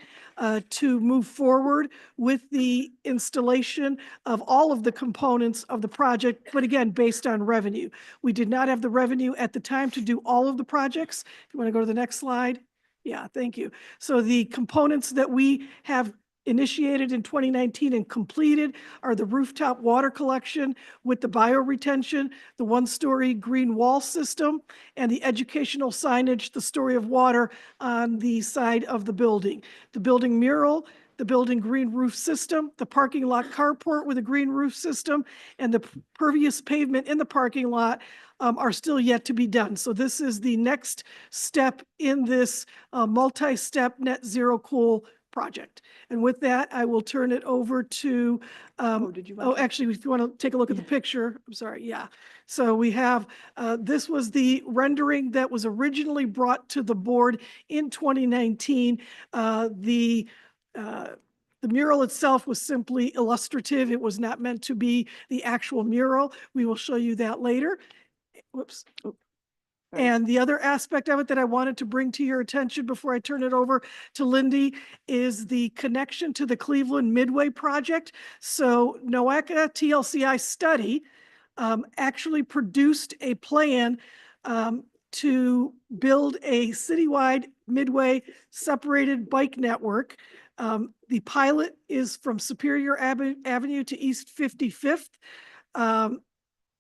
to move forward with the installation of all of the components of the project, but again, based on revenue. We did not have the revenue at the time to do all of the projects. If you want to go to the next slide. Yeah, thank you. So the components that we have initiated in 2019 and completed are the rooftop water collection with the bioretention, the one-story green wall system, and the educational signage, the story of water on the side of the building. The building mural, the building green roof system, the parking lot carport with a green roof system, and the pervious pavement in the parking lot are still yet to be done. So this is the next step in this multi-step net zero cool project. And with that, I will turn it over to, actually, if you want to take a look at the picture, I'm sorry, yeah. So we have, this was the rendering that was originally brought to the board in 2019. The mural itself was simply illustrative. It was not meant to be the actual mural. We will show you that later. Whoops. And the other aspect of it that I wanted to bring to your attention before I turn it over to Lindy is the connection to the Cleveland Midway project. So NOACA TLCI study actually produced a plan to build a citywide Midway separated bike network. The pilot is from Superior Avenue to East 55th.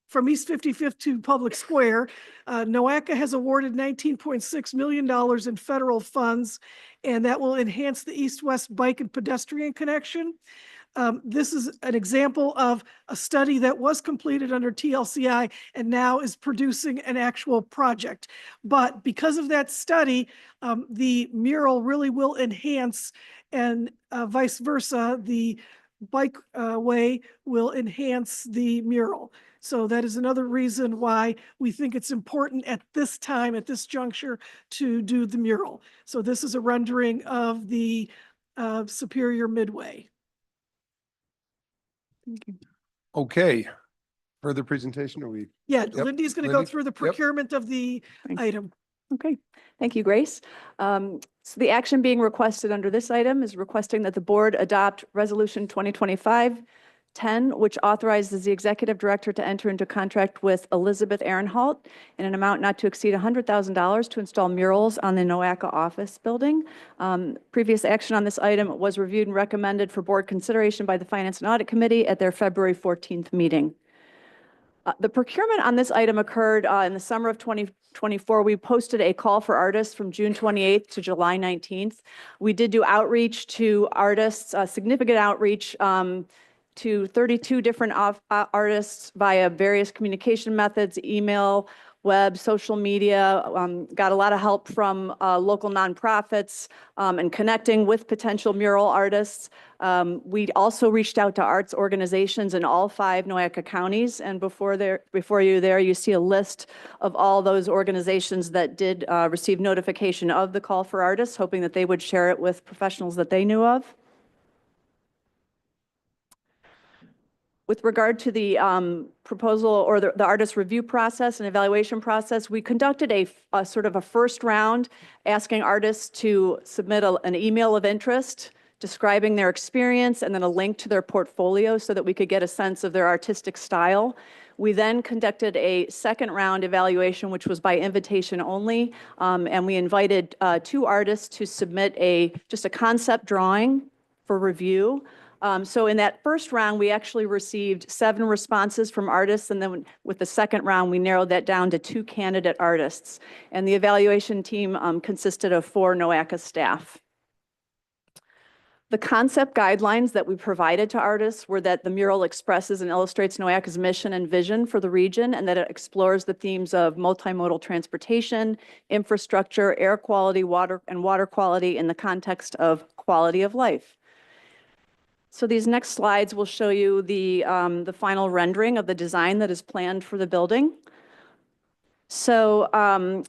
From East 55th to Public Square. NOACA has awarded $19.6 million in federal funds, and that will enhance the east-west bike and pedestrian connection. This is an example of a study that was completed under TLCI and now is producing an actual project. But because of that study, the mural really will enhance, and vice versa, the bike way will enhance the mural. So that is another reason why we think it's important at this time, at this juncture, to do the mural. So this is a rendering of the Superior Midway. Thank you. Okay. Further presentation, or we? Yeah, Yep. Lindy's going to go Lindy? through the Yep. procurement of the item. Okay, thank you, Grace. So the action being requested under this item is requesting that the board adopt Resolution 2025-10, which authorizes the executive director to enter into contract with Elizabeth Ehrenhalt in an amount not to exceed $100,000 to install murals on the NOACA office building. Previous action on this item was reviewed and recommended for board consideration by the Finance and Audit Committee at their February 14th meeting. The procurement on this item occurred in the summer of 2024. We posted a call for artists from June 28th to July 19th. We did do outreach to artists, significant outreach to 32 different artists via various communication methods, email, web, social media, got a lot of help from local nonprofits and connecting with potential mural artists. We also reached out to arts organizations in all 5 NOACA counties, and before you there, you see a list of all those organizations that did receive notification of the call for artists, hoping that they would share it with professionals that they knew of. With regard to the proposal or the artist review process and evaluation process, we conducted a sort of a first round asking artists to submit an email of interest describing their experience and then a link to their portfolio so that we could get a sense of their artistic style. We then conducted a second round evaluation, which was by invitation only, and we invited 2 artists to submit just a concept drawing for review. So in that first round, we actually received 7 responses from artists, and then with the second round, we narrowed that down to 2 candidate artists. And the evaluation team consisted of 4 NOACA staff. The concept guidelines that we provided to artists were that the mural expresses and illustrates NOACA's mission and vision for the region, and that it explores the themes of multimodal transportation, infrastructure, air quality, water quality in the context of quality of life. So these next slides will show you the final rendering of the design that is planned for the building. So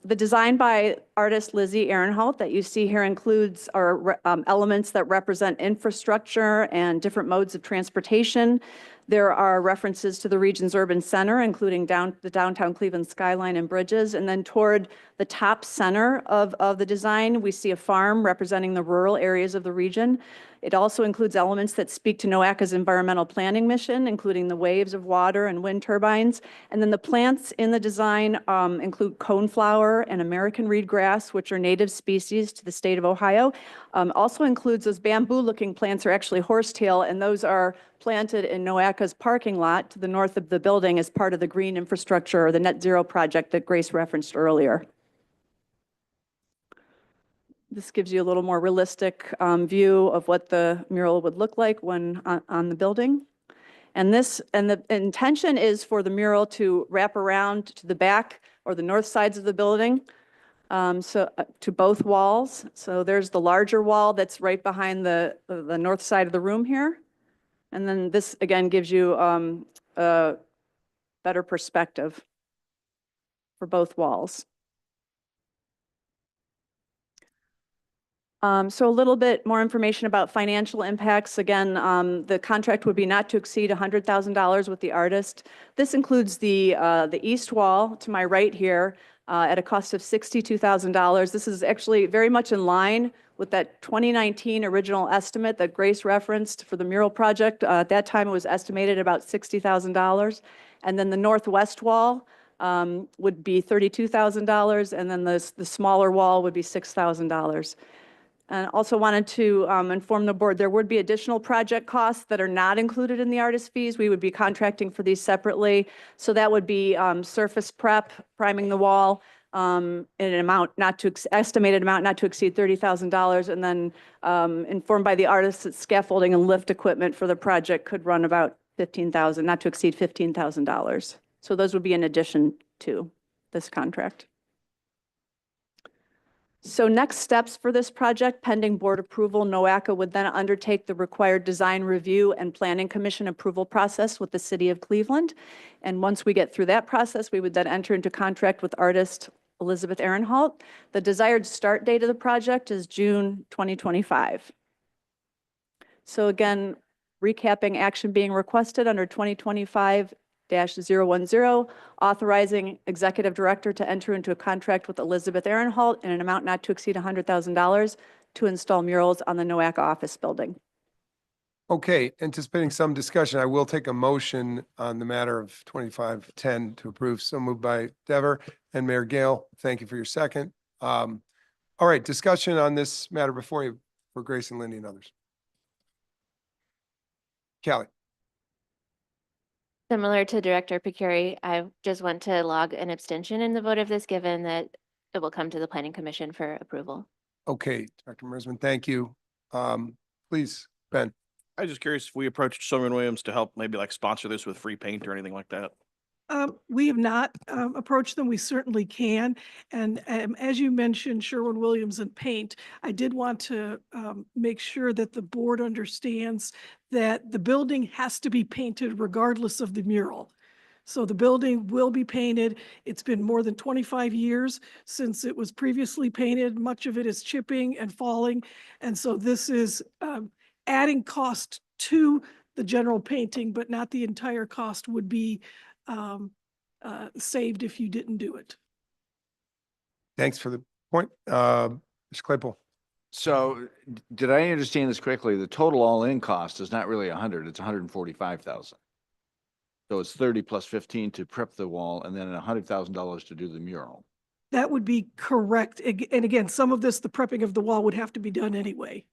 the design by artist Lizzie Ehrenhalt that you see here includes our elements that represent infrastructure and different modes of transportation. There are references to the region's urban center, including the downtown Cleveland skyline and bridges. And then toward the top center of the design, we see a farm representing the rural areas of the region. It also includes elements that speak to NOACA's environmental planning mission, including the waves of water and wind turbines. And then the plants in the design include coneflower and American reed grass, which are native species to the state of Ohio. Also includes those bamboo-looking plants are actually horsetail, and those are planted in NOACA's parking lot to the north of the building as part of the green infrastructure or the net zero project that Grace referenced earlier. This gives you a little more realistic view of what the mural would look like when on the building. And the intention is for the mural to wrap around to the back or the north sides of the building, to both walls. So there's the larger wall that's right behind the north side of the room here. And then this again gives you a better perspective for both walls. So a little bit more information about financial impacts. Again, the contract would be not to exceed $100,000 with the artist. This includes the east wall to my right here at a cost of $62,000. This is actually very much in line with that 2019 original estimate that Grace referenced for the mural project. At that time, it was estimated about $60,000. And then the northwest wall would be $32,000, and then the smaller wall would be $6,000. And also wanted to inform the board, there would be additional project costs that are not included in the artist fees. We would be contracting for these separately. So that would be surface prep, priming the wall, in an amount estimated amount not to exceed $30,000. And then informed by the artist that scaffolding and lift equipment for the project could run about $15,000, not to exceed $15,000. So those would be in addition to this contract. So next steps for this project, pending board approval, NOACA would then undertake the required design review and planning commission approval process with the city of Cleveland. And once we get through that process, we would then enter into contract with artist Elizabeth Ehrenholt. The desired start date of the project is June 2025. So again, recapping action being requested under 2025-010, authorizing executive director to enter into a contract with Elizabeth Ehrenholt in an amount not to exceed $100,000 to install murals on the NOACA office building. Okay, anticipating some discussion, I will take a motion on the matter of 2510 to approve. So moved by Dever and Mayor Gale. Thank you for your second. All right, discussion on this matter before you for Grace and Lindy and others. Callie. Similar to Director Picuri, I just want to log an abstention in the vote of this, given that it will come to the Planning Commission for approval. Okay, Director Mersman, thank you. Please, Ben. I was just curious if we approached Sherwin-Williams to help maybe like sponsor this with free paint or anything like that. We have not approached them. We certainly can. And as you mentioned, Sherwin-Williams and paint, I did want to make sure that the board understands that the building has to be painted regardless of the mural. So the building will be painted. It's been more than 25 years since it was previously painted. Much of it is chipping and falling. And so this is adding cost to the general painting, but not the entire cost would be saved if you didn't do it. Thanks for the point. Mr. Claypool. So did I understand this correctly? The total all-in cost is not really 100, it's 145,000. So it's 30 plus 15 to prep the wall and then $100,000 to do the mural. That would be correct. And again, some of this, the prepping of the wall would have to be done anyway.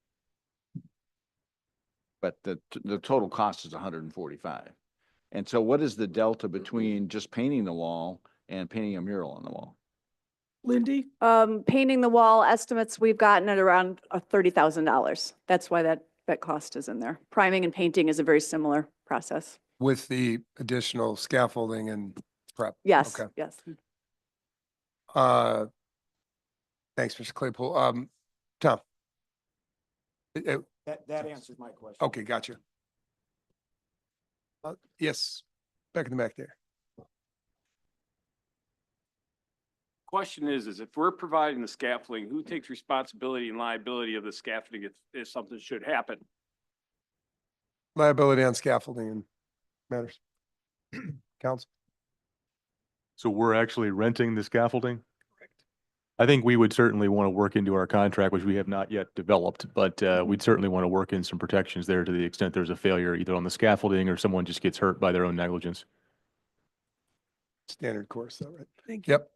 But the total cost is 145. And so what is the delta between just painting the wall and painting a mural on the wall? Lindy? Painting the wall estimates we've gotten at around $30,000. That's why that cost is in there. Priming and painting is a very similar process. With the additional scaffolding and prep. Yes, Okay. yes. Thanks, Mr. Claypool. Tom. That answers my question. Okay, gotcha. Yes, back in the back there. Question is if we're providing the scaffolding, who takes responsibility and liability of the scaffolding if something should happen? Liability on scaffolding and matters? Council? So we're actually renting the scaffolding? I think we would certainly want to work into our contract, which we have not yet developed, but we'd certainly want to work in some protections there to the extent there's a failure either on the scaffolding or someone just gets hurt by their own negligence. Standard course, though, right? Thank you. Yep.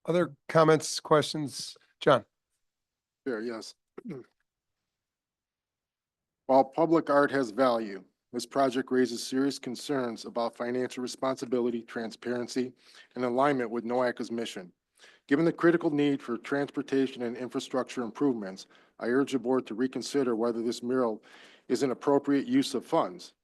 Other comments, questions? John? Sure, yes. While public art has value, this project raises serious concerns about financial responsibility, transparency, and alignment with NOACA's mission. Given the critical need for transportation and infrastructure improvements, I urge the board to reconsider whether this mural is an appropriate use of funds.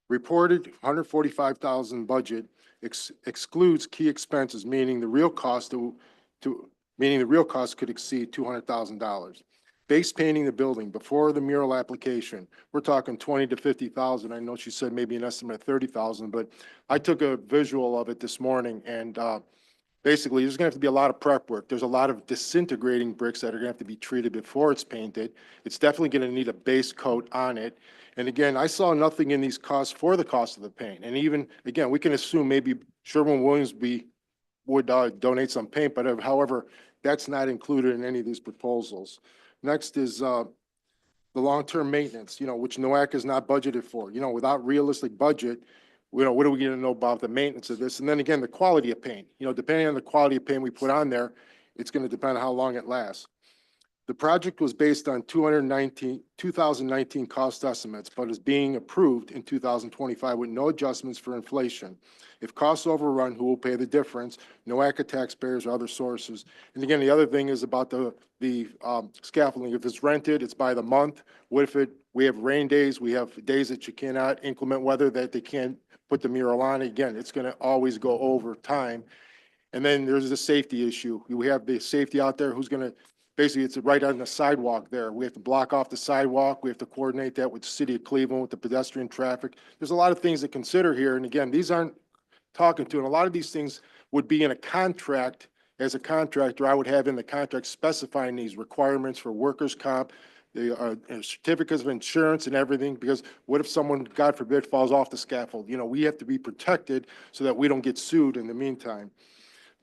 Reported 145,000 budget excludes key expenses, meaning the real cost could exceed $200,000. Base painting the building before the mural application, we're talking 20 to 50,000. I know she said maybe an estimate of 30,000, but I took a visual of it this morning, and basically there's gonna have to be a lot of prep work. There's a lot of disintegrating bricks that are gonna have to be treated before it's painted. It's definitely gonna need a base coat on it. And again, I saw nothing in these costs for the cost of the paint. And even, again, we can assume maybe Sherwin-Williams would donate some paint, but however, that's not included in any of these proposals. Next is the long-term maintenance, which NOACA is not budgeted for. Without realistic budget, what are we going to know about the maintenance of this? And then again, the quality of paint. Depending on the quality of paint we put on there, it's going to depend on how long it lasts. The project was based on 2019 cost estimates, but is being approved in 2025 with no adjustments for inflation. If costs overrun, who will pay the difference? NOACA taxpayers or other sources. And again, the other thing is about the scaffolding. If it's rented, it's by the month. What if we have rain days, we have days that you cannot, inclement weather that they can't put the mural on? Again, it's going to always go over time. And then there's the safety issue. We have the safety out there. Who's going to, basically it's right on the sidewalk there. We have to block off the sidewalk. We have to coordinate that with the city of Cleveland, with the pedestrian traffic. There's a lot of things to consider here. And again, these aren't talking to, and a lot of these things would be in a contract. As a contractor, I would have in the contract specifying these requirements for workers' comp, the certificates of insurance and everything, because what if someone, God forbid, falls off the scaffold? We have to be protected so that we don't get sued in the meantime.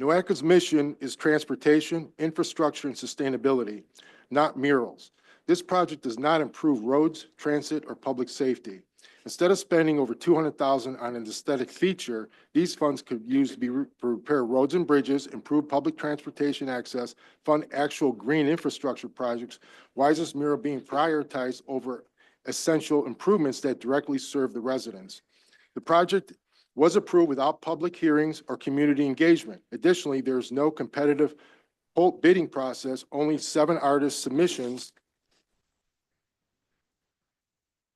NOACA's mission is transportation, infrastructure, and sustainability, not murals. This project does not improve roads, transit, or public safety. Instead of spending over $200,000 on an aesthetic feature, these funds could use to repair roads and bridges, improve public transportation access, fund actual green infrastructure projects. Why is this mural being prioritized over essential improvements that directly serve the residents? The project was approved without public hearings or community engagement. Additionally, there's no competitive bidding process, only 7 artist submissions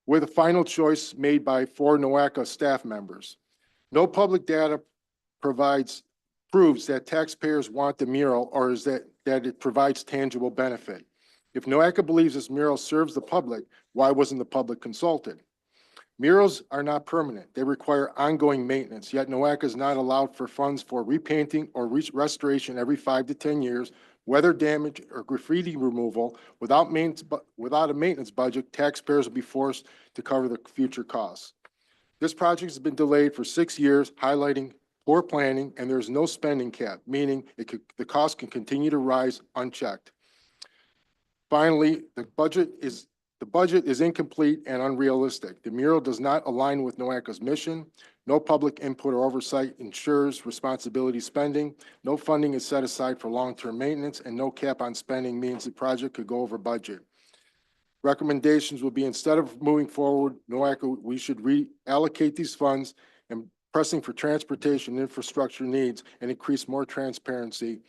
with a final choice made by 4 NOACA staff members. No public data proves that taxpayers want the mural or is that it provides tangible benefit. If NOACA believes this mural serves the public, why wasn't the public consulted? Murals are not permanent. They require ongoing maintenance, yet NOACA is not allowed for funds for repainting or restoration every 5 to 10 years, weather damage or graffiti removal. Without a maintenance budget, taxpayers will be forced to cover the future costs. This project has been delayed for 6 years, highlighting poor planning, and there's no spending cap, meaning the cost can continue to rise unchecked. Finally, the budget is incomplete and unrealistic. The mural does not align with NOACA's mission. No public input or oversight ensures responsibility spending. No funding is set aside for long-term maintenance, and no cap on spending means the project could go over budget. Recommendations will be, instead of moving forward, NOACA, we should reallocate these funds and pressing for transportation infrastructure needs and increase more transparency.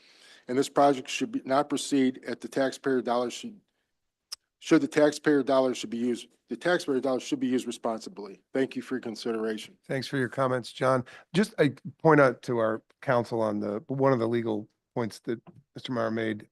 And this project should not proceed at the taxpayer dollars should be used responsibly. Thank you for your consideration. Thanks for your comments, John. Just I point out to our council on one of the legal points that Mr. Meyer made,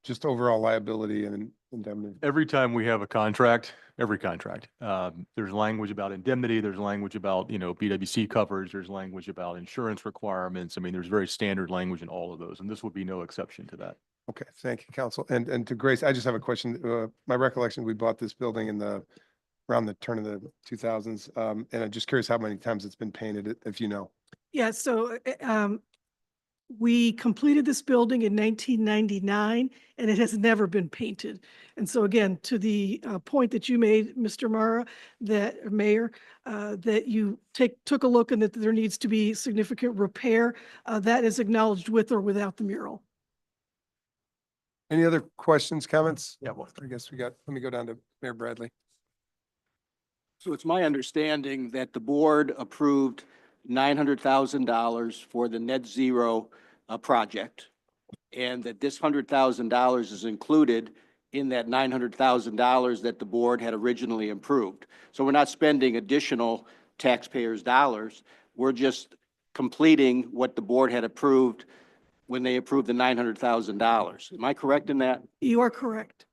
just overall liability and indemnity. Every time we have a contract, there's language about indemnity, there's language about, BWC coverage, there's language about insurance requirements. I mean, there's very standard language in all of those, and this would be no exception to that. Okay, thank you, counsel. And to Grace, I just have a question. My recollection, we bought this building in the around the turn of the 2000s. And I'm just curious how many times it's been painted, if you know. Yeah, so we completed this building in 1999, and it has never been painted. And so again, to the point that you made, Mr. Mara, that Mayor, that you took a look and that there needs to be significant repair, that is acknowledged with or without the mural. Any other questions, comments? Yeah, well, I guess let me go down to Mayor Bradley. So it's my understanding that the board approved $900,000 for the net zero project, and that this $100,000 is included in that $900,000 that the board had originally approved. So we're not spending additional taxpayers' dollars. We're just completing what the board had approved when they approved the $900,000. Am I correct in that? You are correct.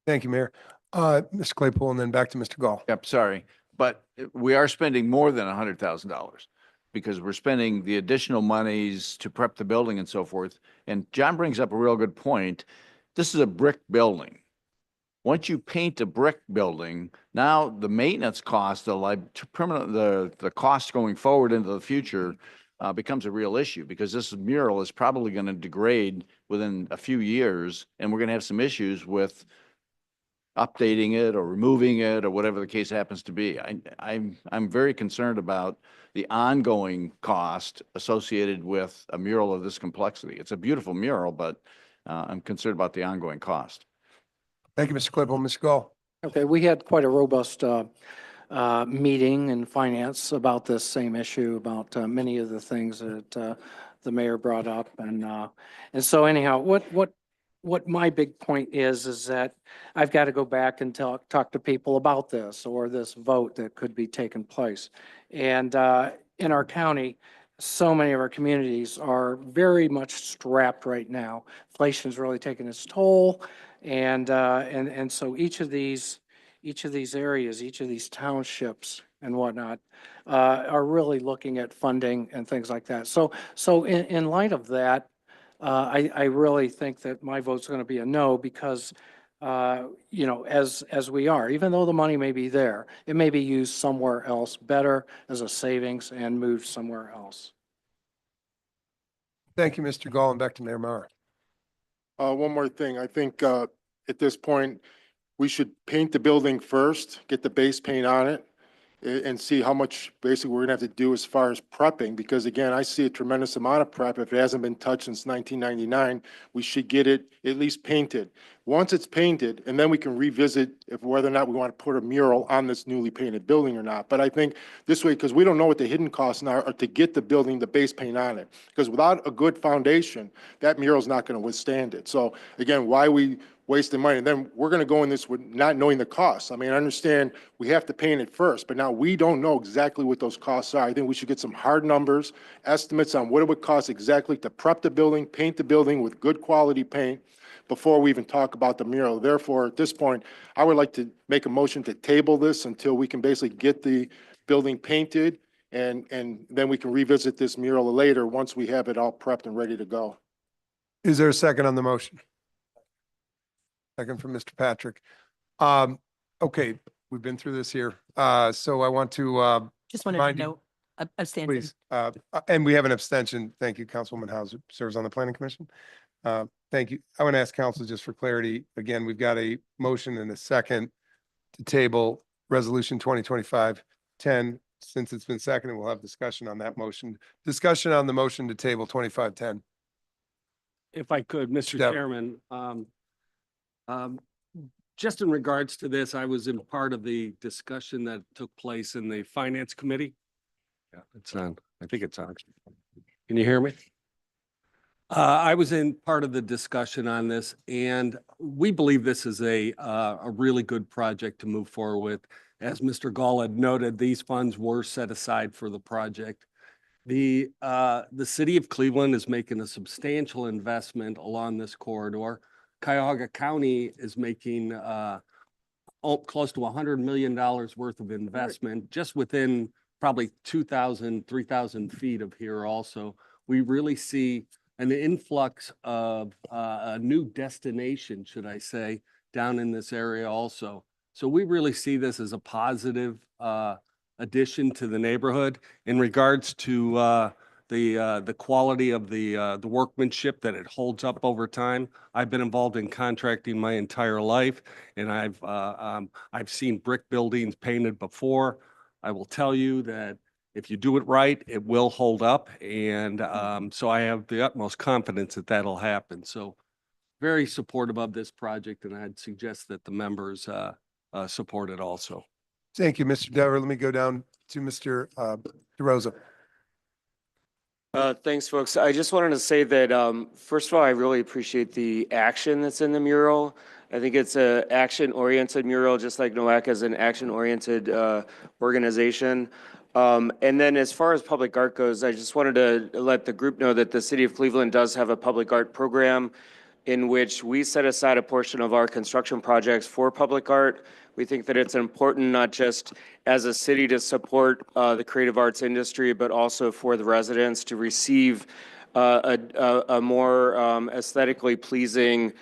Thank you, Mayor. Mr. Claypool, and then back to Mr. Gall. Yep, sorry, but we are spending more than $100,000 because we're spending the additional monies to prep the building and so forth. And John brings up a real good point. This is a brick building. Once you paint a brick building, now the maintenance cost, the cost going forward into the future becomes a real issue, because this mural is probably going to degrade within a few years, and we're going to have some issues with updating it or removing it or whatever the case happens to be. I'm very concerned about the ongoing cost associated with a mural of this complexity. It's a beautiful mural, but I'm concerned about the ongoing cost. Thank you, Mr. Claypool. Mr. Gall. Okay, we had quite a robust meeting in finance about this same issue, about many of the things that the mayor brought up, and so anyhow, what my big point is that I've got to go back and talk to people about this or this vote that could be taking place. And in our county, so many of our communities are very much strapped right now. Inflation's really taking its toll, and so each of these areas, each of these townships and whatnot, are really looking at funding and things like that. So in light of that, I really think that my vote's going to be a no, because, you know, as we are, even though the money may be there, it may be used somewhere else better as a savings and moved somewhere else. Thank you, Mr. Gall, and back to Mayor Mara. One more thing. I think at this point, we should paint the building first, get the base paint on it, and see how much basically we're gonna have to do as far as prepping, because again, I see a tremendous amount of prep. If it hasn't been touched since 1999, we should get it at least painted. Once it's painted, and then we can revisit if whether or not we want to put a mural on this newly painted building or not. But I think this way, because we don't know what the hidden costs are to get the building, the base paint on it. Because without a good foundation, that mural's not going to withstand it. So again, why we wasting money? And then we're going to go in this with not knowing the costs. I mean, I understand we have to paint it first, but now we don't know exactly what those costs are. I think we should get some hard numbers, estimates on what it would cost exactly to prep the building, paint the building with good quality paint before we even talk about the mural. Therefore, at this point, I would like to make a motion to table this until we can basically get the building painted, and then we can revisit this mural later once we have it all prepped and ready to go. Is there a second on the motion? Second from Mr. Patrick. Okay, we've been through this here. So I want to Just wanted remind to you- note, abstention. please, and we have an abstention. Thank you, Councilwoman House, who serves on the Planning Commission. Thank you. I want to ask council just for clarity. Again, we've got a motion and a second to table Resolution 2025-10. Since it's been seconded, we'll have discussion on that motion. Discussion on the motion to table 25-10. If I could, Mr. Yep. Chairman, just in regards to this, I was in part of the discussion that took place in the Finance Committee. Yeah, it's on. I think it's on. Can you hear me? I was in part of the discussion on this, and we believe this is a really good project to move forward with. As Mr. Gall had noted, these funds were set aside for the project. The city of Cleveland is making a substantial investment along this corridor. Cuyahoga County is making close to $100 million worth of investment just within probably 2,000, 3,000 feet of here also. We really see an influx of a new destination, should I say, down in this area also. So we really see this as a positive addition to the neighborhood in regards to the quality of the workmanship, that it holds up over time. I've been involved in contracting my entire life, and I've seen brick buildings painted before. I will tell you that if you do it right, it will hold up, and so I have the utmost confidence that that'll happen. So very supportive of this project, and I'd suggest that the members support it also. Thank you, Mr. Dever. Let me go down to Mr. DeRosa. Thanks, folks. I just wanted to say that, first of all, I really appreciate the action that's in the mural. I think it's a action-oriented mural, just like NOAC is an action-oriented organization. And then as far as public art goes, I just wanted to let the group know that the City of Cleveland does have a public art program in which we set aside a portion of our construction projects for public art. We think that it's important not just as a city to support the creative arts industry, but also for the residents to receive a more aesthetically pleasing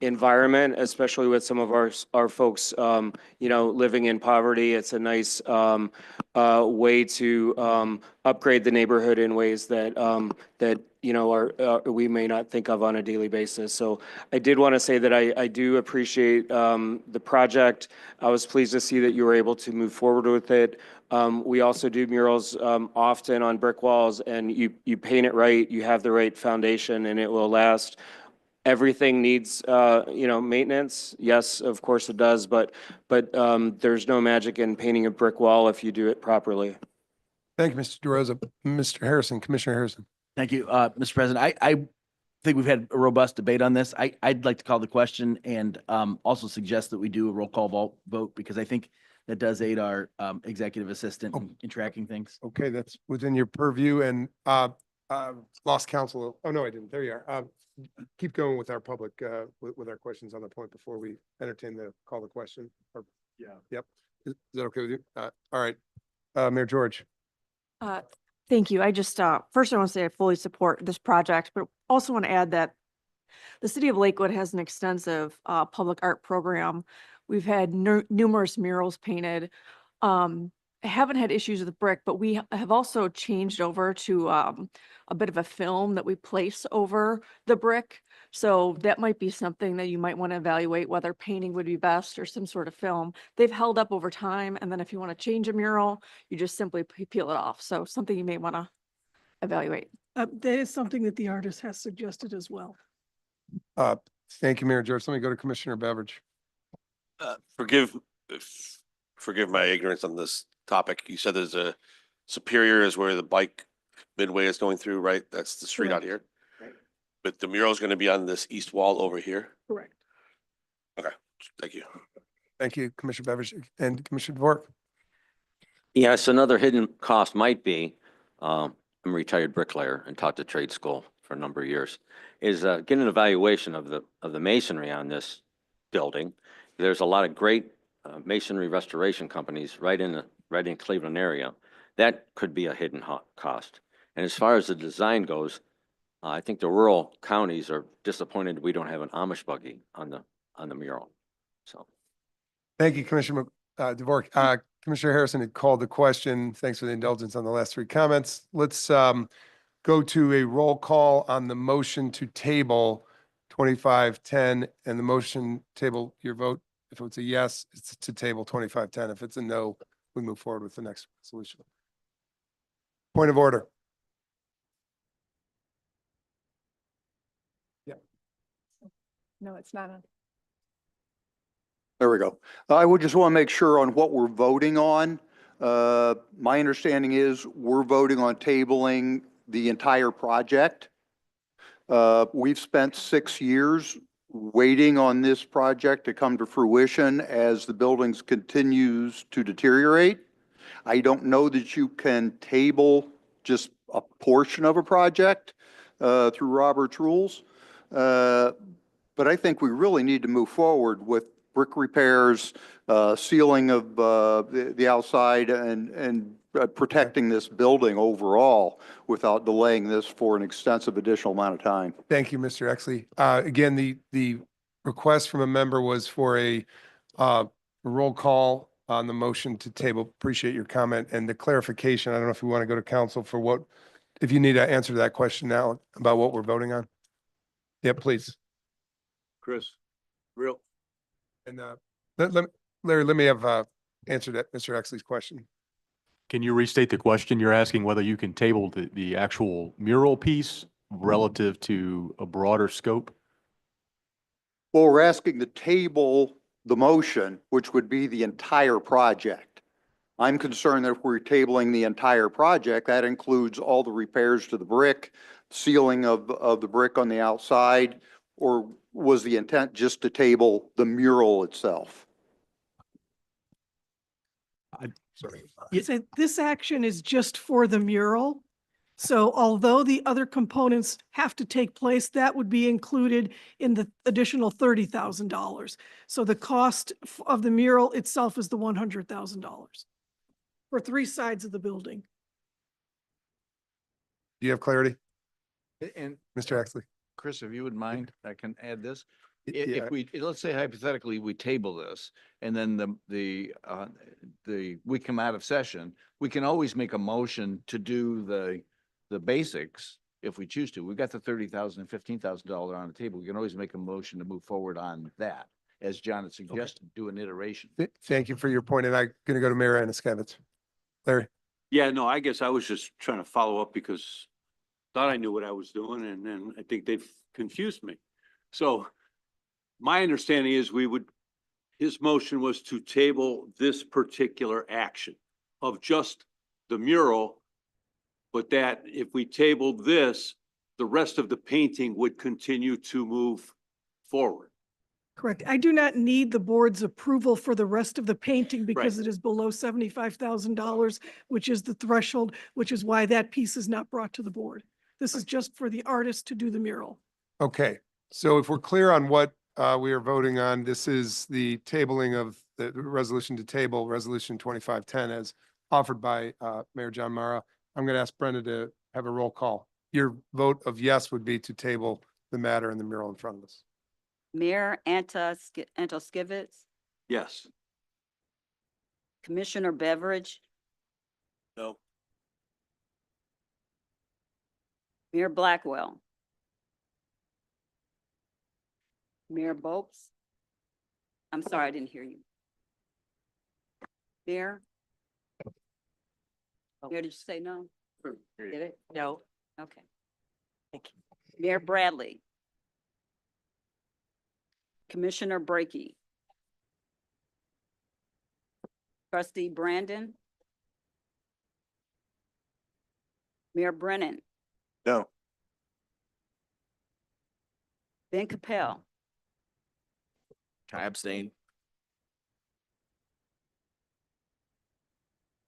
environment, especially with some of our folks, living in poverty. It's a nice way to upgrade the neighborhood in ways that we may not think of on a daily basis. So I did want to say that I do appreciate the project. I was pleased to see that you were able to move forward with it. We also do murals often on brick walls, and you paint it right, you have the right foundation, and it will last. Everything needs, maintenance. Yes, of course it does, but there's no magic in painting a brick wall if you do it properly. Thank you, Mr. DeRosa. Mr. Harrison, Commissioner Harrison. Thank you, Mr. President. I think we've had a robust debate on this. I'd like to call the question and also suggest that we do a roll call vote because I think that does aid our executive assistant in tracking things. Okay, that's within your purview, and lost counsel. Oh, no, I didn't. There you are. Keep going with our public, with our questions on the point before we entertain the call the question. Yeah. Yep. Is that okay with you? All right. Mayor George. Thank you. I just, first I want to say I fully support this project, but also want to add that the city of Lakewood has an extensive public art program. We've had numerous murals painted. I haven't had issues with brick, but we have also changed over to a bit of a film that we place over the brick. So that might be something that you might want to evaluate, whether painting would be best or some sort of film. They've held up over time. And then if you want to change a mural, you just simply peel it off. So something you may want to evaluate. That is something that the artist has suggested as well. Thank you, Mayor George. Let me go to Commissioner Beveridge. Forgive my ignorance on this topic. You said there's a Superior is where the bike midway is going through, right? That's the street out here. Right. But the mural is going to be on this east wall over here. Correct. Okay, thank you. Thank you, Commissioner Beveridge and Commissioner Dvorak. Yes, another hidden cost might be, I'm a retired bricklayer and taught the trade school for a number of years, is getting an evaluation of the masonry on this building. There's a lot of great masonry restoration companies right in Cleveland area. That could be a hidden cost. And as far as the design goes, I think the rural counties are disappointed we don't have an Amish buggy on the mural. So. Thank you, Commissioner Dvorak. Commissioner Harrison had called the question. Thanks for the indulgence on the last three comments. Let's go to a roll call on the motion to table 2510, and the motion table your vote. If it's a yes, it's to table 2510. If it's a no, we move forward with the next solution. Point of order. Yeah. No, it's not on. There we go. I would just want to make sure on what we're voting on. My understanding is we're voting on tabling the entire project. We've spent 6 years waiting on this project to come to fruition as the buildings continues to deteriorate. I don't know that you can table just a portion of a project through Robert's rules. But I think we really need to move forward with brick repairs, sealing of the outside and protecting this building overall without delaying this for an extensive additional amount of time. Thank you, Mr. Exley. Again, the request from a member was for a Roll call on the motion to table. Appreciate your comment and the clarification. I don't know if you want to go to council for what, if you need to answer that question now about what we're voting on. Yeah, please. Chris, real, And Larry, let me have answered that, Mr. Exley's question. Can you restate the question? You're asking whether you can table the actual mural piece relative to a broader scope? Well, we're asking to table the motion, which would be the entire project. I'm concerned that if we're tabling the entire project, that includes all the repairs to the brick, sealing of the brick on the outside, or was the intent just to table the mural itself? So this action is just for the mural. So although the other components have to take place, that would be included in the additional $30,000. So the cost of the mural itself is the $100,000 for 3 sides of the building. Do you have clarity, and Mr. Exley? Chris, if you would mind, I can add this. Yeah. If we, let's say hypothetically, we table this and then we come out of session, we can always make a motion to do the basics if we choose to. We've got the $30,000 and $15,000 on the table. We can always make a motion to move forward on that. As John had suggested, do an iteration. Thank you for your point. And I'm going to go to Mayor Anaskovitz. Larry? Yeah, no, I guess I was just trying to follow up because thought I knew what I was doing, and then I think they've confused me. So my understanding is his motion was to table this particular action of just the mural, but that if we tabled this, the rest of the painting would continue to move forward. Correct. I do not need the board's approval for the rest of the painting because it is below $75,000, which is the threshold, which is why that piece is not brought to the board. This is just for the artist to do the mural. Okay, so if we're clear on what we are voting on, this is the tabling of the resolution to table Resolution 2510 as offered by Mayor John Mara. I'm going to ask Brenda to have a roll call. Your vote of yes would be to table the matter in the mural in front of us. Mayor Antoskevitz, Yes. Commissioner Beveridge, No. Mayor Blackwell, Mayor Bopes. I'm sorry, I didn't hear you. Mayor? Mayor, did you say no? Did it? No. Okay. Thank you. Mayor Bradley. Commissioner Brackey. Trustee Brandon. Mayor Brennan. No. Ben Capel. I abstain.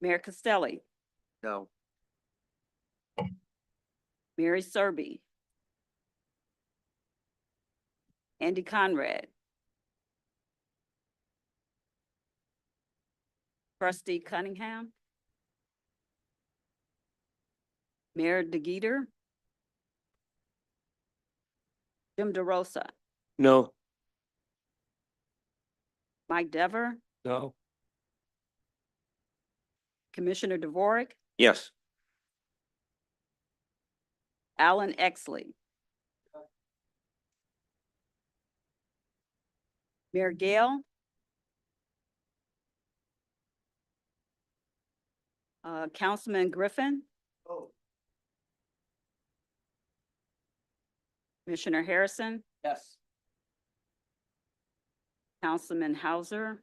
Mayor Costelli. No. Mary Serby. Andy Conrad. Trustee Cunningham. Mayor DeGeeter. Jim DeRosa. No. Mike Dever. No. Commissioner Dvorak. Yes. Alan Exley. Mayor Gale. Councilman Griffin. Commissioner Harrison. Yes. Councilman Hauser.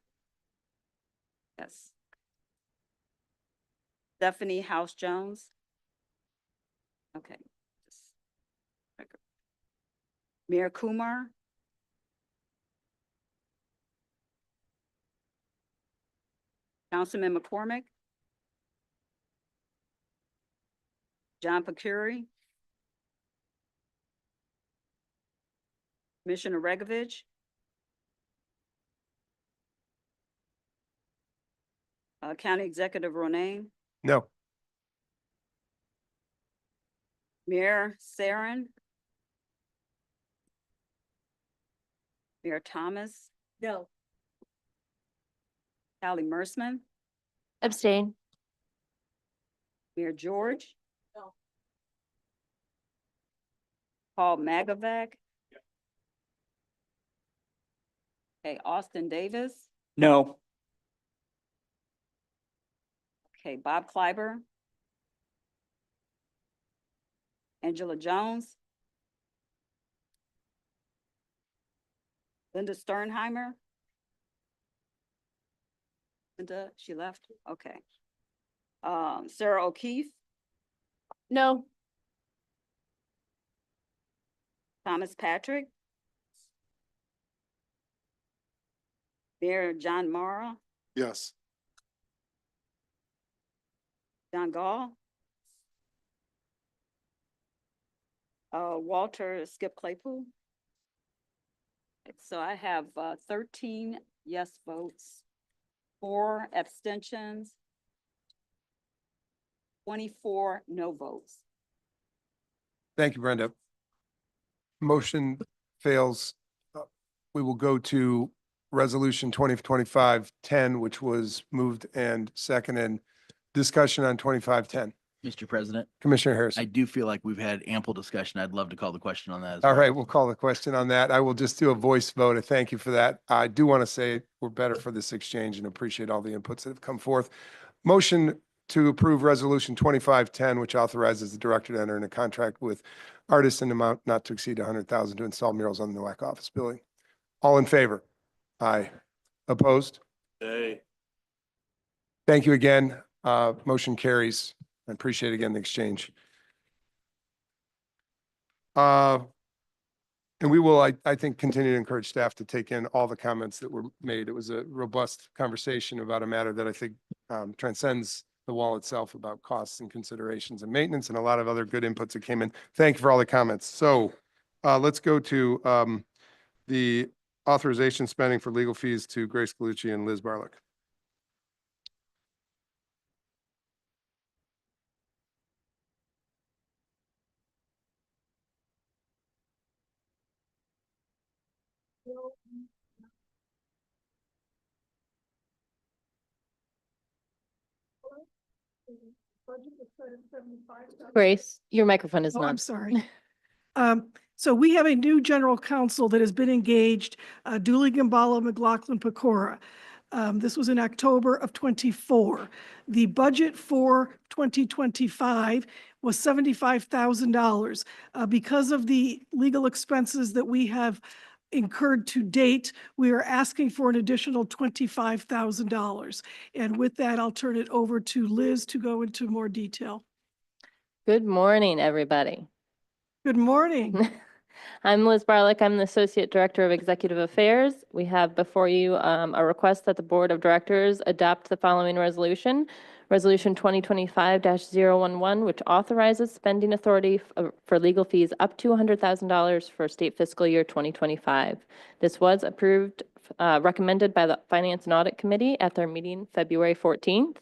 Yes. Stephanie House Jones. Okay. Mayor Kumar. Councilman McCormick. John Pacuri. Commissioner Regovich. County Executive Ronayne. No. Mayor Sarin. Mayor Thomas. No. Sally Merseman, Abstain. Mayor George. Paul Magavac. Okay, Austin Davis. No. Okay, Bob Kleiber. Angela Jones. Linda Sternheimer. Linda, she left? Okay. Sarah O'Keefe, No. Thomas Patrick. Mayor John Mara, Yes. John Gall. Walter Skip Claypool. So I have 13 yes votes, 4 abstentions, 24 no votes. Thank you, Brenda. Motion fails. We will go to Resolution 2025-10, which was moved and seconded. Discussion on 25-10. Mr. President, Commissioner I Harrison. do feel like we've had ample discussion. I'd love to call the question on that as All well. right, we'll call the question on that. I will just do a voice vote. I thank you for that. I do want to say we're better for this exchange and appreciate all the inputs that have come forth. Motion to approve Resolution 25-10, which authorizes the director to enter in a contract with artists in an amount not to exceed $100,000 to install murals on the NOAC office building. All in favor? Aye. Opposed? Hey. Thank you again. Motion carries. I appreciate again the exchange. And we will, I think, continue to encourage staff to take in all the comments that were made. It was a robust conversation about a matter that I think transcends the wall itself, about costs and considerations and maintenance and a lot of other good inputs that came in. Thank you for all the comments. So let's go to the authorization spending for legal fees to Grace Galucci and Liz Barlick. Grace, your microphone is Oh, I'm not. sorry. So we have a new general counsel that has been engaged, Dooley Gambala McLaughlin Pecora. This was in October of '24. The budget for 2025 was $75,000. Because of the legal expenses that we have incurred to date, we are asking for an additional $25,000. And with that, I'll turn it over to Liz to go into more detail. Good morning, everybody. Good morning. I'm Liz Barlick. I'm the Associate Director of Executive Affairs. We have before you a request that the Board of Directors adopt the following resolution. Resolution 2025-011, which authorizes spending authority for legal fees up to $100,000 for state fiscal year 2025. This was approved, recommended by the Finance and Audit Committee at their meeting February 14th.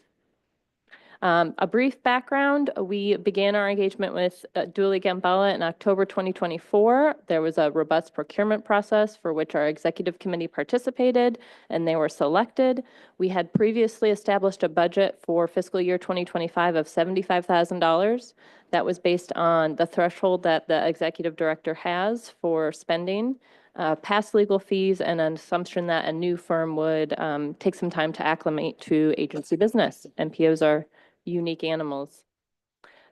A brief background, we began our engagement with Dooley Gambala in October 2024. There was a robust procurement process for which our executive committee participated, and they were selected. We had previously established a budget for fiscal year 2025 of $75,000. That was based on the threshold that the executive director has for spending, past legal fees, and an assumption that a new firm would take some time to acclimate to agency business. NPOs are unique animals.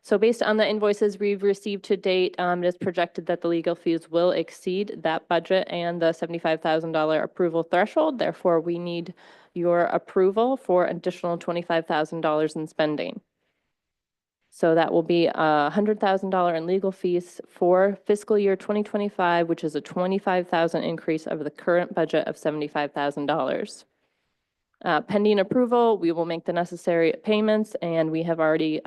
So based on the invoices we've received to date, it is projected that the legal fees will exceed that budget and the $75,000 approval threshold. Therefore, we need your approval for additional $25,000 in spending. So that will be $100,000 in legal fees for fiscal year 2025, which is a $25,000 increase over the current budget of $75,000. Pending approval, we will make the necessary payments, and we have already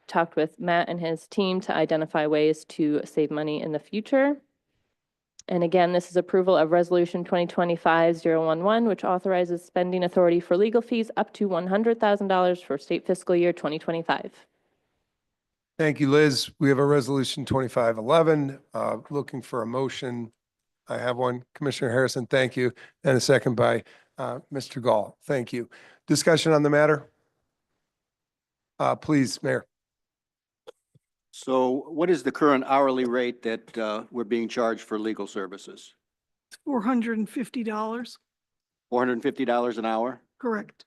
talked with Matt and his team to identify ways to save money in the future. And again, this is approval of Resolution 2025-011, which authorizes spending authority for legal fees up to $100,000 for state fiscal year 2025. Thank you, Liz. We have a resolution 2511, looking for a motion. I have one. Commissioner Harrison, thank you. And a second by Mr. Gall, thank you. Discussion on the matter? Please, Mayor. So what is the current hourly rate that we're being charged for legal services? $450, $450 an hour? correct.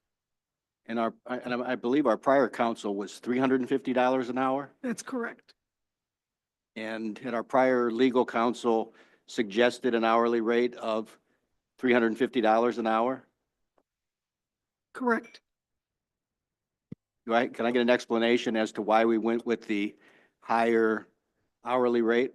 And I believe our prior council was $350 an hour? That's correct. And had our prior legal counsel suggested an hourly rate of $350 an hour? Correct. Right? Can I get an explanation as to why we went with the higher hourly rate?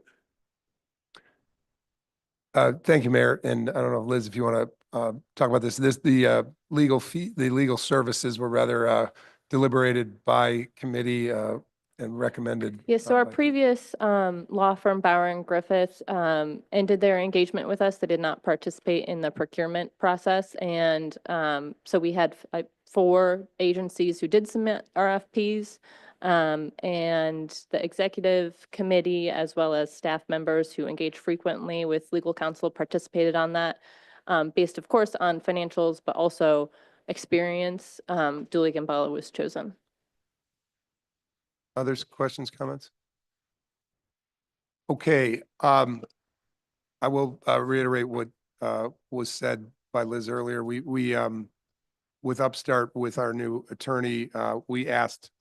Thank you, Mayor. And I don't know, Liz, if you want to talk about this. The legal fee, the legal services were rather deliberated by committee and recommended. Yes, so our by- previous law firm, Bauer and Griffith, ended their engagement with us. They did not participate in the procurement process. And so we had 4 agencies who did submit RFPs. And the executive committee, as well as staff members who engage frequently with legal counsel, participated on that, based, of course, on financials, but also experience. Dooley Gambala was chosen. Others, questions, comments? Okay, I will reiterate what was said by Liz earlier. We with Upstart, with our new attorney, we asked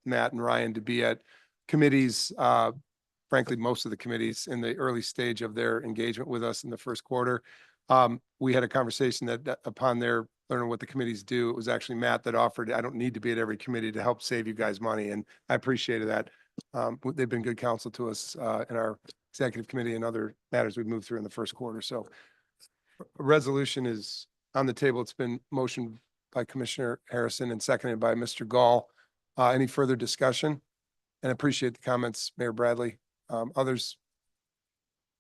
Matt and Ryan to be at committees, frankly, most of the committees in the early stage of their engagement with us in the first quarter. We had a conversation that upon their learning what the committees do, it was actually Matt that offered, I don't need to be at every committee to help save you guys money. And I appreciated that. They've been good counsel to us in our executive committee and other matters we've moved through in the first quarter. So a resolution is on the table. It's been motioned by Commissioner Harrison and seconded by Mr. Gall. Any further discussion? And appreciate the comments, Mayor Bradley. Others?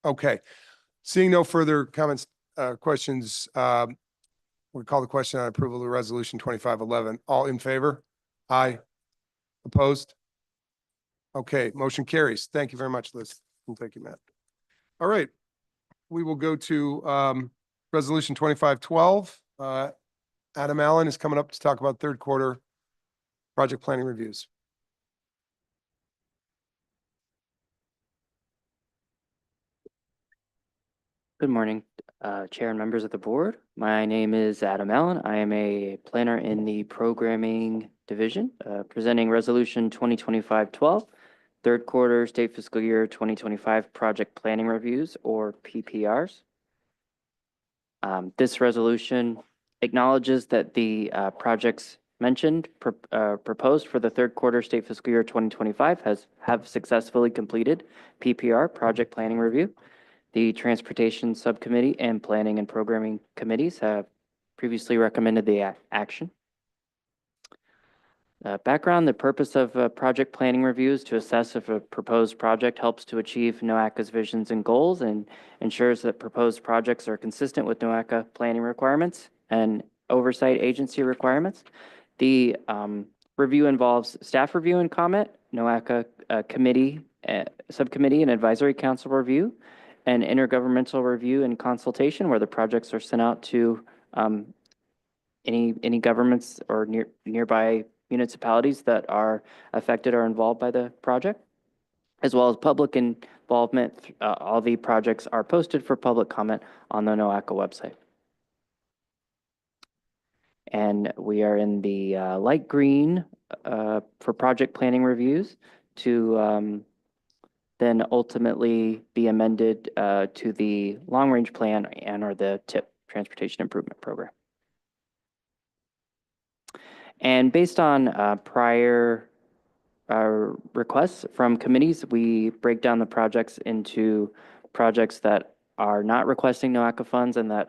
Okay. Seeing no further comments, questions, we'll call the question on approval of the resolution 2511. All in favor? Aye. Opposed? Okay, motion carries. Thank you very much, Liz. And thank you, Matt. All right. We will go to resolution 2512. Adam Allen is coming up to talk about third quarter project planning reviews. Good morning, Chair and members of the board. My name is Adam Allen. I am a planner in the programming division, presenting resolution 2025-12, third quarter state fiscal year 2025 project planning reviews, or PPRs. This resolution acknowledges that the projects mentioned proposed for the third quarter state fiscal year 2025 have successfully completed PPR, project planning review. The Transportation Subcommittee and Planning and Programming Committees have previously recommended the action. Background, the purpose of project planning reviews to assess if a proposed project helps to achieve NOACA's visions and goals and ensures that proposed projects are consistent with NOACA planning requirements and oversight agency requirements. The review involves staff review and comment, NOACA committee, subcommittee and advisory council review, and intergovernmental review and consultation where the projects are sent out to any governments or nearby municipalities that are affected or involved by the project, as well as public involvement. All the projects are posted for public comment on the NOACA website. And we are in the light green for project planning reviews to then ultimately be amended to the long-range plan and or the TIP, Transportation Improvement Program. And based on prior requests from committees, we break down the projects into projects that are not requesting NOACA funds and that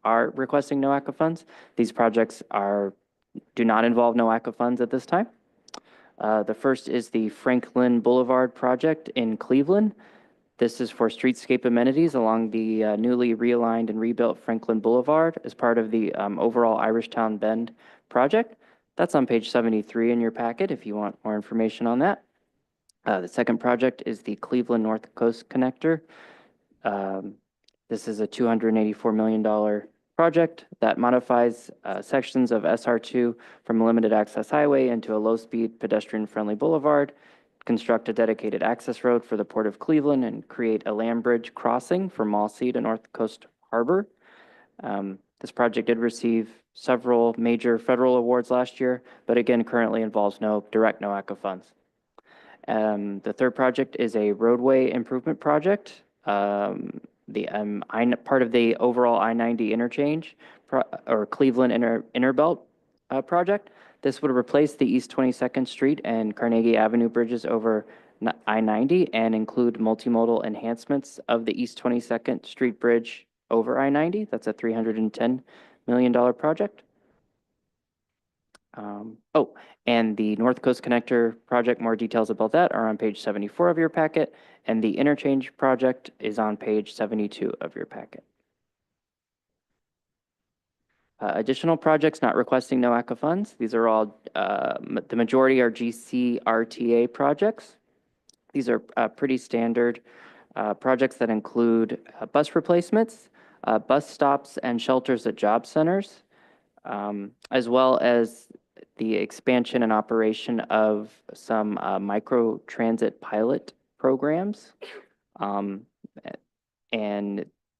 are requesting NOACA funds. These projects do not involve NOACA funds at this time. The first is the Franklin Boulevard project in Cleveland. This is for streetscape amenities along the newly realigned and rebuilt Franklin Boulevard as part of the overall Irishtown Bend project. That's on page 73 in your packet if you want more information on that. The second project is the Cleveland North Coast Connector. This is a $284 million project that modifies sections of SR2 from a limited access highway into a low-speed pedestrian-friendly boulevard, construct a dedicated access road for the Port of Cleveland, and create a land bridge crossing from Mall C to North Coast Harbor. This project did receive several major federal awards last year, but again, currently involves no direct NOACA funds. The third project is a roadway improvement project. Part of the overall I-90 interchange or Cleveland Interbelt project. This would replace the East 22nd Street and Carnegie Avenue bridges over I-90 and include multimodal enhancements of the East 22nd Street Bridge over I-90. That's a $310 million project. And the North Coast Connector project, more details about that are on page 74 of your packet, and the interchange project is on page 72 of your packet. Additional projects not requesting NOACA funds. These are all, the majority are GCRTA projects. These are pretty standard projects that include bus replacements, bus stops and shelters at job centers, as well as the expansion and operation of some micro-transit pilot programs. And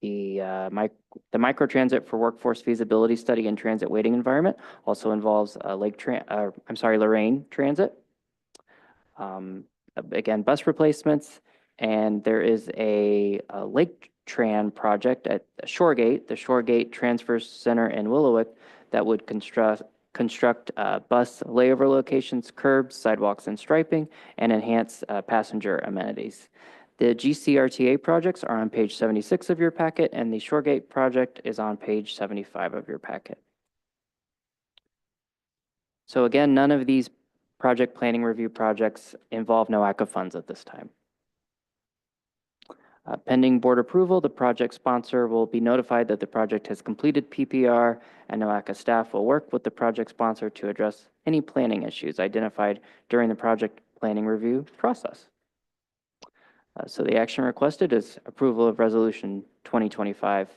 the micro-transit for workforce feasibility study and transit waiting environment also involves Lorraine Transit. Again, bus replacements, and there is a Lake Tran project at Shoregate, the Shoregate Transfer Center in Willowick, that would construct bus layover locations, curbs, sidewalks, and striping, and enhance passenger amenities. The GCRTA projects are on page 76 of your packet, and the Shoregate project is on page 75 of your packet. So again, none of these project planning review projects involve NOACA funds at this time. Pending board approval, the project sponsor will be notified that the project has completed PPR, and NOACA staff will work with the project sponsor to address any planning issues identified during the project planning review process. So the action requested is approval of Resolution 2025-12,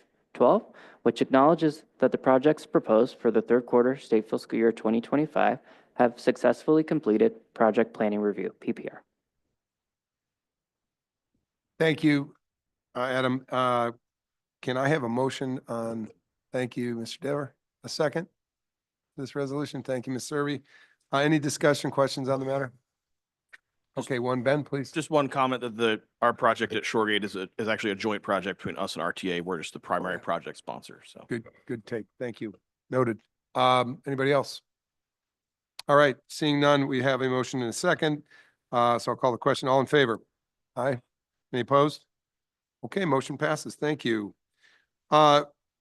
which acknowledges that the projects proposed for the third quarter state fiscal year 2025 have successfully completed project planning review, PPR. Thank you, Adam. Can I have a motion on, thank you, Mr. Dever, a second? This resolution, thank you, Ms. Serby. Any discussion, questions on the matter? Okay, Ben, please. Just one comment that our project at Shoregate is actually a joint project between us and RTA. We're just the primary project sponsor, so. Good take. Thank you. Noted. Anybody else? All right, seeing none, we have a motion and a second. So I'll call the question. All in favor? Aye. Any opposed? Okay, motion passes. Thank you.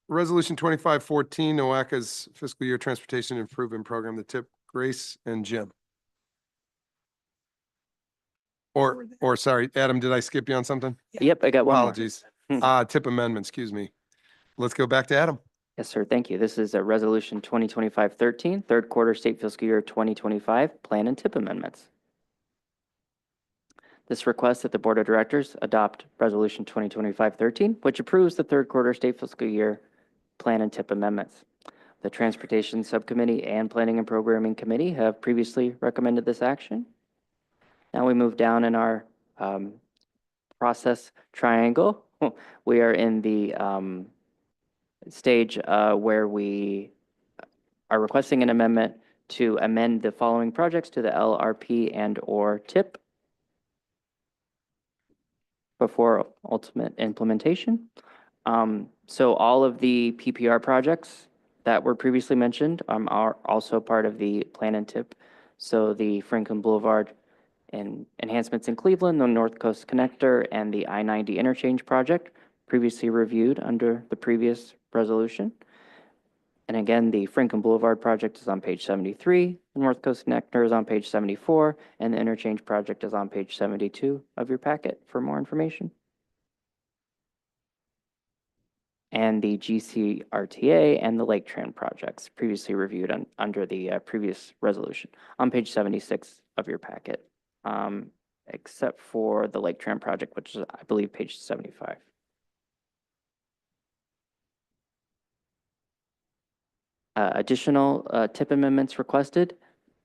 Resolution 2514, NOACA's fiscal year transportation improvement program, the TIP. Grace and Jim. Or sorry, Adam, did I skip you on something? Yep, I got one more. Apologies. TIP amendment, excuse me. Let's go back to Adam. Yes, sir. Thank you. This is a Resolution 2025-13, third quarter state fiscal year 2025 plan and TIP amendments. This requests that the Board of Directors adopt Resolution 2025-13, which approves the third quarter state fiscal year plan and TIP amendments. The Transportation Subcommittee and Planning and Programming Committee have previously recommended this action. Now we move down in our process triangle. We are in the stage where we are requesting an amendment to amend the following projects to the LRP and/or TIP before ultimate implementation. So all of the PPR projects that were previously mentioned are also part of the plan and TIP. So the Franklin Boulevard and enhancements in Cleveland, the North Coast Connector, and the I-90 interchange project previously reviewed under the previous resolution. And again, the Franklin Boulevard project is on page 73, the North Coast Connector is on page 74, and the interchange project is on page 72 of your packet for more information. And the GCRTA and the Lake Tran projects previously reviewed under the previous resolution on page 76 of your packet. Except for the Lake Tran project, which is, I believe, page 75. Additional tip amendments requested.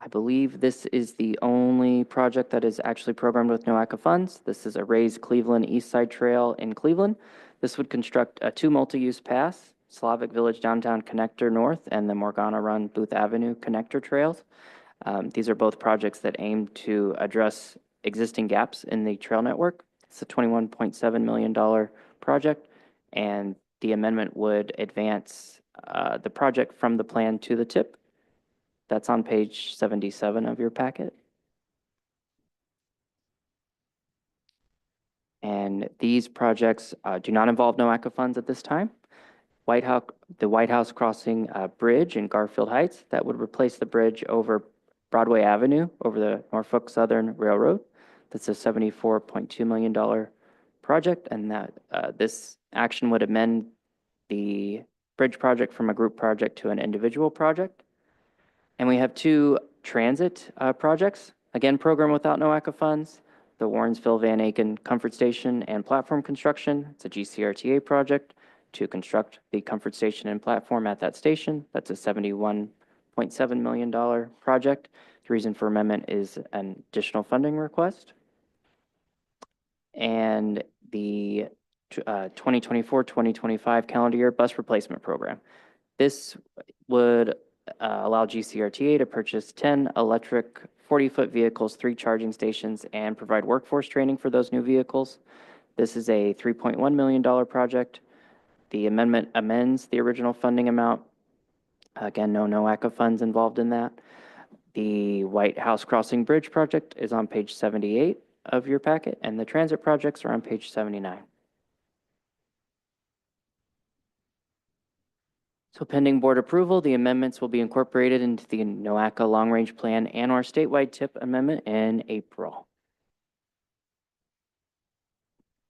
I believe this is the only project that is actually programmed with NOACA funds. This is a Raise Cleveland East Side Trail in Cleveland. This would construct two multi-use paths, Slavic Village Downtown Connector North and the Morgana Run Booth Avenue Connector Trails. These are both projects that aim to address existing gaps in the trail network. It's a $21.7 million project, and the amendment would advance the project from the plan to the tip. That's on page 77 of your packet. And these projects do not involve NOACA funds at this time. The White House Crossing Bridge in Garfield Heights, that would replace the bridge over Broadway Avenue over the Norfolk Southern Railroad. That's a $74.2 million project, and that this action would amend the bridge project from a group project to an individual project. And we have two transit projects, again, program without NOACA funds, the Warrensville Van Aken Comfort Station and Platform Construction. It's a GCRTA project to construct the comfort station and platform at that station. That's a $71.7 million project. The reason for amendment is an additional funding request. And the 2024-2025 calendar year bus replacement program. This would allow GCRTA to purchase 10 electric 40-foot vehicles, 3 charging stations, and provide workforce training for those new vehicles. This is a $3.1 million project. The amendment amends the original funding amount. Again, no NOACA funds involved in that. The White House Crossing Bridge project is on page 78 of your packet, and the transit projects are on page 79. So pending board approval, the amendments will be incorporated into the NOACA Long Range Plan and our statewide TIP amendment in April.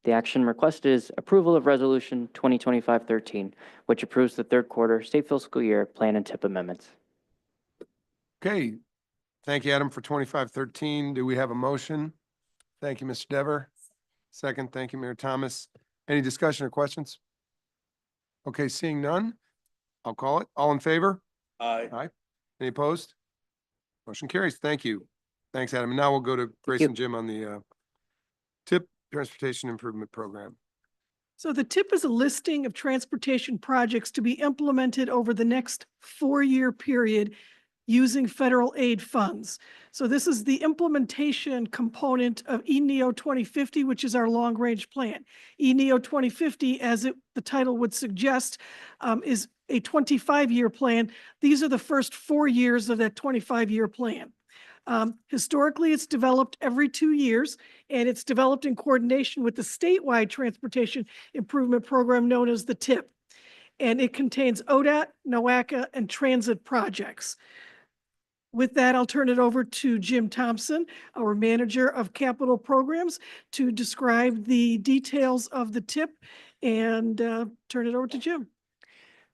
The action requested is approval of Resolution 2025-13, which approves the third quarter state fiscal year plan and TIP amendments. Okay. Thank you, Adam, for 2513. Do we have a motion? Thank you, Mr. Dever. Second, thank you, Mayor Thomas. Any discussion or questions? Okay, seeing none, I'll call it. All in favor? Aye. Aye. Any opposed? Motion carries. Thank you. Thanks, Adam. And now we'll go to Grace and Jim on the TIP Transportation Improvement Program. So the TIP is a listing of transportation projects to be implemented over the next 4-year period using federal aid funds. So this is the implementation component of ENEO 2050, which is our long-range plan. ENEO 2050, as the title would suggest, is a 25-year plan. These are the first 4 years of that 25-year plan. Historically, it's developed every 2 years, and it's developed in coordination with the statewide transportation improvement program known as the TIP. And it contains ODOT, NOACA, and transit projects. With that, I'll turn it over to Jim Thompson, our Manager of Capital Programs, to describe the details of the TIP, and turn it over to Jim.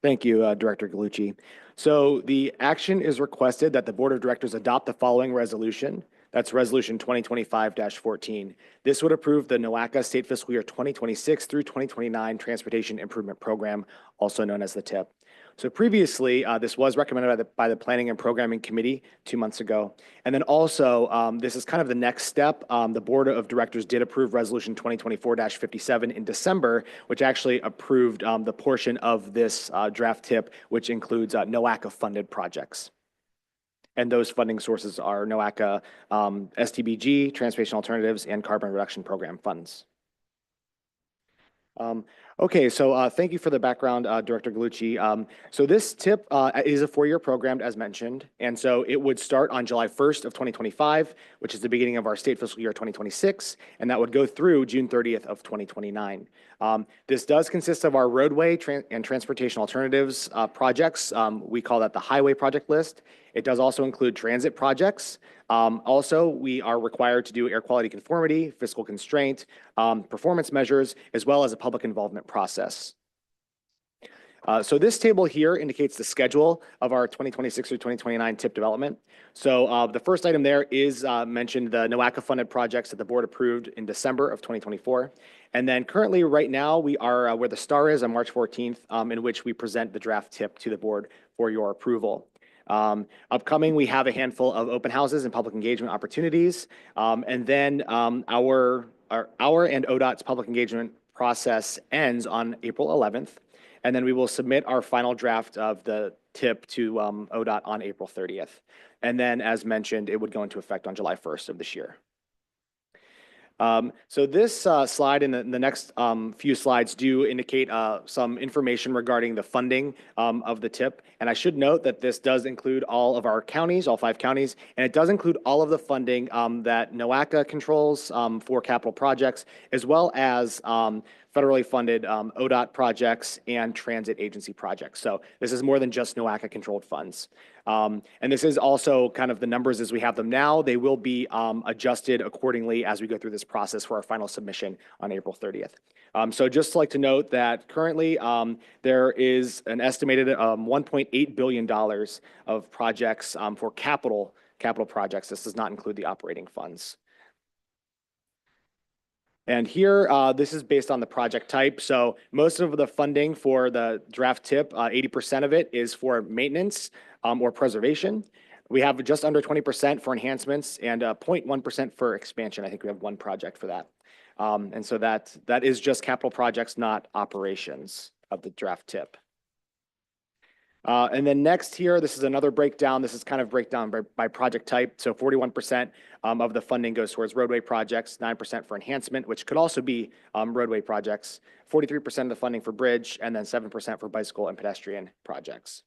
Thank you, Director Galucci. So the action is requested that the Board of Directors adopt the following resolution. That's Resolution 2025-14. This would approve the NOACA State Fiscal Year 2026 through 2029 Transportation Improvement Program, also known as the TIP. So previously, this was recommended by the Planning and Programming Committee 2 months ago. And then also, this is kind of the next step. The Board of Directors did approve Resolution 2024-57 in December, which actually approved the portion of this draft TIP, which includes NOACA funded projects. And those funding sources are NOACA, STBG, Transportation Alternatives, and Carbon Reduction Program funds. Okay, so thank you for the background, Director Galucci. So this TIP is a 4-year program, as mentioned, and so it would start on July 1st of 2025, which is the beginning of our state fiscal year 2026, and that would go through June 30th of 2029. This does consist of our roadway and transportation alternatives projects. We call that the highway project list. It does also include transit projects. Also, we are required to do air quality conformity, fiscal constraint, performance measures, as well as a public involvement process. So this table here indicates the schedule of our 2026 through 2029 TIP development. So the first item there is mentioned the NOACA funded projects that the board approved in December of 2024. And then currently right now we are where the star is on March 14th, in which we present the draft TIP to the board for your approval. Upcoming, we have a handful of open houses and public engagement opportunities. And then our and ODOT's public engagement process ends on April 11th. And then we will submit our final draft of the TIP to ODOT on April 30th. And then, as mentioned, it would go into effect on July 1st of this year. So this slide and the next few slides do indicate some information regarding the funding of the TIP. And I should note that this does include all of our counties, all 5 counties, and it does include all of the funding that NOACA controls for capital projects, as well as federally funded ODOT projects and transit agency projects. So this is more than just NOACA controlled funds. And this is also kind of the numbers as we have them now. They will be adjusted accordingly as we go through this process for our final submission on April 30th. So just like to note that currently there is an estimated $1.8 billion of projects for capital projects. This does not include the operating funds. And here, this is based on the project type. So most of the funding for the draft TIP, 80% of it is for maintenance or preservation. We have just under 20% for enhancements and 0.1% for expansion. I think we have one project for that. And so that is just capital projects, not operations of the draft TIP. And then next here, this is another breakdown. This is kind of breakdown by project type. So 41% of the funding goes towards roadway projects, 9% for enhancement, which could also be roadway projects, 43% of the funding for bridge, and then 7% for bicycle and pedestrian projects.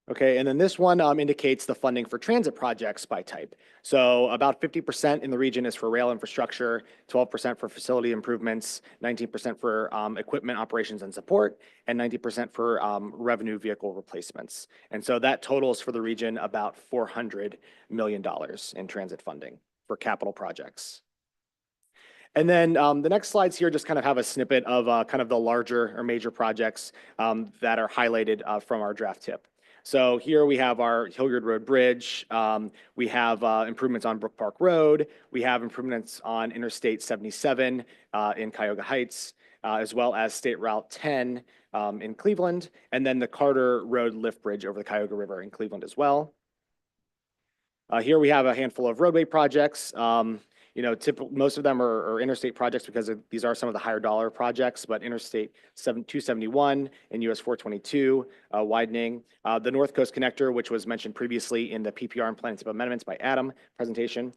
Okay, and then this one indicates the funding for transit projects by type. So about 50% in the region is for rail infrastructure, 12% for facility improvements, 19% for equipment operations and support, and 90% for revenue vehicle replacements. And so that totals for the region about $400 million in transit funding for capital projects. And then the next slides here just kind of have a snippet of kind of the larger or major projects that are highlighted from our draft TIP. So here we have our Hilliard Road Bridge. We have improvements on Brook Park Road. We have improvements on Interstate 77 in Cuyahoga Heights, as well as State Route 10 in Cleveland, and then the Carter Road Lift Bridge over the Cuyahoga River in Cleveland as well. Here we have a handful of roadway projects. Most of them are interstate projects because these are some of the higher dollar projects, but Interstate 271 and US 422 widening. The North Coast Connector, which was mentioned previously in the PPR and Plan Tip Amendments by Adam presentation.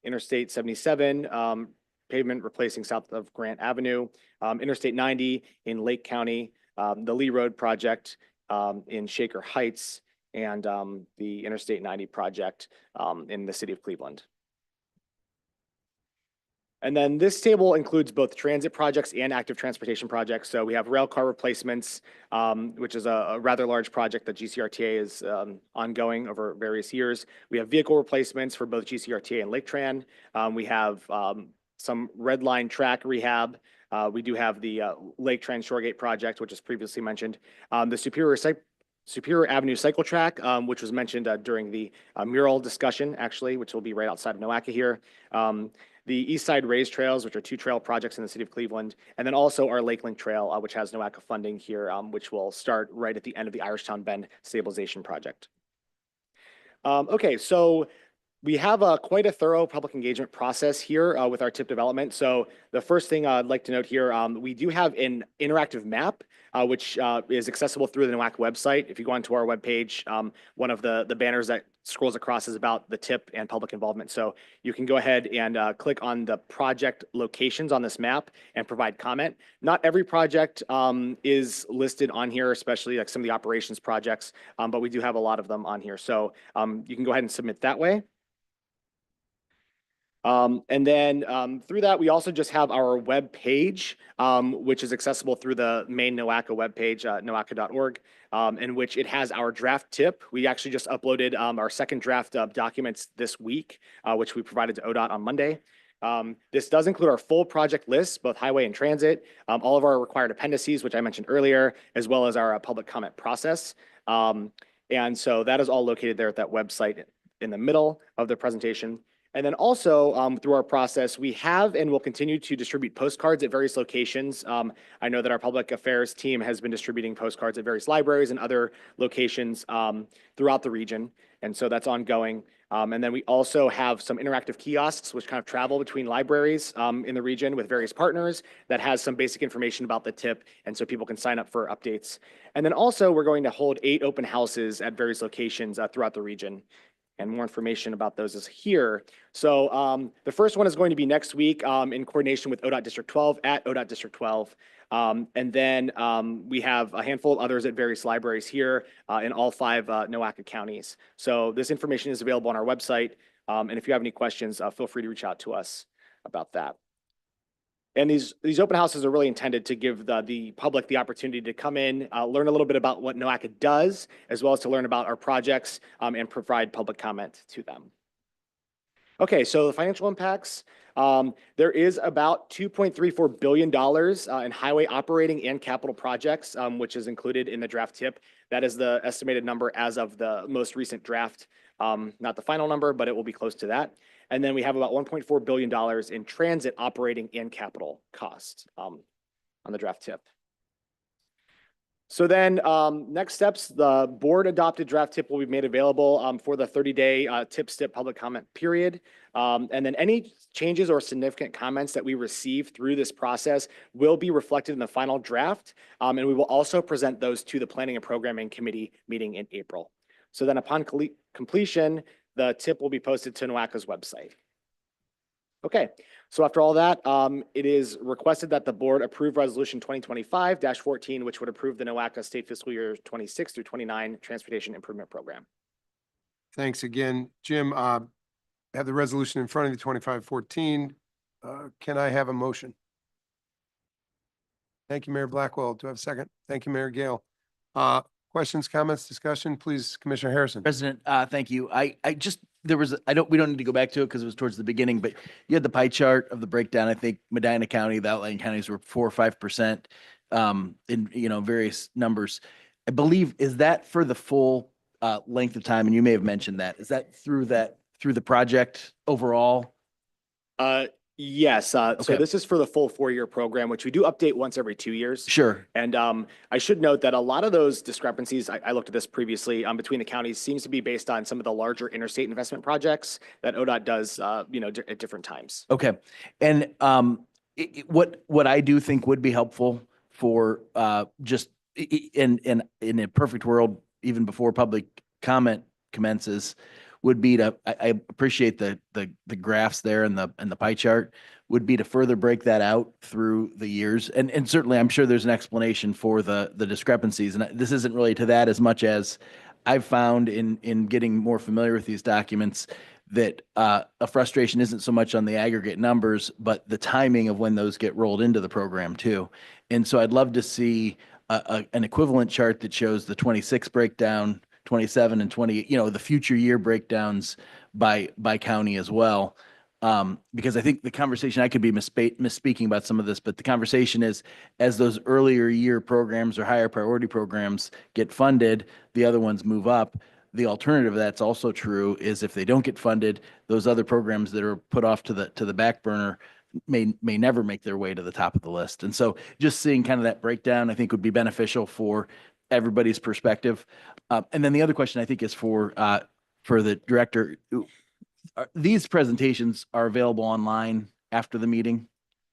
Interstate 77, pavement replacing south of Grant Avenue. Interstate 90 in Lake County. The Lee Road project in Shaker Heights, and the Interstate 90 project in the city of Cleveland. And then this table includes both transit projects and active transportation projects. So we have rail car replacements, which is a rather large project that GCRTA is ongoing over various years. We have vehicle replacements for both GCRTA and Lake Tran. We have some red line track rehab. We do have the Lake Tran Shoregate project, which was previously mentioned. The Superior Avenue Cycle Track, which was mentioned during the mural discussion, actually, which will be right outside of NOACA here. The East Side Raise Trails, which are 2 trail projects in the city of Cleveland, and then also our Lake Link Trail, which has NOACA funding here, which will start right at the end of the Irishtown Bend Stabilization Project. Okay, so we have quite a thorough public engagement process here with our TIP development. So the first thing I'd like to note here, we do have an interactive map, which is accessible through the NOACA website. If you go onto our webpage, one of the banners that scrolls across is about the TIP and public involvement. So you can go ahead and click on the project locations on this map and provide comment. Not every project is listed on here, especially like some of the operations projects, but we do have a lot of them on here. So you can go ahead and submit that way. And then through that, we also just have our web page, which is accessible through the main NOACA webpage, noaca.org, in which it has our draft TIP. We actually just uploaded our second draft documents this week, which we provided to ODOT on Monday. This does include our full project list, both highway and transit, all of our required appendices, which I mentioned earlier, as well as our public comment process. And so that is all located there at that website in the middle of the presentation. And then also through our process, we have and will continue to distribute postcards at various locations. I know that our public affairs team has been distributing postcards at various libraries and other locations throughout the region. And so that's ongoing. And then we also have some interactive kiosks, which kind of travel between libraries in the region with various partners that has some basic information about the TIP. And so people can sign up for updates. And then also we're going to hold 8 open houses at various locations throughout the region. And more information about those is here. So the first one is going to be next week in coordination with ODOT District 12 at ODOT District 12. And then we have a handful of others at various libraries here in all 5 NOACA counties. So this information is available on our website. And if you have any questions, feel free to reach out to us about that. And these open houses are really intended to give the public the opportunity to come in, learn a little bit about what NOACA does, as well as to learn about our projects and provide public comment to them. Okay, so the financial impacts. There is about $2.34 billion in highway operating and capital projects, which is included in the draft TIP. That is the estimated number as of the most recent draft. Not the final number, but it will be close to that. And then we have about $1.4 billion in transit operating and capital costs on the draft TIP. So then next steps, the board adopted draft TIP will be made available for the 30-day TIP STIP public comment period. And then any changes or significant comments that we receive through this process will be reflected in the final draft. And we will also present those to the Planning and Programming Committee meeting in April. So then upon completion, the TIP will be posted to NOACA's website. Okay, so after all that, it is requested that the board approve resolution 2025-14, which would approve the NOACA state fiscal year 26 through 29 transportation improvement program. Thanks again, Jim. Have the resolution in front of you, 2514. Can I have a motion? Thank you, Mayor Blackwell. Do I have a second? Thank you, Mayor Gale. Questions, comments, discussion, please, Commissioner Harrison. President, thank you. I just, we don't need to go back to it because it was towards the beginning, but you had the pie chart of the breakdown. I think Medina County, the outlying counties were 4 or 5% in, various numbers. I believe, is that for the full length of time? And you may have mentioned that. Is that through the project overall? Yes. So Okay. this is for the full 4-year program, which we do update once every 2 years. Sure. And I should note that a lot of those discrepancies, I looked at this previously, between the counties seems to be based on some of the larger interstate investment projects that ODOT does, at different times. Okay. And what I do think would be helpful for just in a perfect world, even before public comment commences, would be to, I appreciate the graphs there and the pie chart, would be to further break that out through the years. And certainly I'm sure there's an explanation for the discrepancies. And this isn't really to that as much as I've found in getting more familiar with these documents that a frustration isn't so much on the aggregate numbers, but the timing of when those get rolled into the program too. And so I'd love to see an equivalent chart that shows the 26 breakdown, 27 and 20, the future year breakdowns by county as well. Because I think the conversation, I could be misspeaking about some of this, but the conversation is as those earlier year programs or higher priority programs get funded, the other ones move up. The alternative that's also true is if they don't get funded, those other programs that are put off to the back burner may never make their way to the top of the list. And so just seeing kind of that breakdown, I think would be beneficial for everybody's perspective. And then the other question I think is for the director. These presentations are available online after the meeting?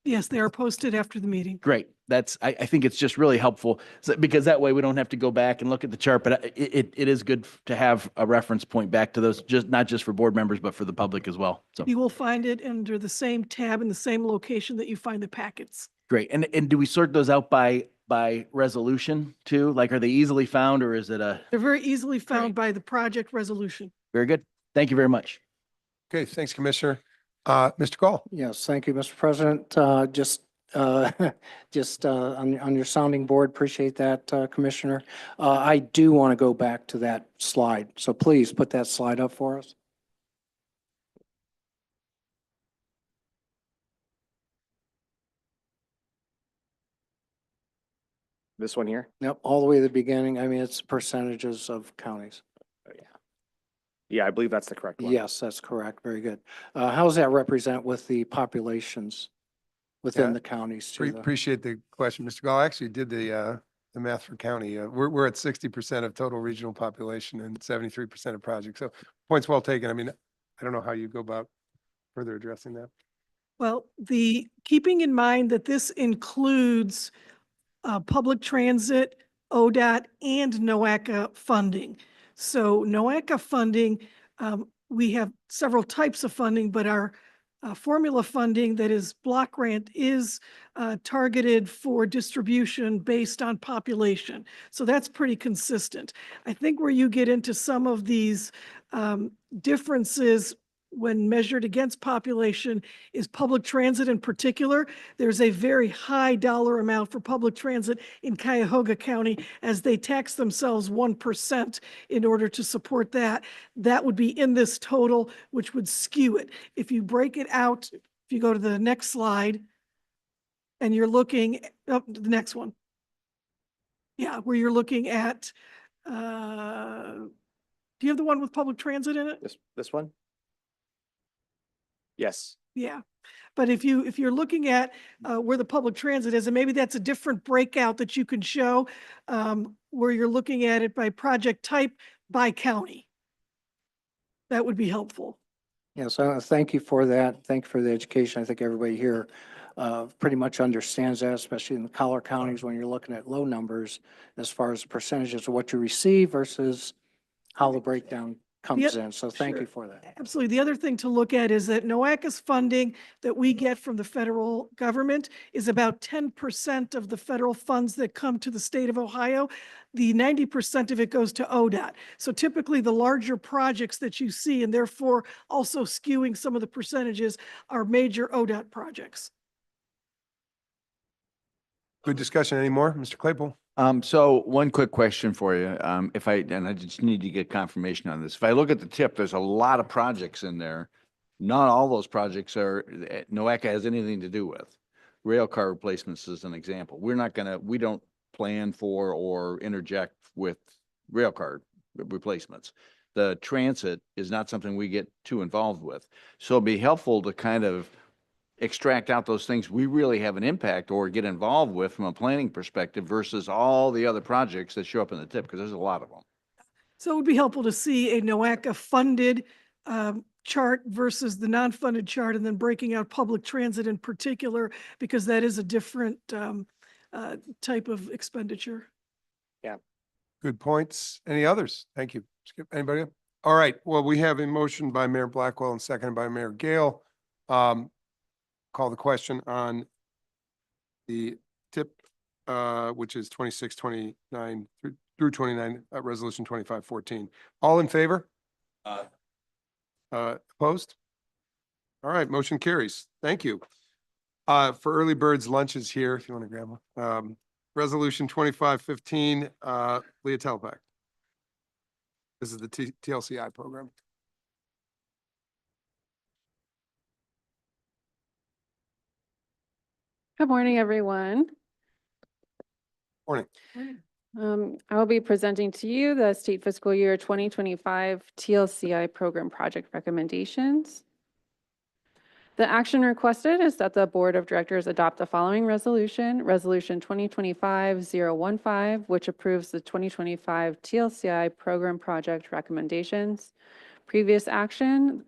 Yes, they are posted after the meeting. Great. I think it's just really helpful because that way we don't have to go back and look at the chart, but it is good to have a reference point back to those, not just for board members, but for the public as well. So You will find it under the same tab in the same location that you find the packets. great. And do we sort those out by resolution too? Like, are they easily found or is it They're very easily found by the project resolution. very good? Thank you very much. Okay, thanks, Commissioner. Mr. Gall. Yes, thank you, Mr. President. Just on your sounding board, appreciate that, Commissioner. I do want to go back to that slide, so please put that slide up for us. This one here? Yep, all the way to the beginning. I mean, it's percentages of counties. Yeah, I believe that's the correct one. Yes, that's correct. Very good. How does that represent with the populations within Yeah, the counties? To the- Appreciate the question, Mr. Gall. I actually did the math for county. We're at 60% of total regional population and 73% of projects. So points well taken. I mean, I don't know how you go about further addressing that. Well, keeping in mind that this includes public transit, ODOT, and NOACA funding. So NOACA funding, we have several types of funding, but our formula funding that is block grant is targeted for distribution based on population. So that's pretty consistent. I think where you get into some of these differences when measured against population is public transit in particular. There's a very high dollar amount for public transit in Cuyahoga County as they tax themselves 1% in order to support that. That would be in this total, which would skew it. If you break it out, if you go to the next slide and you're looking up the next one. Yeah, where you're looking at, do you have the one with public transit in it? This one? Yes. Yeah, but if you're looking at where the public transit is, and maybe that's a different breakout that you can show, where you're looking at it by project type, by county. That would be helpful. Yes, thank you for that. Thank you for the education. I think everybody here pretty much understands that, especially in the collar counties when you're looking at low numbers as far as percentages of what you receive versus how the breakdown comes in. So thank you for that. Absolutely. The other thing to look at is that NOACA's funding that we get from the federal government is about 10% of the federal funds that come to the state of Ohio. The 90% of it goes to ODOT. So typically the larger projects that you see, and therefore also skewing some of the percentages, are major ODOT projects. Good discussion. Any more? Mr. Claypool? So one quick question for you. And I just need to get confirmation on this. If I look at the tip, there's a lot of projects in there. Not all those projects are, NOACA has anything to do with. Rail car replacements is an example. We don't plan for or interject with rail car replacements. The transit is not something we get too involved with. So it'd be helpful to kind of extract out those things we really have an impact or get involved with from a planning perspective versus all the other projects that show up in the tip, because there's a lot of them. So it would be helpful to see a NOACA funded chart versus the non-funded chart, and then breaking out public transit in particular, because that is a different type of expenditure. Yeah. Good points. Any others? Thank you. Skip, anybody? All right. Well, we have a motion by Mayor Blackwell and seconded by Mayor Gale. Call the question on the tip, which is 26, 29 through 29, resolution 2514. All in favor? Opposed? All right, motion carries. Thank you. For early birds lunches here, if you want to grab one. Resolution 2515, Leah Telepack. This is the TLCI program. Good morning, everyone. Morning. I will be presenting to you the state fiscal year 2025 TLCI program project recommendations. The action requested is that the Board of Directors adopt the following resolution, Resolution 2025-015, which approves the 2025 TLCI program project recommendations. Previous action,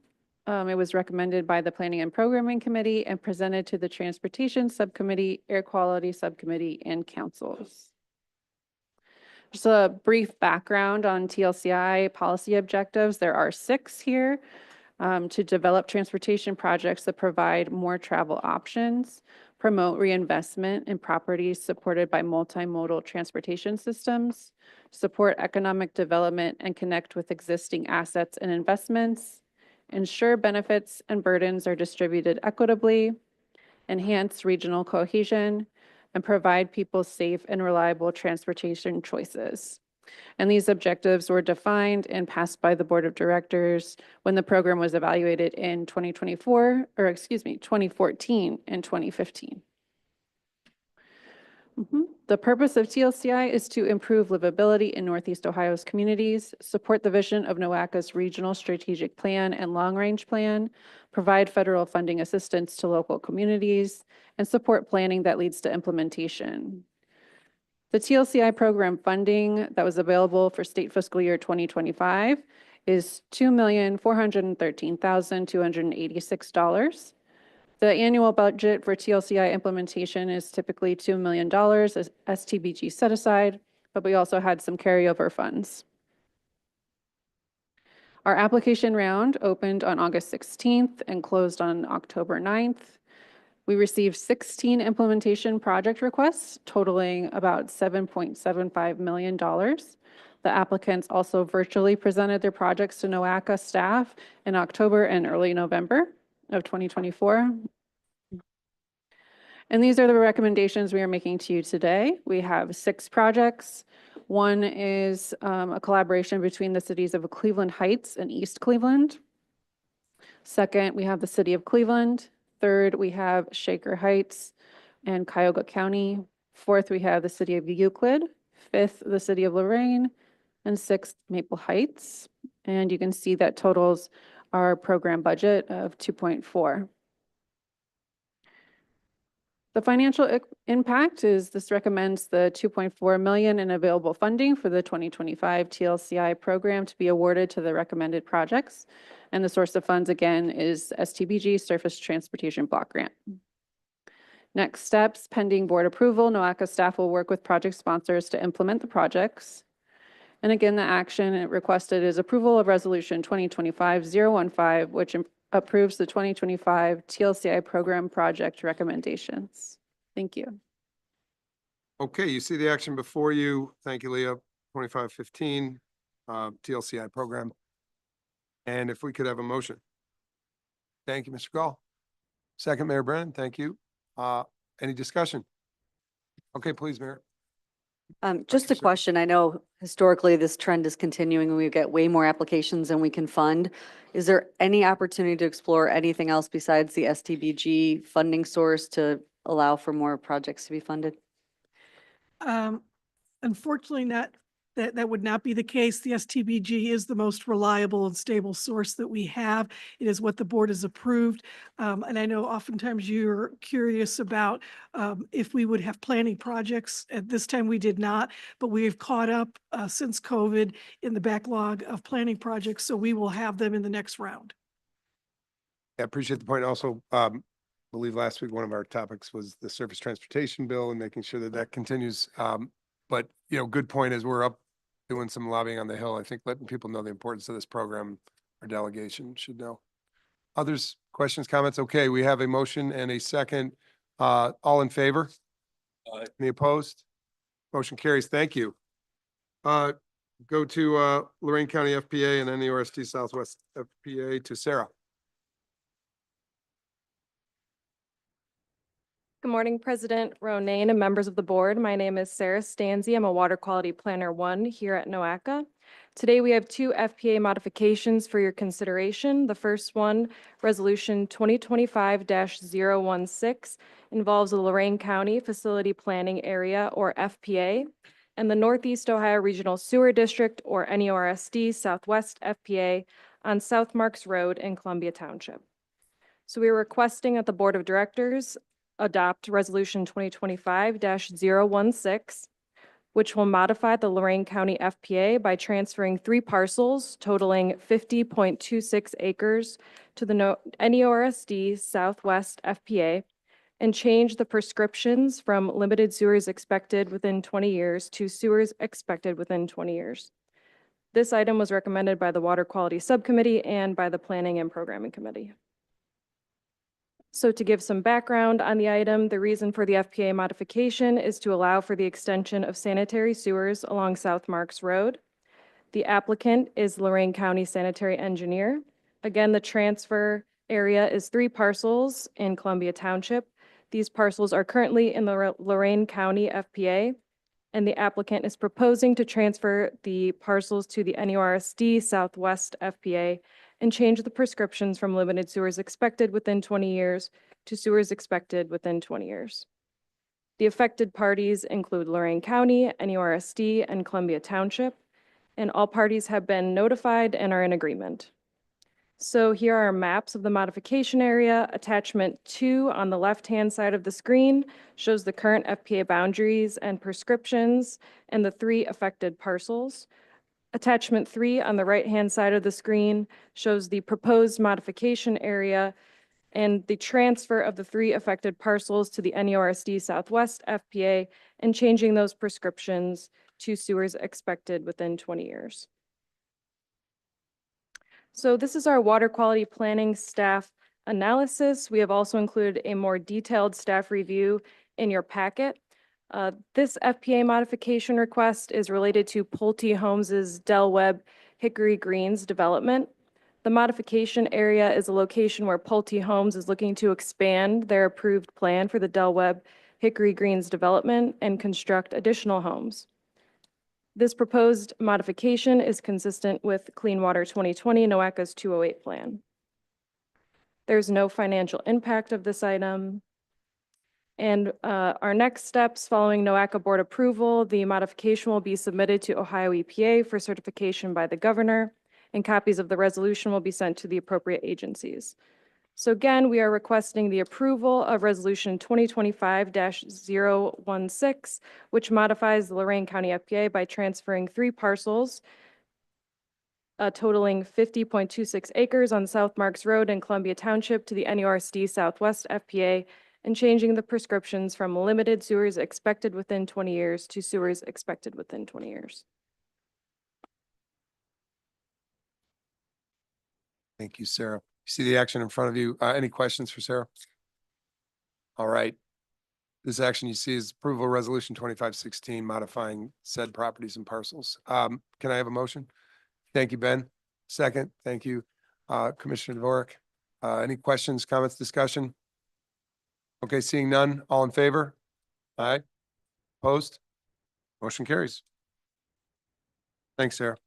it was recommended by the Planning and Programming Committee and presented to the Transportation Subcommittee, Air Quality Subcommittee, and councils. Just a brief background on TLCI policy objectives. There are 6 here. To develop transportation projects that provide more travel options, promote reinvestment in properties supported by multimodal transportation systems, support economic development and connect with existing assets and investments, ensure benefits and burdens are distributed equitably, enhance regional cohesion, and provide people safe and reliable transportation choices. And these objectives were defined and passed by the Board of Directors when the program was evaluated in 2014 and 2015. The purpose of TLCI is to improve livability in Northeast Ohio's communities, support the vision of NOACA's Regional Strategic Plan and Long Range Plan, provide federal funding assistance to local communities, and support planning that leads to implementation. The TLCI program funding that was available for state fiscal year 2025 is $2,413,286. The annual budget for TLCI implementation is typically $2 million as STBG set aside, but we also had some carryover funds. Our application round opened on August 16th and closed on October 9th. We received 16 implementation project requests totaling about $7.75 million. The applicants also virtually presented their projects to NOACA staff in October and early November of 2024. And these are the recommendations we are making to you today. We have 6 projects. One is a collaboration between the cities of Cleveland Heights and East Cleveland. Second, we have the city of Cleveland. Third, we have Shaker Heights and Cuyahoga County. Fourth, we have the city of Euclid. Fifth, the city of Lorraine. And sixth, Maple Heights. And you can see that totals our program budget of 2.4. The financial impact is this recommends the 2.4 million in available funding for the 2025 TLCI program to be awarded to the recommended projects. And the source of funds again is STBG Surface Transportation Block Grant. Next steps, pending board approval, NOACA staff will work with project sponsors to implement the projects. And again, the action requested is approval of resolution 2025-015, which approves the 2025 TLCI program project recommendations. Thank you. Okay, you see the action before you. Thank you, Leah. 2515 TLCI program. And if we could have a motion. Thank you, Mr. Gall. Second, Mayor Brennan, thank you. Any discussion? Okay, please, Mayor. Just a question. I know historically this trend is continuing and we get way more applications than we can fund. Is there any opportunity to explore anything else besides the STBG funding source to allow for more projects to be funded? Unfortunately, that would not be the case. The STBG is the most reliable and stable source that we have. It is what the board has approved. And I know oftentimes you're curious about if we would have planning projects. At this time, we did not, but we have caught up since COVID in the backlog of planning projects. So we will have them in the next round. I appreciate the point. Also, I believe last week, one of our topics was the surface transportation bill and making sure that that continues. But, you know, good point is we're up doing some lobbying on the Hill. I think letting people know the importance of this program, our delegation should know. Others, questions, comments? Okay, we have a motion and a second. All in favor? Any opposed? Motion carries. Thank you. Go to Lorraine County FPA and NERSD Southwest FPA to Sarah. Good morning, President Ronayne and members of the board. My name is Sarah Stanzi. I'm a Water Quality Planner 1 here at NOACA. Today, we have 2 FPA modifications for your consideration. The first one, Resolution 2025-016, involves the Lorraine County Facility Planning Area, or FPA, and the Northeast Ohio Regional Sewer District, or NERSD Southwest FPA, on South Marks Road in Columbia Township. So we are requesting that the Board of Directors adopt Resolution 2025-016, which will modify the Lorraine County FPA by transferring 3 parcels totaling 50.26 acres to the NERSD Southwest FPA and change the prescriptions from limited sewers expected within 20 years to sewers expected within 20 years. This item was recommended by the Water Quality Subcommittee and by the Planning and Programming Committee. So to give some background on the item, the reason for the FPA modification is to allow for the extension of sanitary sewers along South Marks Road. The applicant is Lorraine County Sanitary Engineer. Again, the transfer area is 3 parcels in Columbia Township. These parcels are currently in the Lorraine County FPA, and the applicant is proposing to transfer the parcels to the NERSD Southwest FPA and change the prescriptions from limited sewers expected within 20 years to sewers expected within 20 years. The affected parties include Lorraine County, NURSD, and Columbia Township, and all parties have been notified and are in agreement. So here are maps of the modification area. Attachment 2 on the left-hand side of the screen shows the current FPA boundaries and prescriptions and the 3 affected parcels. Attachment 3 on the right-hand side of the screen shows the proposed modification area and the transfer of the 3 affected parcels to the NURSD Southwest FPA and changing those prescriptions to sewers expected within 20 years. So this is our water quality planning staff analysis. We have also included a more detailed staff review in your packet. This FPA modification request is related to Pulte Homes' Del Webb Hickory Greens development. The modification area is a location where Pulte Homes is looking to expand their approved plan for the Del Webb Hickory Greens development and construct additional homes. This proposed modification is consistent with Clean Water 2020 NOACA's 208 plan. There's no financial impact of this item. And our next steps following NOACA board approval, the modification will be submitted to Ohio EPA for certification by the governor, and copies of the resolution will be sent to the appropriate agencies. So again, we are requesting the approval of Resolution 2025-016, which modifies the Lorain County FPA by transferring 3 parcels totaling 50.26 acres on South Marks Road in Columbia Township to the NURSD Southwest FPA and changing the prescriptions from limited sewers expected within 20 years to sewers expected within 20 years. Thank you, Sarah. You see the action in front of you. Any questions for Sarah? All right. This action you see is approval of resolution 2516 modifying said properties and parcels. Can I have a motion? Thank you, Ben. Second, thank you, Commissioner Dvorak. Any questions, comments, discussion? Okay, seeing none, all in favor? Aye. Opposed? Motion carries. Thanks, Sarah.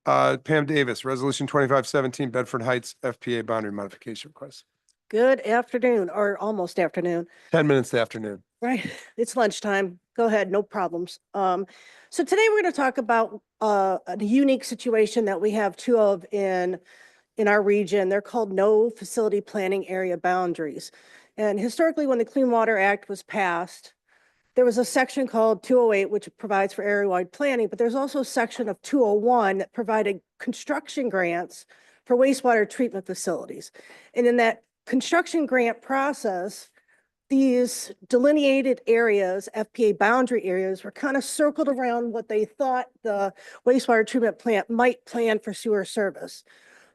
Pam Davis, resolution 2517 Bedford Heights FPA boundary modification request. Good afternoon, or almost afternoon, 10 minutes to afternoon. right? It's lunchtime. Go ahead, no problems. So today we're going to talk about a unique situation that we have 2 of in our region. They're called no facility planning area boundaries. And historically, when the Clean Water Act was passed, there was a section called 208, which provides for area-wide planning, but there's also a section of 201 that provided construction grants for wastewater treatment facilities. And in that construction grant process, these delineated areas, FPA boundary areas, were kind of circled around what they thought the wastewater treatment plant might plan for sewer service.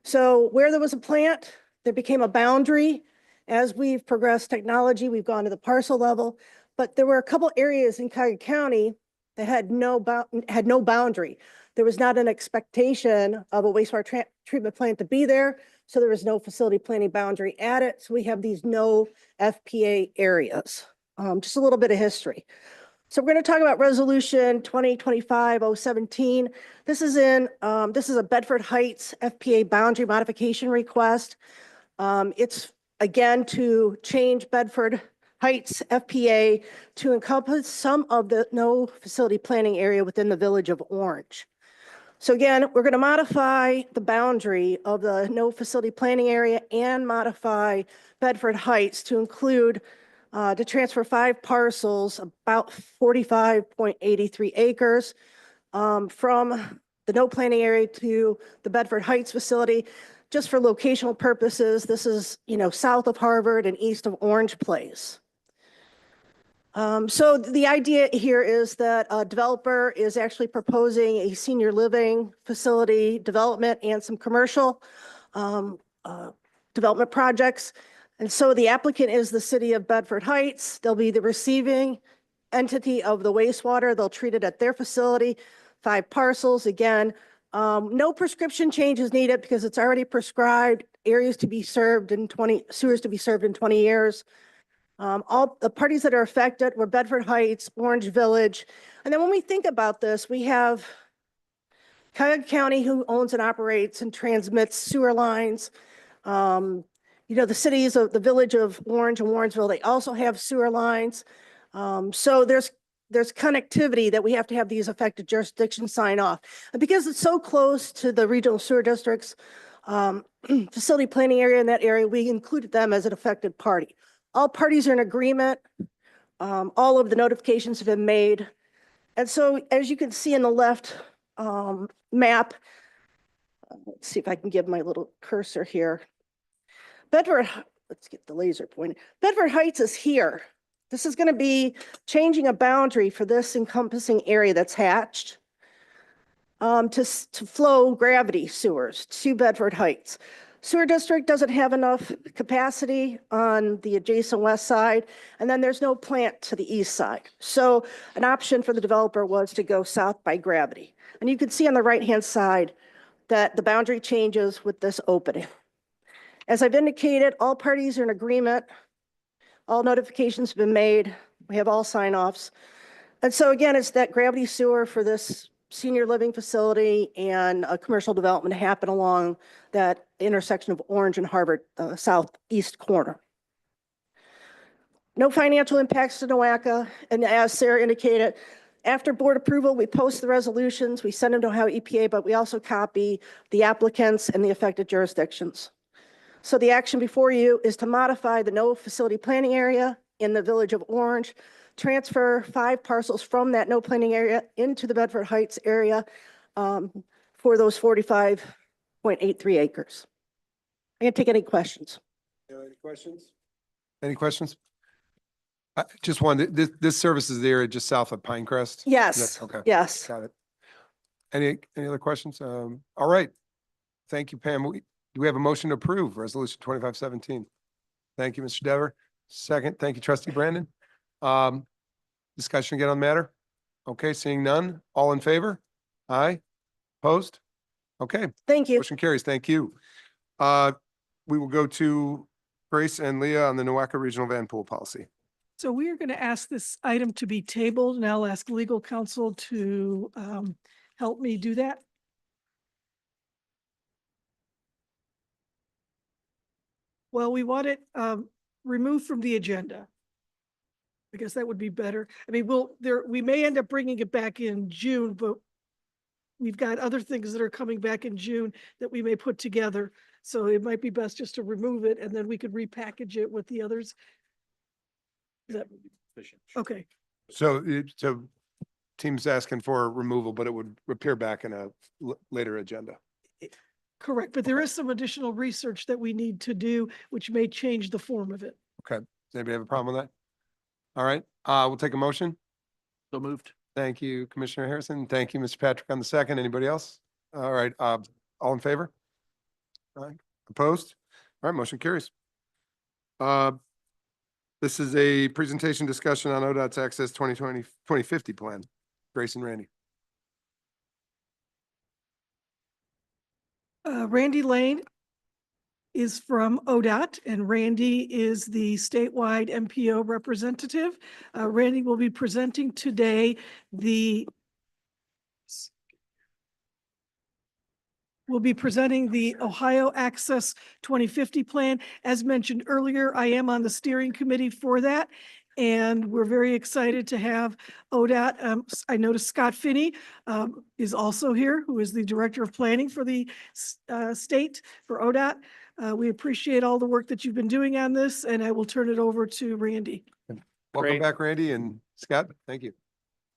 So where there was a plant, there became a boundary. As we've progressed technology, we've gone to the parcel level. But there were a couple areas in Cuyahoga County that had no boundary. There was not an expectation of a wastewater treatment plant to be there, so there was no facility planning boundary added. So we have these no FPA areas. Just a little bit of history. So we're going to talk about Resolution 2025-017. This is a Bedford Heights FPA boundary modification request. It's again to change Bedford Heights FPA to encompass some of the no facility planning area within the village of Orange. So again, we're going to modify the boundary of the no facility planning area and modify Bedford Heights to include to transfer 5 parcels, about 45.83 acres from the no planning area to the Bedford Heights facility. Just for locational purposes, this is, south of Harvard and east of Orange Place. So the idea here is that a developer is actually proposing a senior living facility development and some commercial development projects. And so the applicant is the city of Bedford Heights. They'll be the receiving entity of the wastewater. They'll treat it at their facility, 5 parcels. Again, no prescription change is needed because it's already prescribed areas to be served in sewers to be served in 20 years. All the parties that are affected were Bedford Heights, Orange Village. And then when we think about this, we have Cuyahoga County who owns and operates and transmits sewer lines. The cities of the village of Orange and Warrensville, they also have sewer lines. So there's connectivity that we have to have these affected jurisdictions sign off. And because it's so close to the regional sewer districts, facility planning area in that area, we included them as an affected party. All parties are in agreement. All of the notifications have been made. And so as you can see in the left map, let's see if I can give my little cursor here. Bedford, let's get the laser pointed. Bedford Heights is here. This is going to be changing a boundary for this encompassing area that's hatched to flow gravity sewers to Bedford Heights. Sewer district doesn't have enough capacity on the adjacent west side, and then there's no plant to the east side. So an option for the developer was to go south by gravity. And you can see on the right-hand side that the boundary changes with this opening. As I've indicated, all parties are in agreement. All notifications have been made. We have all sign-offs. And so again, it's that gravity sewer for this senior living facility and a commercial development to happen along that intersection of Orange and Harvard, southeast corner. No financial impacts to NOACA. And as Sarah indicated, after board approval, we post the resolutions, we send them to Ohio EPA, but we also copy the applicants and the affected jurisdictions. So the action before you is to modify the no facility planning area in the village of Orange, transfer 5 parcels from that no planning area into the Bedford Heights area for those 45.83 acres. I can take any questions. Any questions? Any questions? Just one, this service is the area just south of Pinecrest? Yes. Okay. Yes. Got it. Any other questions? All right. Thank you, Pam. Do we have a motion to approve Resolution 2517? Thank you, Mr. Dever. Second, thank you, Trustee Brandon. Discussion again on the matter? Okay, seeing none. All in favor? Aye. Opposed? Okay. Thank you. Motion carries. Thank you. We will go to Grace and Leah on the NOACA Regional Van Pool Policy. So we are going to ask this item to be tabled, and I'll ask legal counsel to help me do that. Well, we want it removed from the agenda. I guess that would be better. I mean, we may end up bringing it back in June, but we've got other things that are coming back in June that we may put together. So it might be best just to remove it, and then we could repackage it with the others. Okay. So team's asking for removal, but it would appear back in a later agenda. Correct, but there is some additional research that we need to do, which may change the form of it. Okay. Does anybody have a problem with that? All right, we'll take a motion. So moved. Thank you, Commissioner Harrison. Thank you, Mr. Patrick on the second. Anybody else? All right, all in favor? All right, opposed? All right, motion carries. This is a presentation discussion on ODOT's Access 2050 plan. Grace and Randy. Randy Lane is from ODOT, and Randy is the statewide MPO representative. Randy will be presenting today the Ohio Access 2050 plan. As mentioned earlier, I am on the steering committee for that, and we're very excited to have ODOT. I noticed Scott Finney is also here, who is the Director of Planning for the state for ODOT. We appreciate all the work that you've been doing on this, and I will turn it over to Randy. Welcome back, Randy and Scott. Thank you.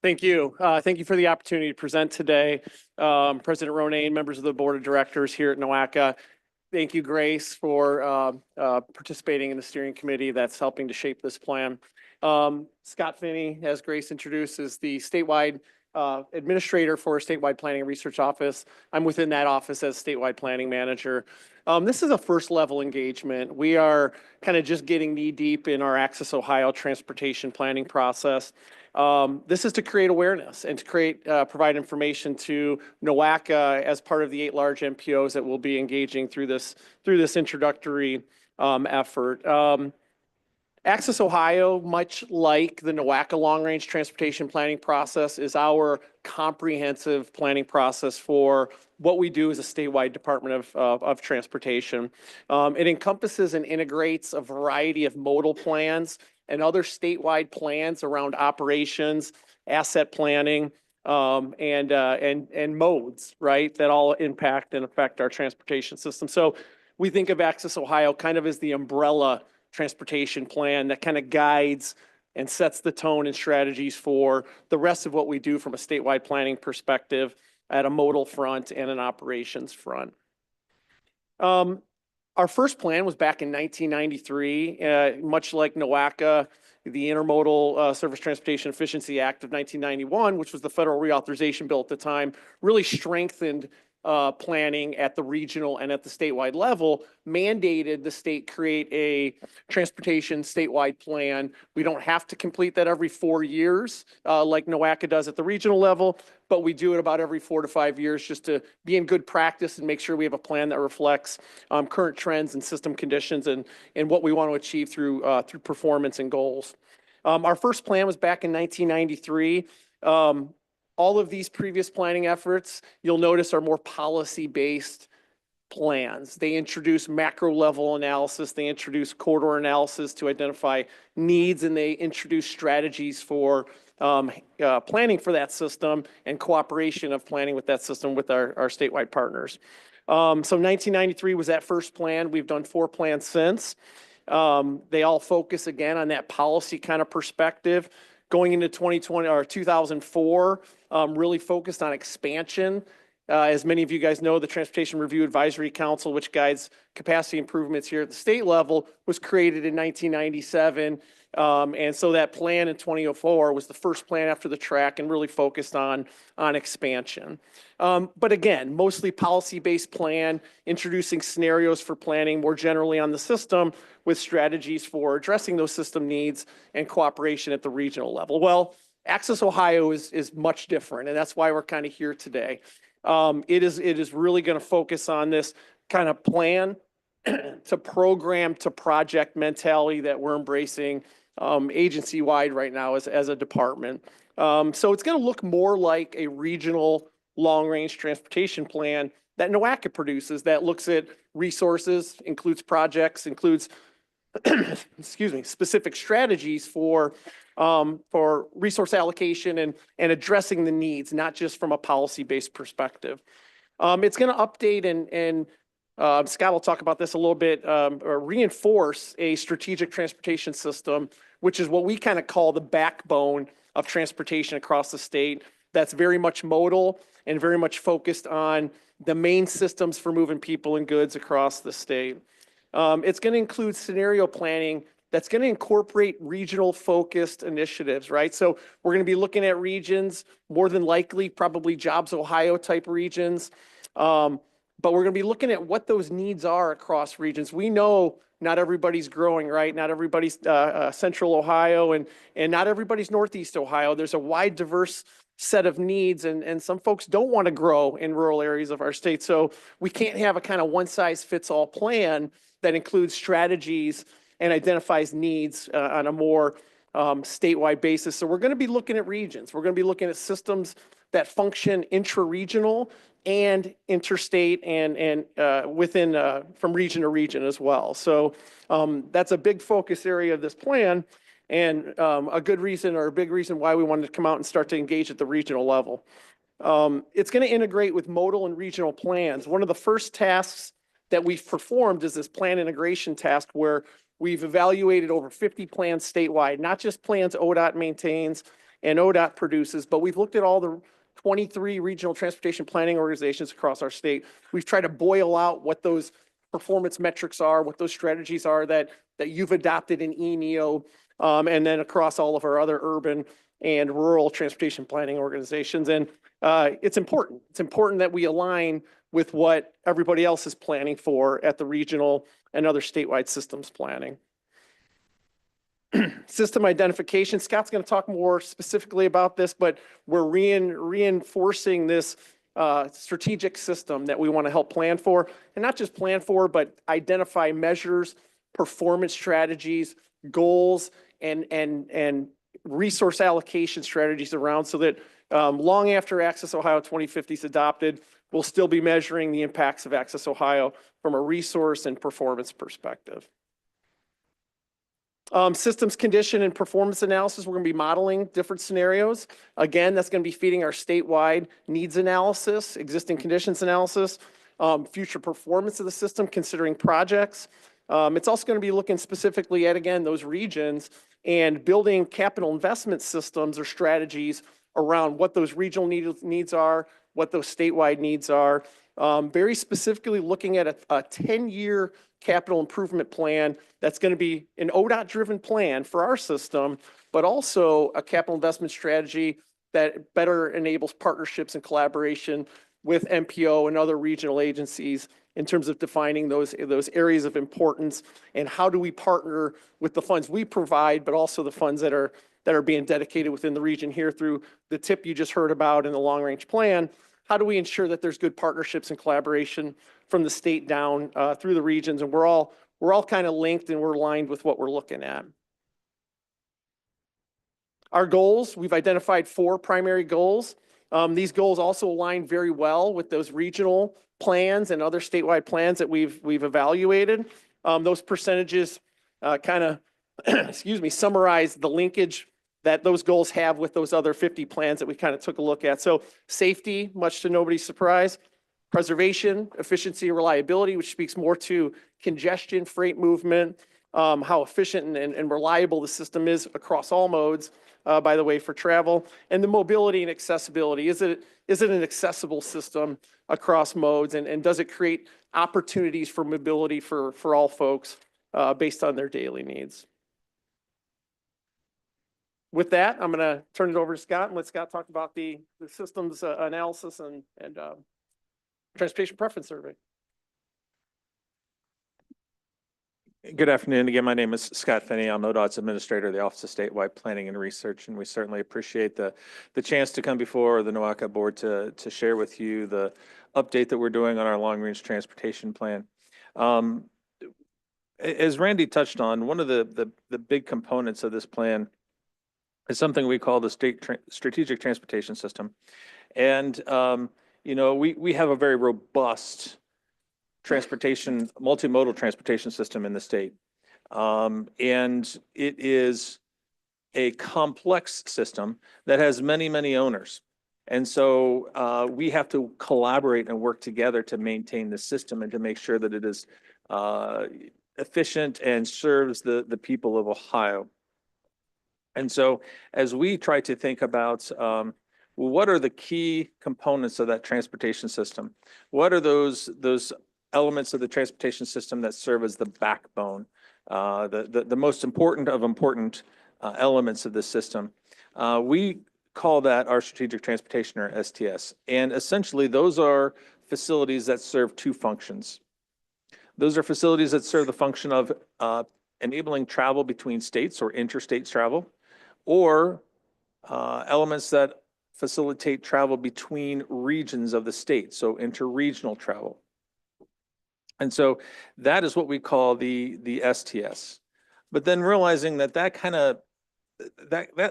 Thank you. Thank you for the opportunity to present today. President Ronayne, members of the Board of Directors here at NOACA. Thank you, Grace, for participating in the steering committee that's helping to shape this plan. Scott Finney, as Grace introduced, is the statewide administrator for Statewide Planning and Research Office. I'm within that office as statewide planning manager. This is a first level engagement. We are kind of just getting knee deep in our Access Ohio transportation planning process. This is to create awareness and to provide information to NOACA as part of the 8 large MPOs that will be engaging through this introductory effort. Access Ohio, much like the NOACA long-range transportation planning process, is our comprehensive planning process for what we do as a statewide Department of Transportation. It encompasses and integrates a variety of modal plans and other statewide plans around operations, asset planning, and modes, right? That all impact and affect our transportation system. So we think of Access Ohio kind of as the umbrella transportation plan that kind of guides and sets the tone and strategies for the rest of what we do from a statewide planning perspective at a modal front and an operations front. Our first plan was back in 1993, much like NOACA, the Intermodal Surface Transportation Efficiency Act of 1991, which was the federal reauthorization bill at the time, really strengthened planning at the regional and at the statewide level, mandated the state create a transportation statewide plan. We don't have to complete that every 4 years like NOACA does at the regional level, but we do it about every 4 to 5 years just to be in good practice and make sure we have a plan that reflects current trends and system conditions and what we want to achieve through performance and goals. Our first plan was back in 1993. All of these previous planning efforts, you'll notice, are more policy-based plans. They introduce macro-level analysis, they introduce corridor analysis to identify needs, and they introduce strategies for planning for that system and cooperation of planning with that system with our statewide partners. So 1993 was that first plan. We've done 4 plans since. They all focus again on that policy kind of perspective. Going into 2020 or 2004, really focused on expansion. As many of you guys know, the Transportation Review Advisory Council, which guides capacity improvements here at the state level, was created in 1997. And so that plan in 2004 was the first plan after the track and really focused on expansion. But again, mostly policy-based plan, introducing scenarios for planning more generally on the system with strategies for addressing those system needs and cooperation at the regional level. Well, Access Ohio is much different, and that's why we're kind of here today. It is really going to focus on this kind of plan to program to project mentality that we're embracing agency-wide right now as a department. So it's going to look more like a regional long-range transportation plan that NOACA produces that looks at resources, includes projects, includes excuse me, specific strategies for resource allocation and addressing the needs, not just from a policy-based perspective. It's going to update and Scott will talk about this a little bit, or reinforce a strategic transportation system, which is what we kind of call the backbone of transportation across the state. That's very much modal and very much focused on the main systems for moving people and goods across the state. It's going to include scenario planning that's going to incorporate regional focused initiatives, right? So we're going to be looking at regions, more than likely, probably Jobs Ohio type regions. But we're going to be looking at what those needs are across regions. We know not everybody's growing, right? Not everybody's Central Ohio and not everybody's Northeast Ohio. There's a wide, diverse set of needs, and some folks don't want to grow in rural areas of our state. So we can't have a kind of one-size-fits-all plan that includes strategies and identifies needs on a more statewide basis. So we're going to be looking at regions. We're going to be looking at systems that function intra-regional and interstate and within from region to region as well. So that's a big focus area of this plan, and a good reason or a big reason why we wanted to come out and start to engage at the regional level. It's going to integrate with modal and regional plans. One of the first tasks that we've performed is this plan integration task where we've evaluated over 50 plans statewide, not just plans ODOT maintains and ODOT produces, but we've looked at all the 23 regional transportation planning organizations across our state. We've tried to boil out what those performance metrics are, what those strategies are that you've adopted in ENEO, and then across all of our other urban and rural transportation planning organizations. And it's important. It's important that we align with what everybody else is planning for at the regional and other statewide systems planning. System identification, Scott's going to talk more specifically about this, but we're reinforcing this strategic system that we want to help plan for, and not just plan for, but identify measures, performance strategies, goals, and resource allocation strategies around so that long after Access Ohio 2050 is adopted, we'll still be measuring the impacts of Access Ohio from a resource and performance perspective. Systems condition and performance analysis, we're going to be modeling different scenarios. Again, that's going to be feeding our statewide needs analysis, existing conditions analysis, future performance of the system, considering projects. It's also going to be looking specifically at, again, those regions and building capital investment systems or strategies around what those regional needs are, what those statewide needs are. Very specifically looking at a 10-year capital improvement plan that's going to be an ODOT-driven plan for our system, but also a capital investment strategy that better enables partnerships and collaboration with MPO and other regional agencies in terms of defining those areas of importance and how do we partner with the funds we provide, but also the funds that are being dedicated within the region here through the TIP you just heard about in the long-range plan. How do we ensure that there's good partnerships and collaboration from the state down through the regions, and we're all kind of linked and we're aligned with what we're looking at. Our goals, we've identified 4 primary goals. These goals also align very well with those regional plans and other statewide plans that we've evaluated. Those percentages kind of, excuse me, summarize the linkage that those goals have with those other 50 plans that we kind of took a look at. So safety, much to nobody's surprise. Preservation, efficiency, and reliability, which speaks more to congestion, freight movement, how efficient and reliable the system is across all modes, by the way, for travel. And the mobility and accessibility. Is it an accessible system across modes? And does it create opportunities for mobility for all folks based on their daily needs? With that, I'm going to turn it over to Scott and let Scott talk about the systems analysis and transportation preference survey. Good afternoon. Again, my name is Scott Finney. I'm ODOT's Administrator of the Office of Statewide Planning and Research, and we certainly appreciate the chance to come before the NOACA board to share with you the update that we're doing on our long-range transportation plan. As Randy touched on, one of the big components of this plan is something we call the strategic transportation system. And, you know, we have a very robust multimodal transportation system in the state. And it is a complex system that has many, many owners. And so we have to collaborate and work together to maintain the system and to make sure that it is efficient and serves the people of Ohio. And so as we try to think about what are the key components of that transportation system? What are those elements of the transportation system that serve as the backbone, the most important of important elements of the system? We call that our strategic transportation, or STS. And essentially those are facilities that serve 2 functions. Those are facilities that serve the function of enabling travel between states or interstate travel, or elements that facilitate travel between regions of the state, so interregional travel. And so that is what we call the STS. But then realizing that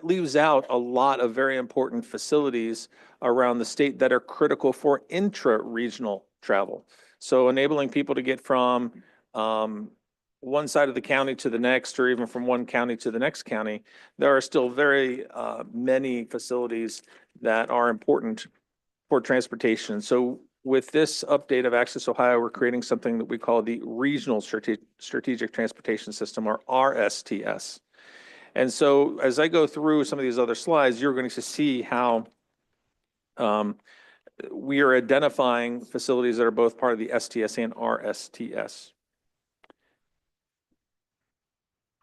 leaves out a lot of very important facilities around the state that are critical for intra-regional travel. So enabling people to get from one side of the county to the next, or even from one county to the next county, there are still very many facilities that are important for transportation. So with this update of Access Ohio, we're creating something that we call the Regional Strategic Transportation System, or RSTS. And so as I go through some of these other slides, you're going to see how we are identifying facilities that are both part of the STS and RSTS.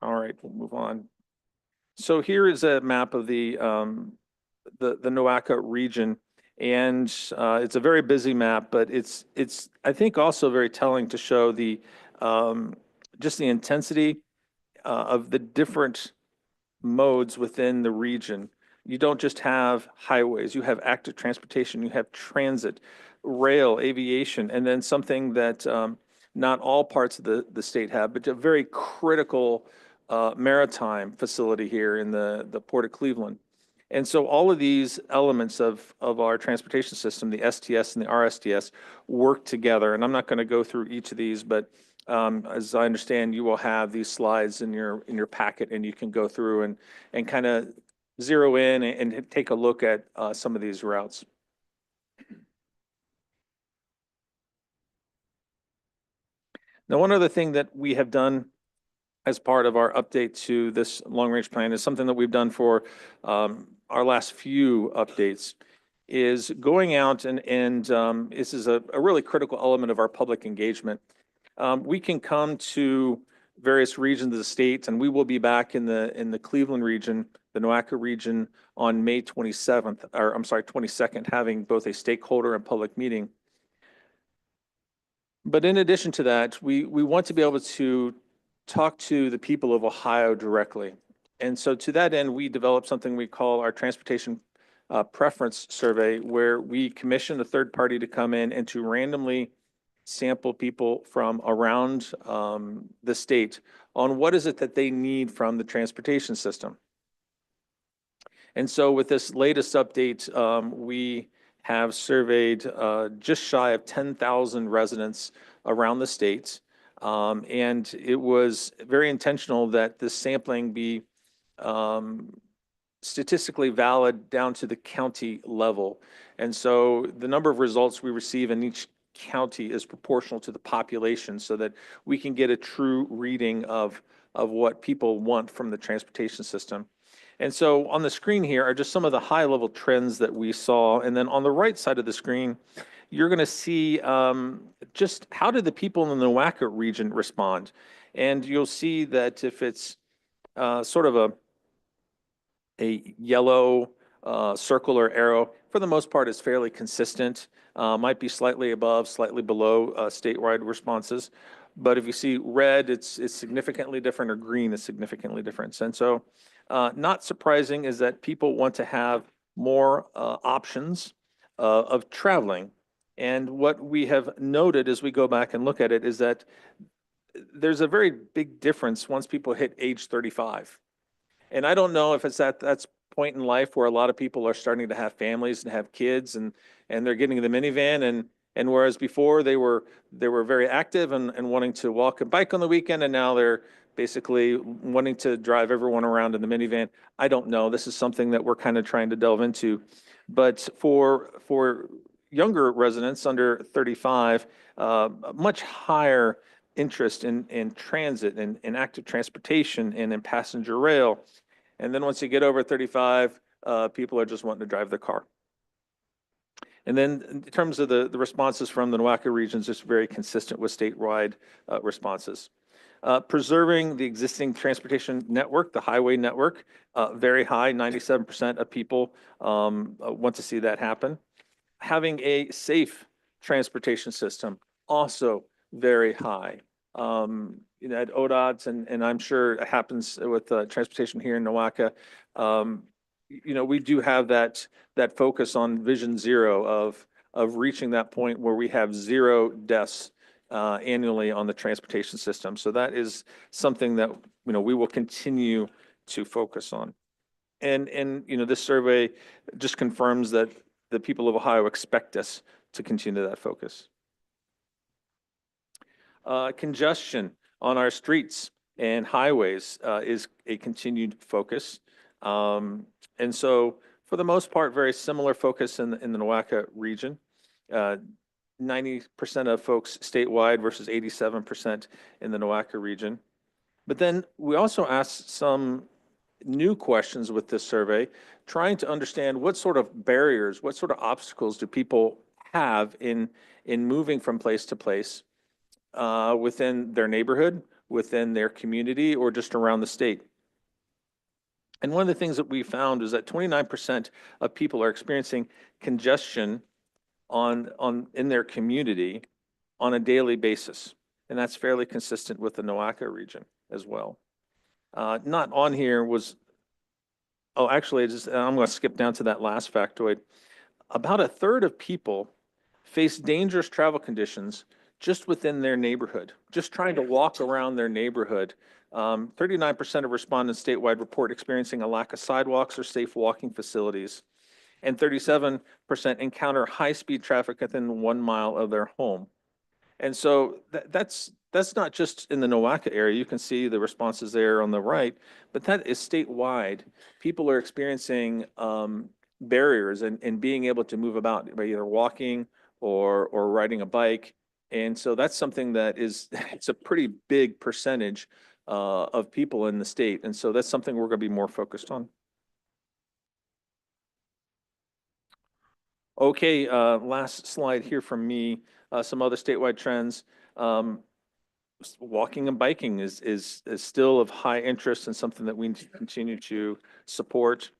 All right, we'll move on. So here is a map of the NOACA region, and it's a very busy map, but it's I think also very telling to show the just the intensity of the different modes within the region. You don't just have highways, you have active transportation, you have transit, rail, aviation, and then something that not all parts of the state have, but a very critical maritime facility here in the Port of Cleveland. And so all of these elements of our transportation system, the STS and the RSTS, work together. And I'm not going to go through each of these, but as I understand, you will have these slides in your packet, and you can go through and kind of zero in and take a look at some of these routes. Now, one other thing that we have done as part of our update to this long-range plan is something that we've done for our last few updates, is going out and this is a really critical element of our public engagement. We can come to various regions of the state, and we will be back in the Cleveland region, the NOACA region, on May 27th, or I'm sorry, 22nd, having both a stakeholder and public meeting. But in addition to that, we want to be able to talk to the people of Ohio directly. And so to that end, we developed something we call our transportation preference survey, where we commission a third party to come in and to randomly sample people from around the state on what is it that they need from the transportation system. And so with this latest update, we have surveyed just shy of 10,000 residents around the state. And it was very intentional that this sampling be statistically valid down to the county level. And so the number of results we receive in each county is proportional to the population, so that we can get a true reading of what people want from the transportation system. And so on the screen here are just some of the high level trends that we saw. And then on the right side of the screen, you're going to see just how did the people in the NOACA region respond. And you'll see that if it's sort of a yellow circle or arrow, for the most part, is fairly consistent. Might be slightly above, slightly below statewide responses. But if you see red, it's significantly different, or green is significantly different. And so not surprising is that people want to have more options of traveling. And what we have noted as we go back and look at it is that there's a very big difference once people hit age 35. And I don't know if it's that's point in life where a lot of people are starting to have families and have kids, and they're getting the minivan, and whereas before they were very active and wanting to walk and bike on the weekend, and now they're basically wanting to drive everyone around in the minivan. I don't know. This is something that we're kind of trying to delve into. But for younger residents under 35, much higher interest in transit and in active transportation and in passenger rail. And then once you get over 35, people are just wanting to drive their car. And then in terms of the responses from the NOACA regions, it's very consistent with statewide responses. Preserving the existing transportation network, the highway network, very high, 97% of people want to see that happen. Having a safe transportation system, also very high. At ODOT, and I'm sure it happens with transportation here in NOACA, we do have that focus on Vision Zero of reaching that point where we have 0 deaths annually on the transportation system. So that is something that we will continue to focus on. And this survey just confirms that the people of Ohio expect us to continue that focus. Congestion on our streets and highways is a continued focus. And so for the most part, very similar focus in the NOACA region. 90% of folks statewide versus 87% in the NOACA region. But then we also asked some new questions with this survey, trying to understand what sort of barriers, what sort of obstacles do people have in moving from place to place within their neighborhood, within their community, or just around the state. And one of the things that we found is that 29% of people are experiencing congestion in their community on a daily basis. And that's fairly consistent with the NOACA region as well. Not on here was, actually, I'm going to skip down to that last factoid. About 1/3 of people face dangerous travel conditions just within their neighborhood, just trying to walk around their neighborhood 39% of respondents statewide report experiencing a lack of sidewalks or safe walking facilities. And 37% encounter high-speed traffic within 1 mile of their home. And so that's not just in the Nowaka area. You can see the responses there on the right, but that is statewide. People are experiencing barriers and being able to move about by either walking or riding a bike. And so that's something that is, it's a pretty big percentage of people in the state. And so that's something we're going to be more focused on. Okay, last slide here from me. Some other statewide trends. Walking and biking is still of high interest and something that we continue to support.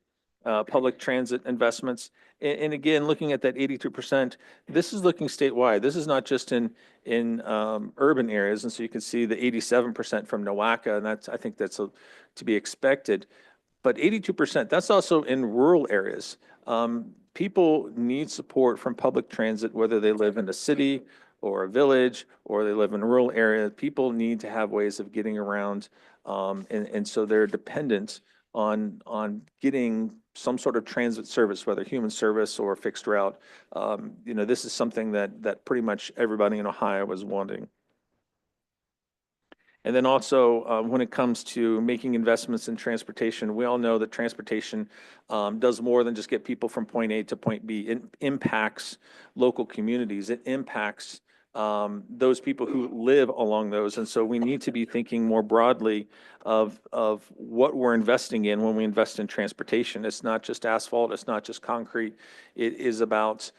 Public transit investments. And again, looking at that 82%, this is looking statewide. This is not just in urban areas. And so you can see the 87% from Nowaka, and I think that's to be expected. But 82%, that's also in rural areas. People need support from public transit, whether they live in a city or a village, or they live in a rural area. People need to have ways of getting around. And so they're dependent on getting some sort of transit service, whether human service or fixed route. This is something that pretty much everybody in Ohio is wanting. And then also, when it comes to making investments in transportation, we all know that transportation does more than just get people from point A to point B. It impacts local communities. It impacts those people who live along those. And so we need to be thinking more broadly of what we're investing in when we invest in transportation. It's not just asphalt. It's not just concrete. It is about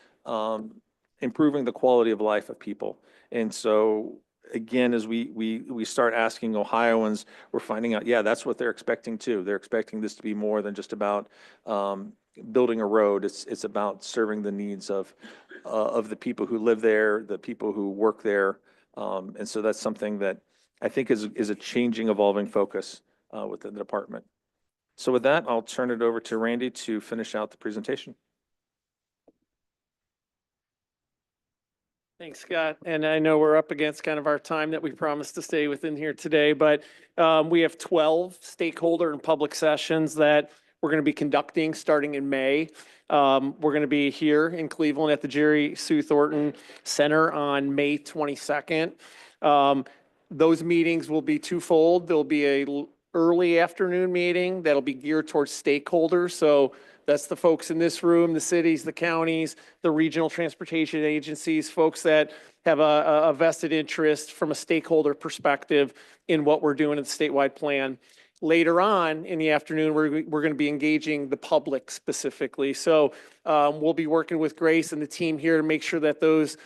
improving the quality of life of people. And so again, as we start asking Ohioans, we're finding out, yeah, that's what they're expecting too. They're expecting this to be more than just about building a road. It's about serving the needs of the people who live there, the people who work there. And so that's something that I think is a changing, evolving focus within the department. So with that, I'll turn it over to Randy to finish out the presentation. Thanks, Scott. And I know we're up against kind of our time that we promised to stay within here today, but we have 12 stakeholder and public sessions that we're going to be conducting starting in May. We're going to be here in Cleveland at the Jerry Sue Thornton Center on May 22nd. Those meetings will be twofold. There'll be a early afternoon meeting that'll be geared towards stakeholders. So that's the folks in this room, the cities, the counties, the regional transportation agencies, folks that have a vested interest from a stakeholder perspective in what we're doing in the statewide plan. Later on in the afternoon, we're going to be engaging the public specifically. So we'll be working with Grace and the team here to make sure that those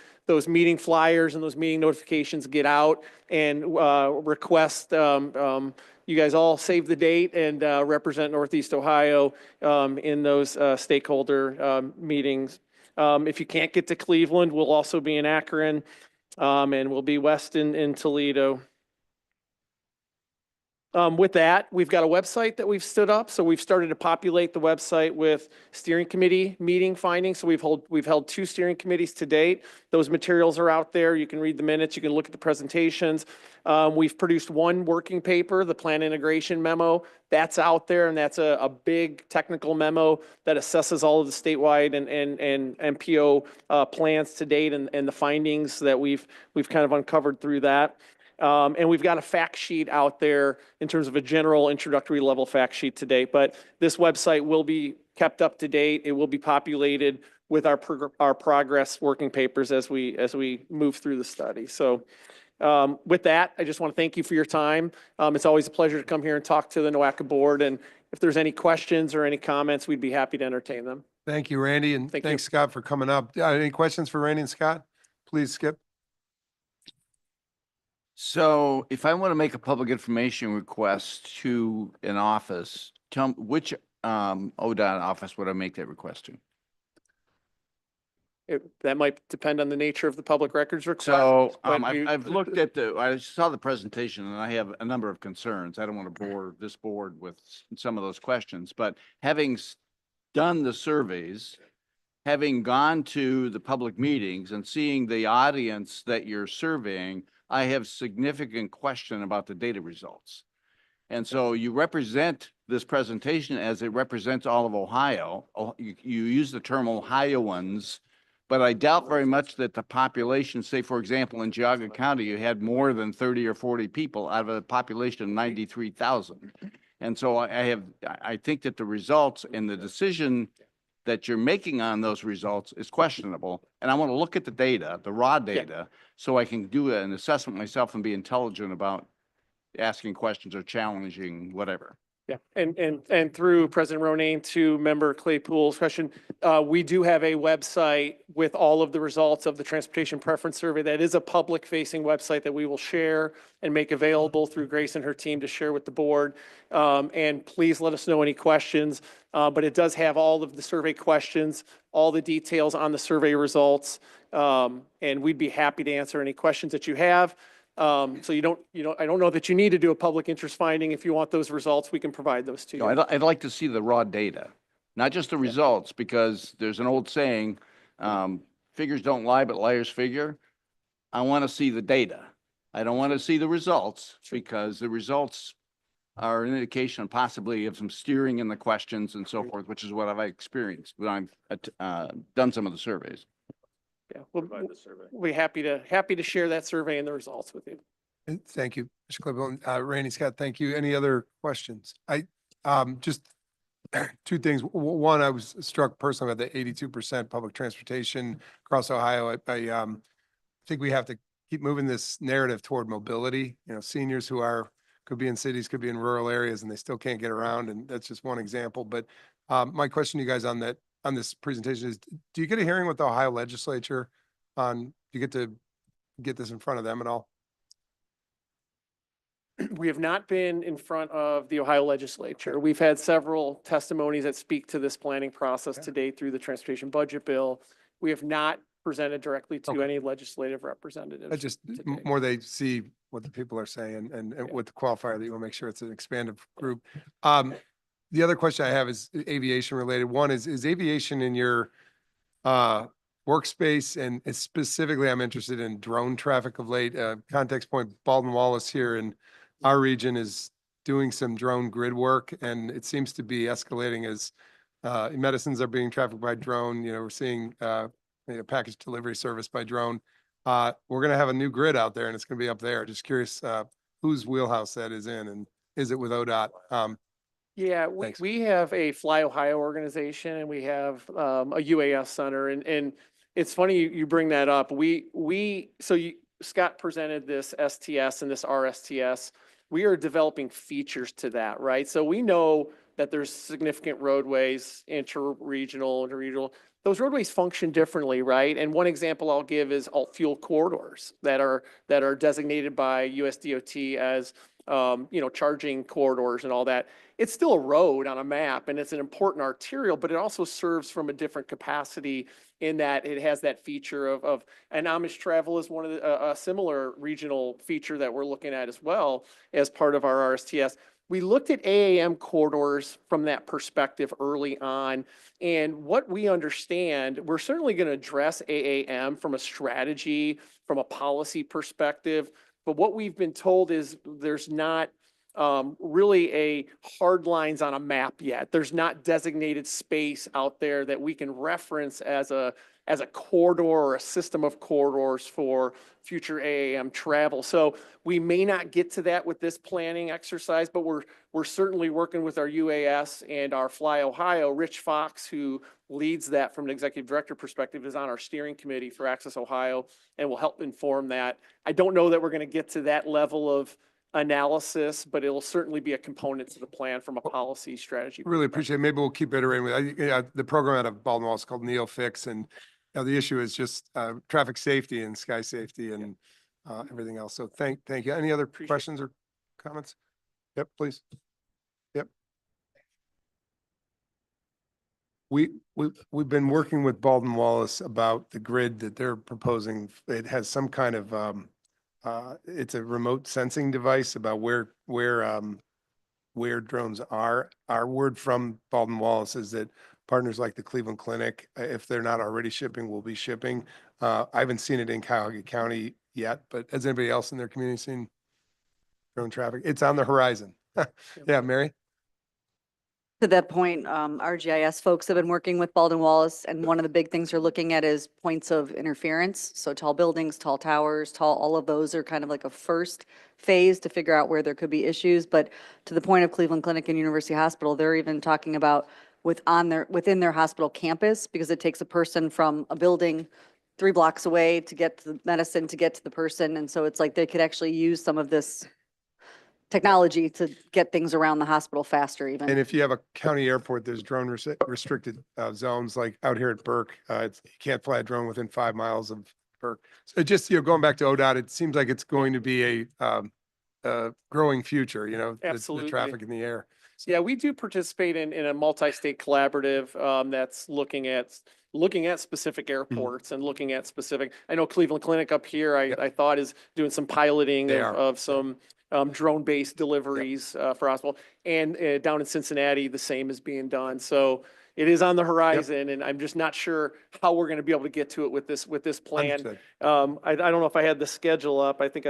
meeting flyers and those meeting notifications get out, and request you guys all save the date and represent Northeast Ohio in those stakeholder meetings. If you can't get to Cleveland, we'll also be in Akron, and we'll be west in Toledo. With that, we've got a website that we've stood up. So we've started to populate the website with steering committee meeting findings. So we've held 2 steering committees to date. Those materials are out there. You can read the minutes. You can look at the presentations. We've produced 1 working paper, the plan integration memo. That's out there, and that's a big technical memo that assesses all of the statewide and MPO plans to date and the findings that we've kind of uncovered through that. And we've got a fact sheet out there in terms of a general introductory level fact sheet to date. But this website will be kept up to date. It will be populated with our progress working papers as we move through the study. So with that, I just want to thank you for your time. It's always a pleasure to come here and talk to the NOACA board. And if there's any questions or any comments, we'd be happy to entertain them. Thank you, Randy, and thanks, Scott, for coming up. Any questions for Randy and Scott? Please, Skip. So if I want to make a public information request to an office, tell me which ODOT office would I make that request to? That might depend on the nature of the public records request. So I've looked at I saw the presentation and I have a number of concerns. I don't want to bore this board with some of those questions, but having done the surveys, having gone to the public meetings and seeing the audience that you're surveying, I have significant question about the data results. And so you represent this presentation as it represents all of Ohio. You use the term Ohioans, but I doubt very much that the population, say, for example, in Geauga County, you had more than 30 or 40 people out of a population of 93,000. And so I think that the results and the decision that you're making on those results is questionable. And I want to look at the data, the raw data, so I can do an assessment myself and be intelligent about asking questions or challenging whatever. Yeah, and through President Ronayne to Member Claypool's question, we do have a website with all of the results of the Transportation Preference Survey. That is a public-facing website that we will share and make available through Grace and her team to share with the board. And please let us know any questions. But it does have all of the survey questions, all the details on the survey results. And we'd be happy to answer any questions that you have. So I don't know that you need to do a public interest finding. If you want those results, we can provide those to you. No, I'd like to see the raw data, not just the results, because there's an old saying, figures don't lie, but liars figure. I want to see the data. I don't want to see the results, because the results are an indication possibly of some steering in the questions and so forth, which is what I've experienced when I've done some of the surveys. Yeah, we'll be happy to share that survey and the results with you. And thank you, Mr. Claypool. Randy Scott, thank you. Any other questions? Just two things. One, I was struck personally by the 82% public transportation across Ohio. I think we have to keep moving this narrative toward mobility. You know, seniors who could be in cities, could be in rural areas, and they still can't get around. And that's just one example. But my question to you guys on this presentation is, do you get a hearing with the Ohio legislature do you get to get this in front of them at all? We have not been in front of the Ohio legislature. We've had several testimonies that speak to this planning process to date through the transportation budget bill. We have not presented directly to any legislative representatives. I just, more they see what the people are saying and with the qualifier that you want to make sure it's an expanded group. The other question I have is aviation related. One is aviation in your workspace, and specifically I'm interested in drone traffic of late. Context point, Baldwin Wallace here in our region is doing some drone grid work, and it seems to be escalating as medicines are being trafficked by drone. You know, we're seeing package delivery service by drone. We're going to have a new grid out there, and it's going to be up there. Just curious whose wheelhouse that is in, and is it with ODOT? Yeah, we have a Fly Ohio organization, and we have a UAS center, and it's funny you bring that up. Scott presented this STS and this RSTS. We are developing features to that, right? So we know that there's significant roadways, interregional, interregional. Those roadways function differently, right? And one example I'll give is alt fuel corridors that are designated by USDOT as charging corridors and all that. It's still a road on a map, and it's an important arterial, but it also serves from a different capacity in that it has that feature of and Amish travel is one of a similar regional feature that we're looking at as well as part of our RSTS. We looked at AAM corridors from that perspective early on, and what we understand, we're certainly going to address AAM from a strategy, from a policy perspective, but what we've been told is there's not really a hard lines on a map yet. There's not designated space out there that we can reference as a corridor or a system of corridors for future AAM travel. So we may not get to that with this planning exercise, but we're certainly working with our UAS and our Fly Ohio. Rich Fox, who leads that from an executive director perspective, is on our steering committee for Access Ohio and will help inform that. I don't know that we're going to get to that level of analysis, but it'll certainly be a component to the plan from a policy strategy. Really appreciate it. Maybe we'll keep iterating with the program out of Baldwin Wallace called NeoFix, and the issue is just traffic safety and sky safety and everything else. So thank you. Any other questions or comments? Yep, please. Yep. We've been working with Baldwin Wallace about the grid that they're proposing. It has some kind of it's a remote sensing device about where drones are. Our word from Baldwin Wallace is that partners like the Cleveland Clinic, if they're not already shipping, will be shipping. I haven't seen it in Cuyahoga County yet, but has anybody else in their community seen drone traffic? It's on the horizon. Yeah, Mary? To that point, our GIS folks have been working with Baldwin Wallace, and one of the big things they're looking at is points of interference. So tall buildings, tall towers, all of those are kind of like a first phase to figure out where there could be issues. But to the point of Cleveland Clinic and University Hospital, they're even talking about within their hospital campus, because it takes a person from a building 3 blocks away to get to the medicine, to get to the person. And so it's like they could actually use some of this technology to get things around the hospital faster even. And if you have a county airport, there's drone restricted zones, like out here at Burke. You can't fly a drone within 5 miles of Burke. So just, going back to ODOT, it seems like it's going to be a growing future, the Absolutely. traffic in the air. Yeah, we do participate in a multi-state collaborative that's looking at specific airports and looking at specific, I know Cleveland Clinic up here, I thought is doing some piloting They of some drone-based deliveries for hospital. And down in Cincinnati, the same is being done. So it is on the horizon, and I'm just not sure how we're going to be able to get to it with this plan. Understood. I don't know if I had the schedule up. I think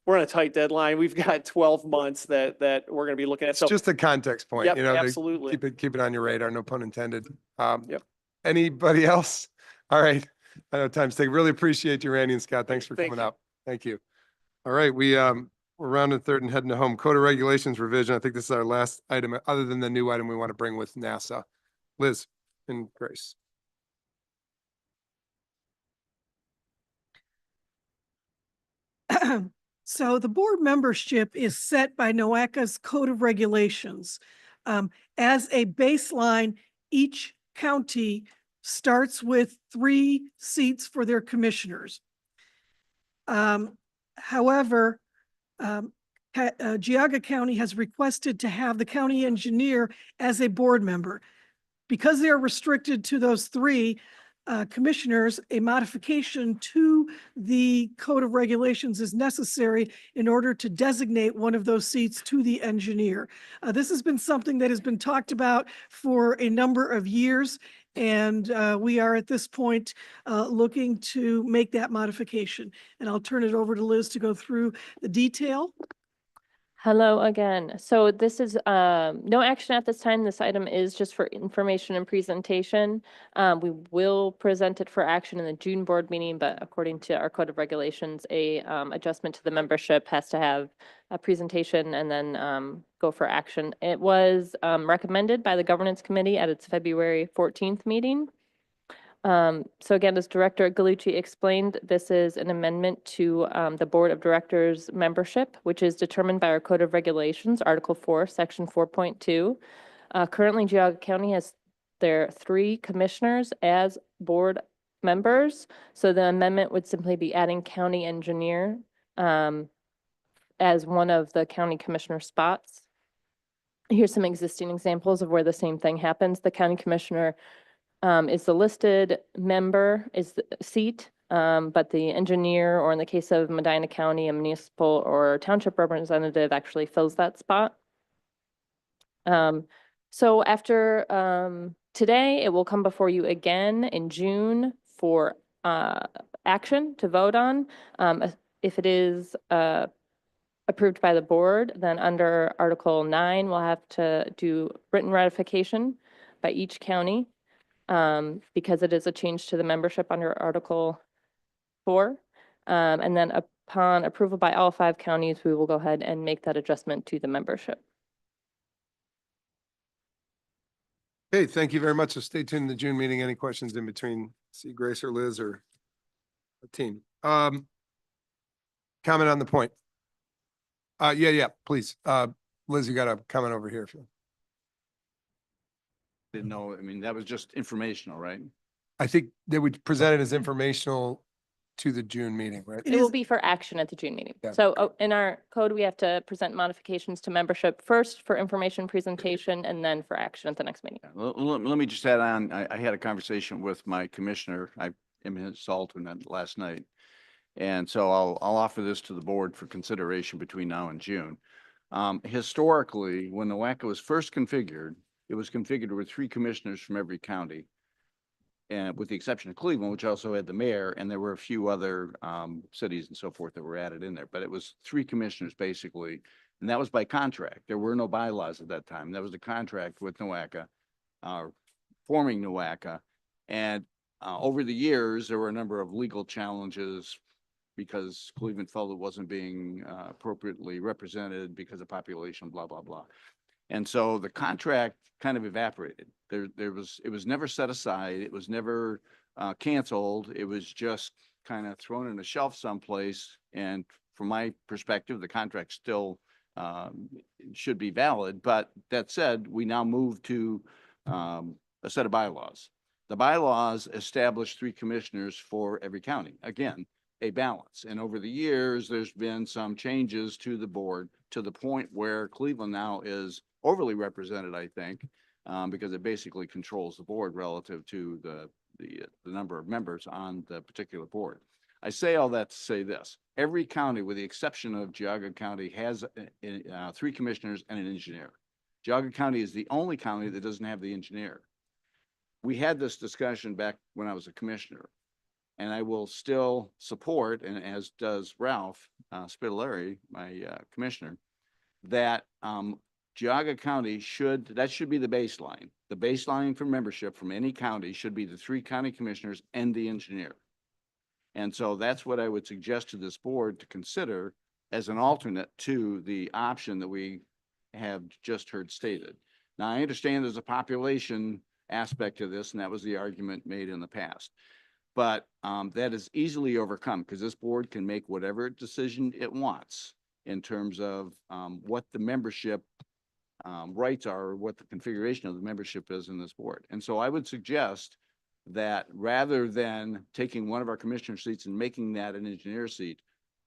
we're on a tight deadline. We've got 12 months that we're going to be looking at. It's So just a context point, Yep, to absolutely. keep it on your radar, no pun intended. Yep. Anybody else? All right. I know time's taken. Really appreciate you, Randy and Scott. Thanks for Thank coming you. up. Thank you. All right, we're rounding third and heading to home. Code of Regulations revision. I think this is our last item, other than the new item we want to bring with NASA. Liz and Grace. So the board membership is set by NOACA's Code of Regulations. As a baseline, each county starts with 3 seats for their commissioners. However, Geauga County has requested to have the county engineer as a board member. Because they are restricted to those 3 commissioners, a modification to the Code of Regulations is necessary in order to designate one of those seats to the engineer. This has been something that has been talked about for a number of years, and we are at this point looking to make that modification. And I'll turn it over to Liz to go through the detail. Hello again. So this is no action at this time. This item is just for information and presentation. We will present it for action in the June board meeting, but according to our Code of Regulations, a adjustment to the membership has to have a presentation and then go for action. It was recommended by the Governance Committee at its February 14th meeting. So again, as Director Galucci explained, this is an amendment to the Board of Directors membership, which is determined by our Code of Regulations, Article 4, Section 4.2. Currently, Geauga County has their 3 commissioners as board members. So the amendment would simply be adding county engineer as one of the county commissioner spots. Here's some existing examples of where the same thing happens. The county commissioner is the listed member, is the seat, but the engineer, or in the case of Medina County, a municipal or township representative actually fills that spot. So after today, it will come before you again in June for action to vote on. If it is approved by the board, then under Article 9, we'll have to do written ratification by each county. Because it is a change to the membership under Article 4. And then upon approval by all 5 counties, we will go ahead and make that adjustment to the membership. Okay, thank you very much. So stay tuned to the June meeting. Any questions in between? See Grace or Liz or the team? Comment on the point. Yeah, please. Liz, you got a comment over here. Didn't know, I mean, that was just informational, right? I think they would present it as informational to the June meeting, right? It will be for action at the June meeting. Yeah. So in our code, we have to present modifications to membership first for information presentation and then for action at the next meeting. Let me just add on, I had a conversation with my commissioner, I am his alternate last night. And so I'll offer this to the board for consideration between now and June. Historically, when the WACA was first configured, it was configured with 3 commissioners from every county. And with the exception of Cleveland, which also had the mayor, and there were a few other cities and so forth that were added in there. But it was 3 commissioners basically And that was by contract. There were no bylaws at that time. That was a contract with NOACA, forming NOACA. And over the years, there were a number of legal challenges because Cleveland felt it wasn't being appropriately represented because of population, blah, blah, blah. And so the contract kind of evaporated. It was never set aside. It was never canceled. It was just kind of thrown in a shelf someplace. And from my perspective, the contract still should be valid. But that said, we now move to a set of bylaws. The bylaws establish 3 commissioners for every county. Again, a balance. And over the years, there's been some changes to the board to the point where Cleveland now is overly represented, I think, because it basically controls the board relative to the number of members on the particular board. I say all that to say this. Every county, with the exception of Geauga County, has 3 commissioners and an engineer. Geauga County is the only county that doesn't have the engineer. We had this discussion back when I was a commissioner, and I will still support, and as does Ralph Spitaleri, my commissioner, that Geauga County should be the baseline. The baseline for membership from any county should be the 3 county commissioners and the engineer. And so that's what I would suggest to this board to consider as an alternate to the option that we have just heard stated. Now, I understand there's a population aspect to this, and that was the argument made in the past. But that is easily overcome because this board can make whatever decision it wants in terms of what the membership rights are, or what the configuration of the membership is in this board. And so I would suggest that rather than taking one of our commissioner seats and making that an engineer seat,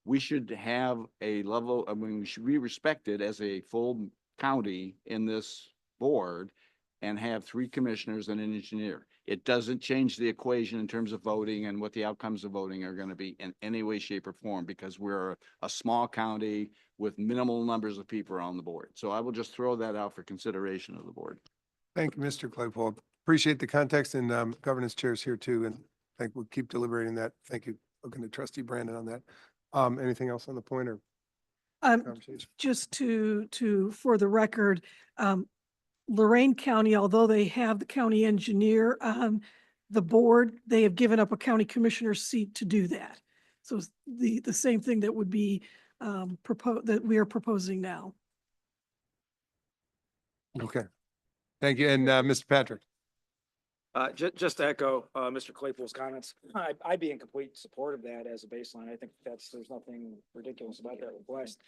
we should have a level, we should be respected as a full county in this board and have 3 commissioners and an engineer. It doesn't change the equation in terms of voting and what the outcomes of voting are going to be in any way, shape, or form, because we're a small county with minimal numbers of people on the board. So I will just throw that out for consideration of the board. Thank you, Mr. Claypool. Appreciate the context, and governance chairs here too, and I think we'll keep deliberating that. Thank you. Looking to trustee Brandon on that. Anything else on the point or conversation? Just for the record, Lorain County, although they have the county engineer on the board, they have given up a county commissioner seat to do that. So it's the same thing that would be that we are proposing now. Okay. Thank you. And Mr. Patrick. Just to echo Mr. Claypool's comments, I'd be in complete support of that as a baseline. I think there's nothing ridiculous about that request.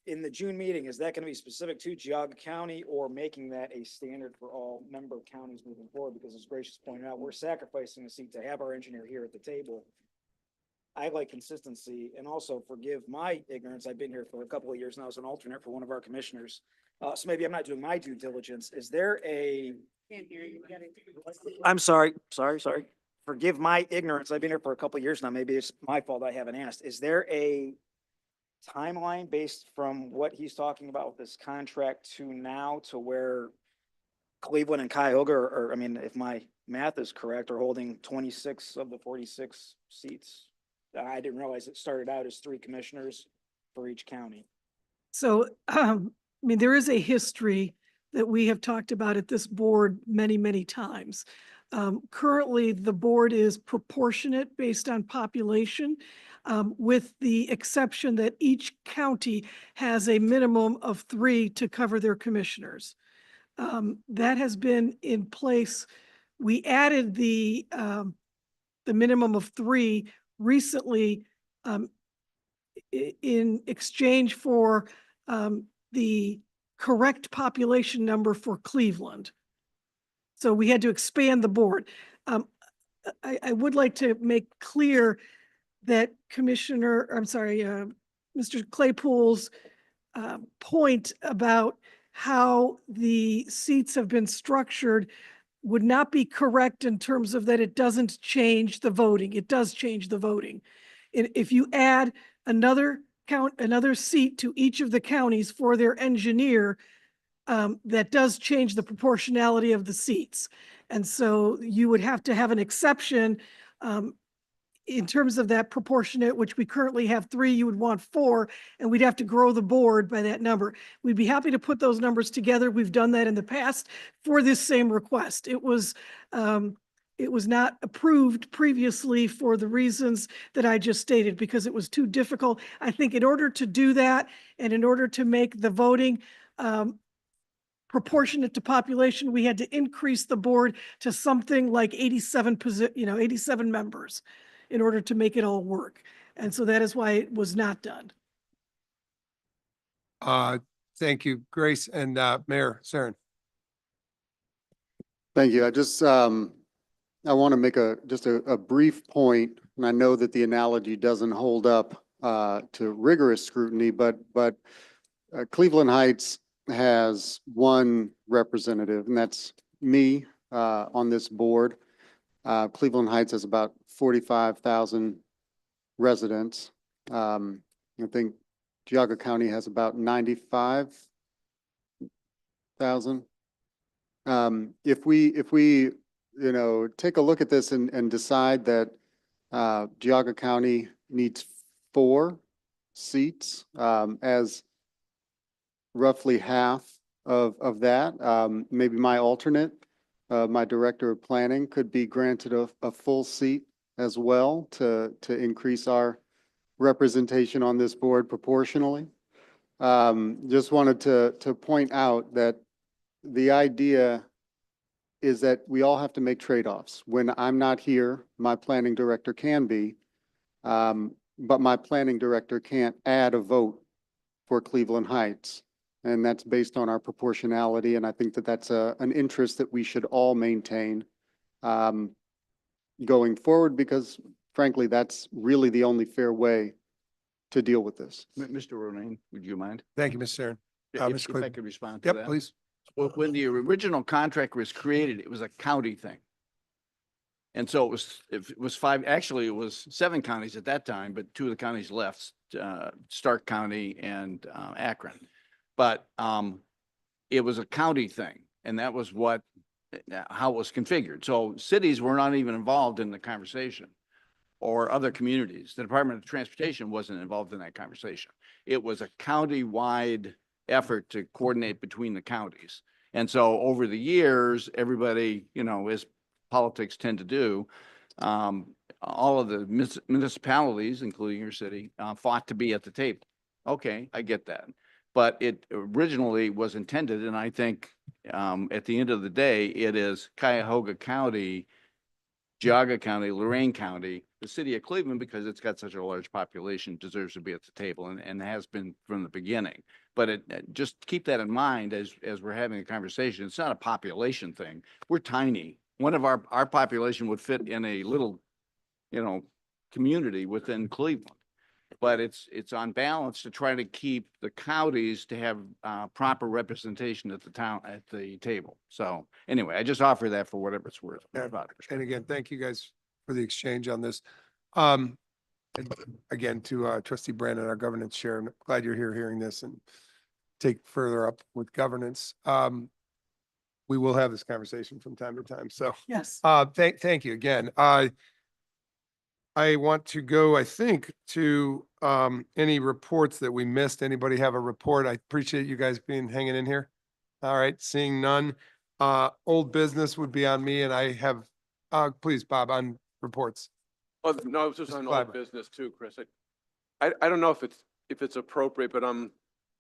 In the June meeting, is that going to be specific to Geauga County or making that a standard for all member counties moving forward? Because as Gracious pointed out, we're sacrificing a seat to have our engineer here at the table. I like consistency, and also forgive my ignorance. I've been here for a couple of years now as an alternate for one of our commissioners. So maybe I'm not doing my due diligence. Is there a... Can't hear you. I'm sorry. Forgive my ignorance. I've been here for a couple of years now. Maybe it's my fault I haven't asked. Is there a timeline based from what he's talking about with this contract to now to where Cleveland and Cuyahoga are, I mean, if my math is correct, are holding 26 of the 46 seats? I didn't realize it started out as 3 commissioners for each county. So, I mean, there is a history that we have talked about at this board many, many times. Currently, the board is proportionate based on population, with the exception that each county has a minimum of 3 to cover their commissioners. That has been in place. We added the minimum of 3 recently in exchange for the correct population number for Cleveland. So we had to expand the board. I would like to make clear that Mr. Claypool's point about how the seats have been structured would not be correct in terms of that it doesn't change the voting. It does change the voting. If you add another seat to each of the counties for their engineer, that does change the proportionality of the seats. And so you would have to have an exception in terms of that proportionate, which we currently have 3, you would want 4, and we'd have to grow the board by that number. We'd be happy to put those numbers together. We've done that in the past for this same request. It was not approved previously for the reasons that I just stated, because it was too difficult. I think in order to do that, and in order to make the voting proportionate to population, we had to increase the board to something like 87 members in order to make it all work. And so that is why it was not done. Thank you, Grace, and Mayor Sarin. Thank you. I just, I want to make just a brief point, and I know that the analogy doesn't hold up to rigorous scrutiny, but Cleveland Heights has one representative, and that's me on this board. Cleveland Heights has about 45,000 residents. I think Geauga County has about 95,000. If we take a look at this and decide that Geauga County needs 4 seats as roughly half of that, maybe my alternate, my director of planning, could be granted a full seat as well to increase our representation on this board proportionally. Just wanted to point out that the idea is that we all have to make trade-offs. When I'm not here, my planning director can be, but my planning director can't add a vote for Cleveland Heights. And that's based on our proportionality. And I think that that's an interest that we should all maintain going forward, because frankly, that's really the only fair way to deal with this. Mr. Ronayne, would you mind? Thank you, Mr. Sarin. If Mr. if I Cleveland. could respond to that? Yep, please. Well, when the original contract was created, it was a county thing. And so it was 5, actually it was 7 counties at that time, but 2 of the counties left, Stark County and Akron. But it was a county thing, and that was how it was configured. So cities were not even involved in the conversation, or other communities. The Department of Transportation wasn't involved in that conversation. It was a county-wide effort to coordinate between the counties. And so over the years, everybody, as politics tend to do, all of the municipalities, including your city, fought to be at the table. Okay, I get that. But it originally was intended, and I think at the end of the day, it is Cuyahoga County, Geauga County, Lorain County, the city of Cleveland, because it's got such a large population, deserves to be at the table, and has been from the beginning. But just keep that in mind as we're having a conversation. It's not a population thing. We're tiny. One of our population would fit in a little, community within Cleveland. But it's on balance to try to keep the counties to have proper representation at the table. So anyway, I just offer that for whatever it's worth. And again, thank you guys for the exchange on this. And again, to Trustee Brandon, our governance chair, I'm glad you're here hearing this and take further up with governance. We will have this conversation from time to time. So Yes. thank you again. I want to go, I think, to any reports that we missed. Anybody have a report? I appreciate you guys hanging in here. All right, seeing none. Old business would be on me, and I have, please, Bob, on reports. Oh, no, it's just Mr. on Clyburn. old business too, Chris. I don't know if it's appropriate, but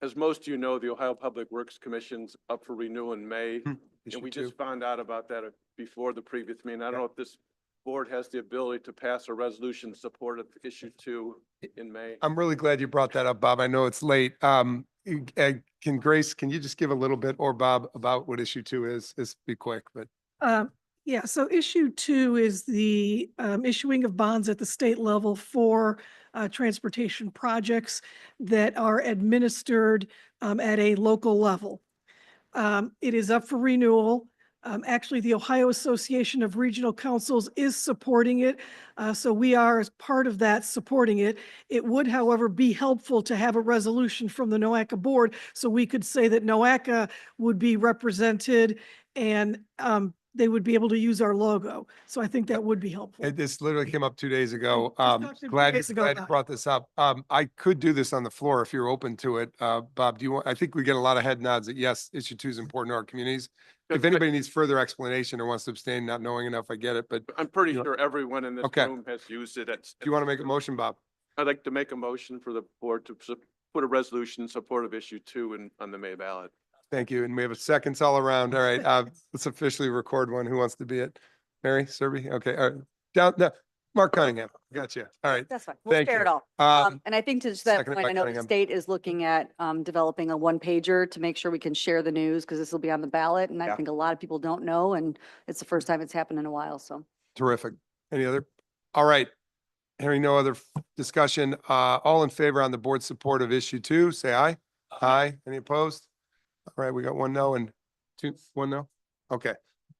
as most of you know, the Ohio Public Works Commission's up for renewal in May. Issue And we 2. just found out about that before the previous meeting. I don't know if this board has the ability to pass a resolution in support of issue 2 in May. I'm really glad you brought that up, Bob. I know it's late. Can you just give a little bit, or Bob, about what issue 2 is? This be quick, but. Yeah, so issue 2 is the issuing of bonds at the state level for transportation projects that are administered at a local level. It is up for renewal. Actually, the Ohio Association of Regional Councils is supporting it. So we are, as part of that, supporting it. It would, however, be helpful to have a resolution from the NOACA board, so we could say that NOACA would be represented and they would be able to use our logo. So I think that would be helpful. This literally came up 2 days ago. Just talked to him 2 Glad days ago you about it. brought this up. I could do this on the floor if you're open to it. Bob, do you want, I think we get a lot of head nods that yes, issue 2 is important to our communities. If anybody needs further explanation or wants to abstain, not knowing enough, I get it, but I'm pretty sure everyone in this Okay. room has used it. do you want to make a motion, Bob? I'd like to make a motion for the board to put a resolution in support of issue 2 on the May ballot. Thank you. And we have seconds all around. All right, let's officially record one. Who wants to be it? Mary, Serby? Okay, all right. Down, Mark Cunningham. Gotcha. All right. That's fine. We'll Thank spare you. it all. And I think to that seconded point, by I know the Cunningham. state is looking at developing a one pager to make sure we can share the news because this will be on the ballot. And I Yeah. think a lot of people don't know, and it's the first time it's happened in a while, so. Terrific. Any other? All right. Hearing no other discussion, all in favor on the board's support of issue 2, say aye. Aye. Any opposed? All right, we got 1 no and 1 no. Okay.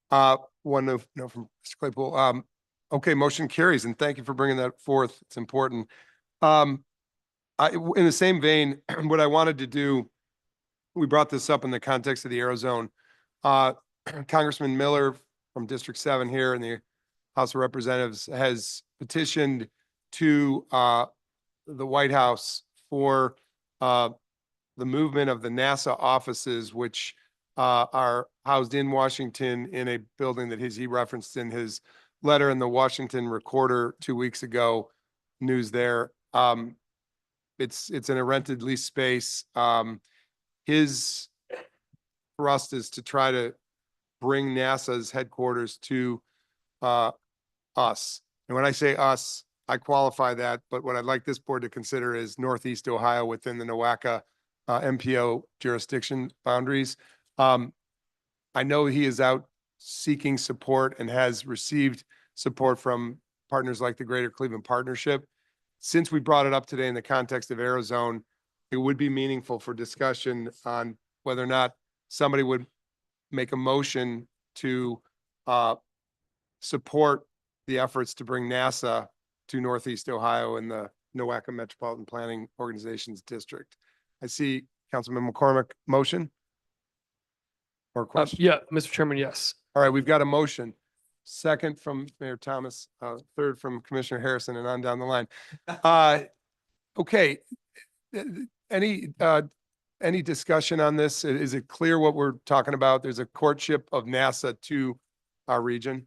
1 no from Mr. Claypool. Okay, motion carries, and thank you for bringing that forth. It's important. In the same vein, what I wanted to do, we brought this up in the context of the Arizona. Congressman Miller from District 7 here in the House of Representatives has petitioned to the White House for the movement of the NASA offices, which are housed in Washington in a building that he referenced in his letter in the Washington Recorder 2 weeks ago, news there. It's in a rented lease space. His thrust is to try to bring NASA's headquarters to us. And when I say us, I qualify that, but what I'd like this board to consider is Northeast Ohio within the NOACA MPO jurisdiction boundaries. I know he is out seeking support and has received support from partners like the Greater Cleveland Partnership. Since we brought it up today in the context of Arizona, it would be meaningful for discussion on whether or not somebody would make a motion to support the efforts to bring NASA to Northeast Ohio in the NOACA Metropolitan Planning Organization's district. I see Councilman McCormick motion or question. Yeah, Mr. Chairman, yes. All right, we've got a motion. Second from Mayor Thomas, third from Commissioner Harrison, and on down the line. Okay. Any discussion on this? Is it clear what we're talking about? There's a courtship of NASA to our region.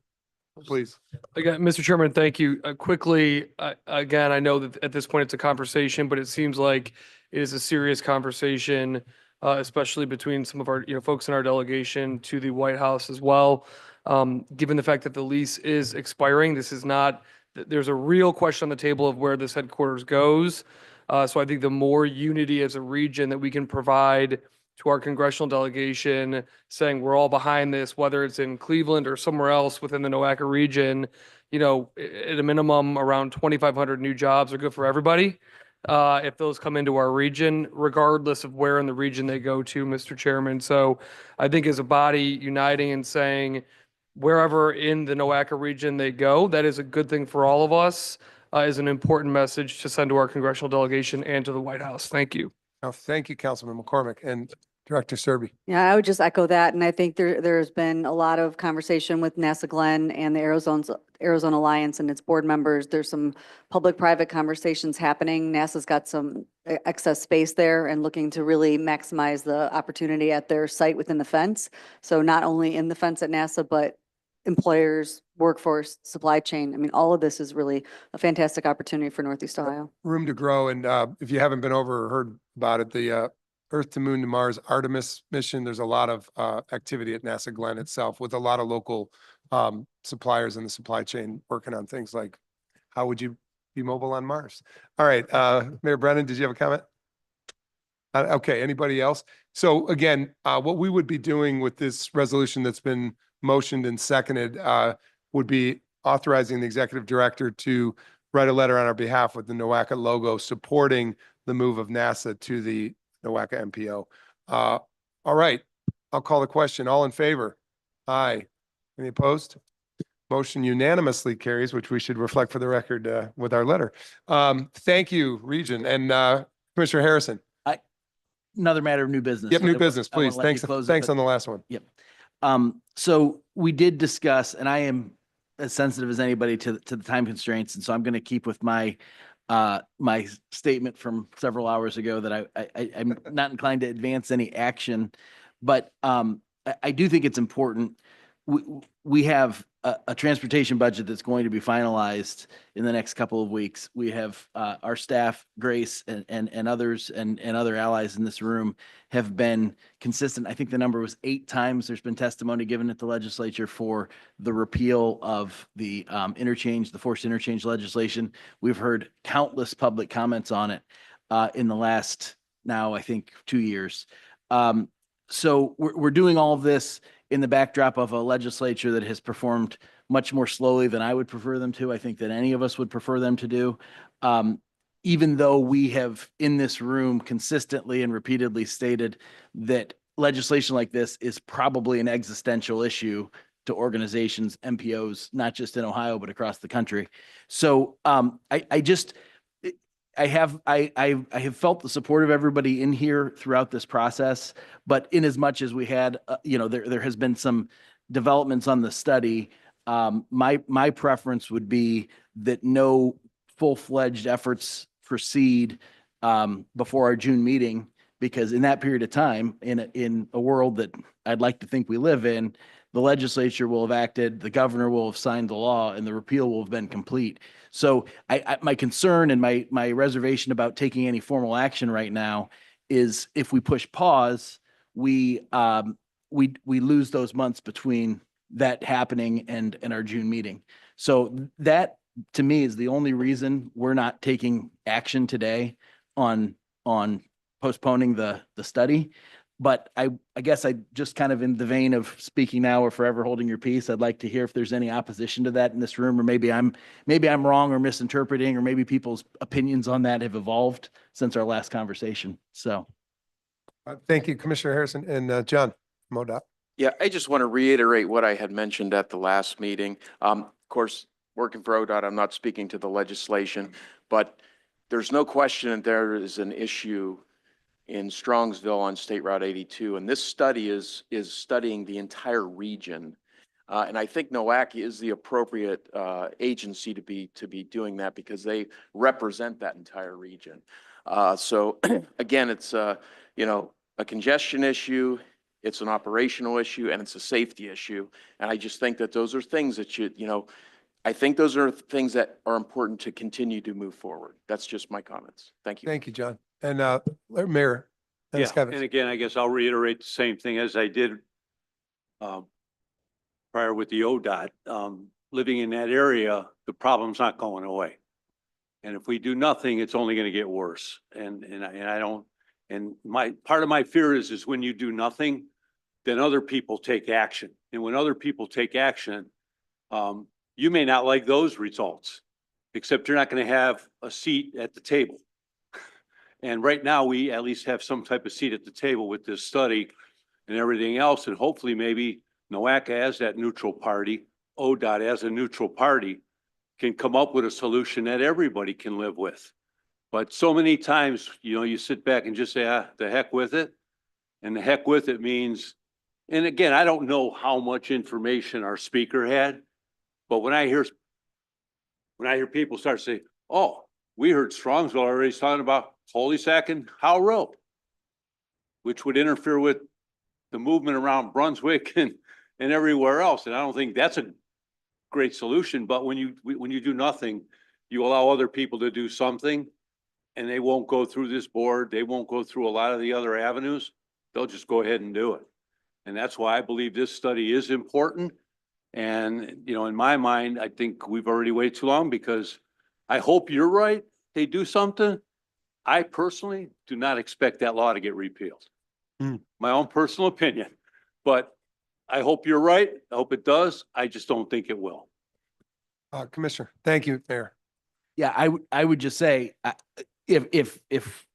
Please. Again, Mr. Chairman, thank you. Quickly, again, I know that at this point it's a conversation, but it seems like it is a serious conversation, especially between some of our, folks in our delegation to the White House as well. Given the fact that the lease is expiring, this is not, there's a real question on the table of where this headquarters goes. So I think the more unity as a region that we can provide to our congressional delegation, saying we're all behind this, whether it's in Cleveland or somewhere else within the NOACA region, at a minimum, around 2,500 new jobs are good for everybody. If those come into our region, regardless of where in the region they go to, Mr. Chairman. So I think as a body uniting and saying wherever in the NOACA region they go, that is a good thing for all of us, is an important message to send to our congressional delegation and to the White House. Thank you. Oh, thank you, Councilman McCormick and Director Serby. Yeah, I would just echo that. And I think there's been a lot of conversation with NASA Glenn and the Arizona Alliance and its board members. There's some public-private conversations happening. NASA's got some excess space there and looking to really maximize the opportunity at their site within the fence. So not only in the fence at NASA, but employers, workforce, supply chain. I mean, all of this is really a fantastic opportunity for Northeast Ohio. Room to grow. And if you haven't been over or heard about it, the Earth to Moon to Mars Artemis mission, there's a lot of activity at NASA Glenn itself with a lot of local suppliers in the supply chain working on things like how would you be mobile on Mars? All right, Mayor Brennan, did you have a comment? Okay, anybody else? So again, what we would be doing with this resolution that's been motioned and seconded would be authorizing the executive director to write a letter on our behalf with the NOACA logo supporting the move of NASA to the NOACA MPO. All right, I'll call the question. All in favor? Aye. Any opposed? Motion unanimously carries, which we should reflect for the record with our letter. Thank you, Region. And Commissioner Harrison. Another matter of new business. Yep, So new I business, wanna please. let you Thanks, close it, thanks but- on the last one. Yep. So we did discuss, and I am as sensitive as anybody to the time constraints, and so I'm going to keep with my my statement from several hours ago that I'm not inclined to advance any action, but I do think it's important. We have a transportation budget that's going to be finalized in the next couple of weeks. We have our staff, Grace and others and other allies in this room have been consistent. I think the number was 8 times there's been testimony given at the legislature for the repeal of the the forced interchange legislation. We've heard countless public comments on it in the last, now I think 2 years. So we're doing all of this in the backdrop of a legislature that has performed much more slowly than I would prefer them to. I think that any of us would prefer them to do. Even though we have in this room consistently and repeatedly stated that legislation like this is probably an existential issue to organizations, MPOs, not just in Ohio, but across the country. So I have felt the support of everybody in here throughout this process, but in as much as we had, there has been some developments on the study. My preference would be that no full-fledged efforts proceed before our June meeting, because in that period of time, in a world that I'd like to think we live in, the legislature will have acted, the governor will have signed the law, and the repeal will have been complete. So my concern and my reservation about taking any formal action right now is if we push pause, we lose those months between that happening and our June meeting. So that, to me, is the only reason we're not taking action today on postponing the study. But I guess I just kind of, in the vein of speaking now or forever holding your peace, I'd like to hear if there's any opposition to that in this room, or maybe I'm wrong or misinterpreting, or maybe people's opinions on that have evolved since our last conversation. So. Thank you, Commissioner Harrison. And John, MoDOT. Yeah, I just want to reiterate what I had mentioned at the last meeting. Of course, working for ODOT, I'm not speaking to the legislation, but there's no question that there is an issue in Strongsville on State Route 82. And this study is studying the entire region. And I think NOACA is the appropriate agency to be doing that, because they represent that entire region. So again, it's a congestion issue, it's an operational issue, and it's a safety issue. And I just think that those are things that I think those are things that are important to continue to move forward. That's just my comments. Thank you. Thank you, John. And Mayor. Yeah, and again, I guess I'll reiterate the same thing as I did prior with the ODOT. Living in that area, the problem's not going away. And if we do nothing, it's only going to get worse. And I don't, and part of my fear is when you do nothing, then other people take action. And when other people take action, you may not like those results, except you're not going to have a seat at the table. And right now, we at least have some type of seat at the table with this study and everything else. And hopefully maybe NOACA, as that neutral party, ODOT as a neutral party, can come up with a solution that everybody can live with. But so many times, you sit back and just say, the heck with it. And the heck with it means, and again, I don't know how much information our speaker had, but when I hear people start saying, oh, we heard Strongsville already talking about Holy Sack and Howe Road, which would interfere with the movement around Brunswick and everywhere else. And I don't think that's a great solution. But when you do nothing, you allow other people to do something, and they won't go through this board. They won't go through a lot of the other avenues. They'll just go ahead and do it. And that's why I believe this study is important. And, in my mind, I think we've already waited too long, because I hope you're right. They do something. I personally do not expect that law to get repealed. My own personal opinion, but I hope you're right. I hope it does. I just don't think it will. Commissioner, thank you, Mayor. Yeah, I would just say, if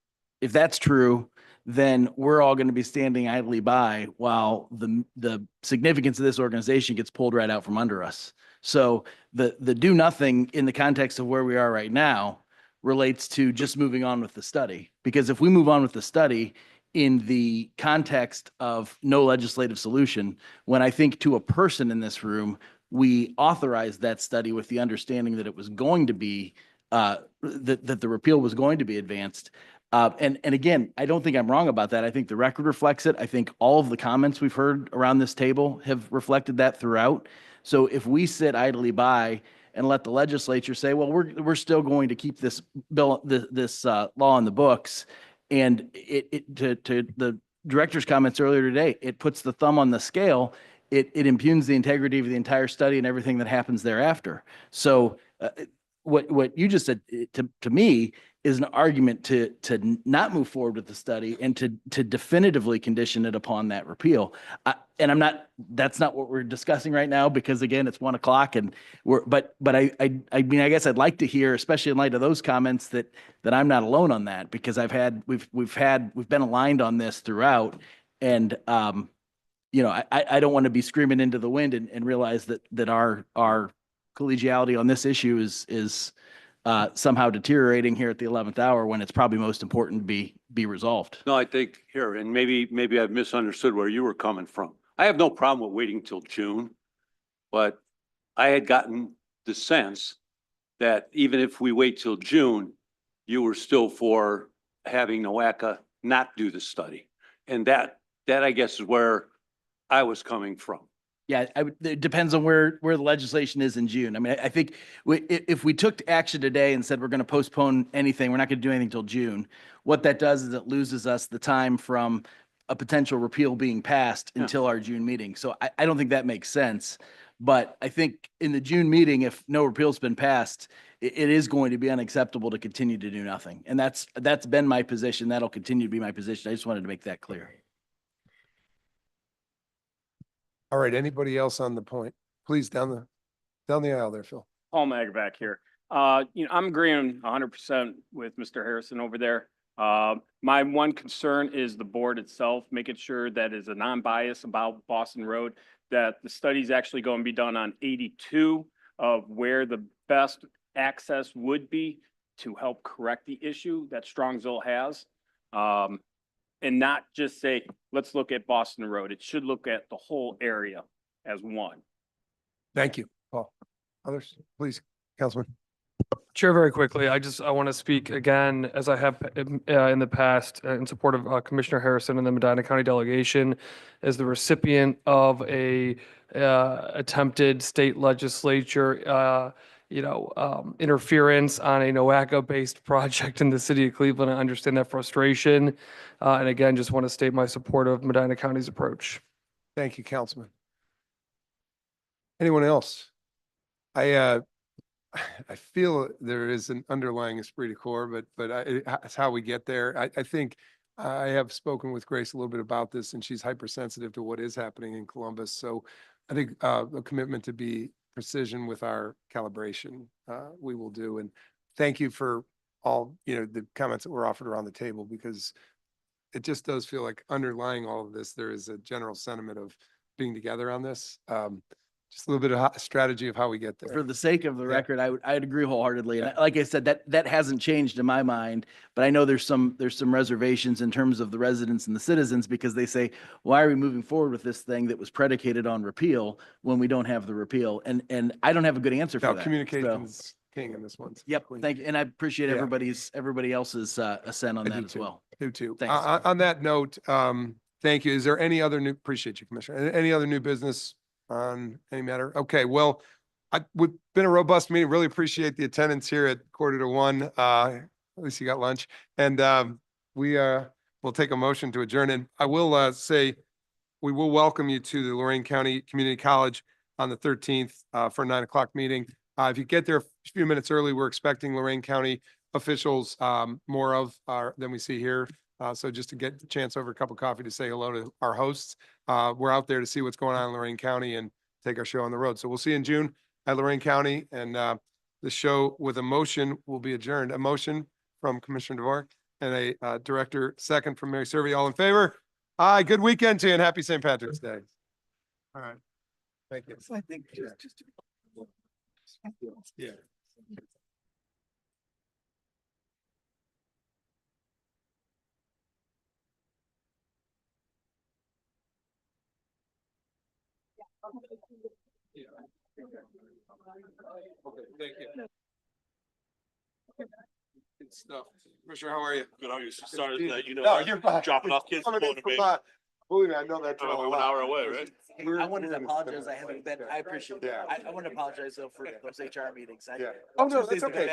that's true, then we're all going to be standing idly by while the significance of this organization gets pulled right out from under us. So the do nothing in the context of where we are right now relates to just moving on with the study. Because if we move on with the study in the context of no legislative solution, when I think to a person in this room, we authorized that study with the understanding that it was going to be, that the repeal was going to be advanced. And again, I don't think I'm wrong about that. I think the record reflects it. I think all of the comments we've heard around this table have reflected that throughout. So if we sit idly by and let the legislature say, well, we're still going to keep this bill, this law in the books, and to the director's comments earlier today, it puts the thumb on the scale. It impugns the integrity of the entire study and everything that happens thereafter. So what you just said to me is an argument to not move forward with the study and to definitively condition it upon that repeal. And that's not what we're discussing right now, because again, it's 1 o'clock and but I mean, I guess I'd like to hear, especially in light of those comments, that I'm not alone on that, because we've been aligned on this throughout. And, you know, I don't want to be screaming into the wind and realize that our collegiality on this issue is somehow deteriorating here at the 11th hour, when it's probably most important to be resolved. No, I think here, and maybe I've misunderstood where you were coming from. I have no problem with waiting till June, but I had gotten the sense that even if we wait till June, you were still for having NOACA not do the study. And that I guess is where I was coming from. Yeah, it depends on where the legislation is in June. I mean, I think if we took action today and said we're going to postpone anything, we're not going to do anything until June, what that does is it loses us the time from a potential repeal being passed until our June meeting. So I don't think that makes sense. But I think in the June meeting, if no repeal's been passed, it is going to be unacceptable to continue to do nothing. And that's been my position. That'll continue to be my position. I just wanted to make that clear. All right, anybody else on the point? Please, down the aisle there, Phil. Paul Mag back here. I'm agreeing 100% with Mr. Harrison over there. My one concern is the board itself, making sure that is a non-bias about Boston Road, that the study is actually going to be done on 82 of where the best access would be to help correct the issue that Strongsville has. And not just say, let's look at Boston Road. It should look at the whole area as one. Thank you, Paul. Others, please, Councilman. Chair, very quickly, I want to speak again, as I have in the past, in support of Commissioner Harrison and the Medina County delegation, as the recipient of a attempted state legislature interference on a NOACA-based project in the city of Cleveland. I understand that frustration. And again, just want to state my support of Medina County's approach. Thank you, Councilman. Anyone else? I feel there is an underlying esprit de corps, but it's how we get there. I think I have spoken with Grace a little bit about this, and she's hypersensitive to what is happening in Columbus. So I think a commitment to be precision with our calibration, we will do. And thank you for all, the comments that were offered around the table, because it just does feel like underlying all of this, there is a general sentiment of being together on this. Just a little bit of strategy of how we get there. For the sake of the record, I'd agree wholeheartedly. And like I said, that hasn't changed in my mind, but I know there's some reservations in terms of the residents and the citizens, because they say, why are we moving forward with this thing that was predicated on repeal when we don't have the repeal? And I don't have a good answer for that. Communication's king in this one. Yep. Thank you. And I appreciate everybody else's assent on that as well. Do too. Thanks. On that note, thank you. Is there any other appreciate you, Commissioner. Any other new business on any matter? Okay, well, we've been a robust meeting. Really appreciate the attendance here at 1:45. At least you got lunch. And we will take a motion to adjourn. And I will say, we will welcome you to the Lorain County Community College on the 13th for a 9 o'clock meeting. If you get there a few minutes early, we're expecting Lorain County officials more of than we see here. So just to get a chance over a cup of coffee to say hello to our hosts. We're out there to see what's going on in Lorain County and take our show on the road. So we'll see you in June at Lorain County, and the show with a motion will be adjourned. A motion from Commissioner DeVore and a director second from Mary Servy. All in favor? Aye. Good weekend to you and happy St. Patrick's Day. All right. Thank you. So I think Yeah. Okay, thank you. Good stuff. Commissioner, how are you? Good, how are you? Sorry Steve. that, you know, No, you're fine. dropping off kids. Coming in supporting from, me. believe me, I know that. drill a We're an lot. hour away, right? We're- I wanted we're to in the apologize. center. I haven't been, I appreciate Yeah. I want to apologize though for those HR meetings. Yeah. Oh, no, Tuesday's that's the okay.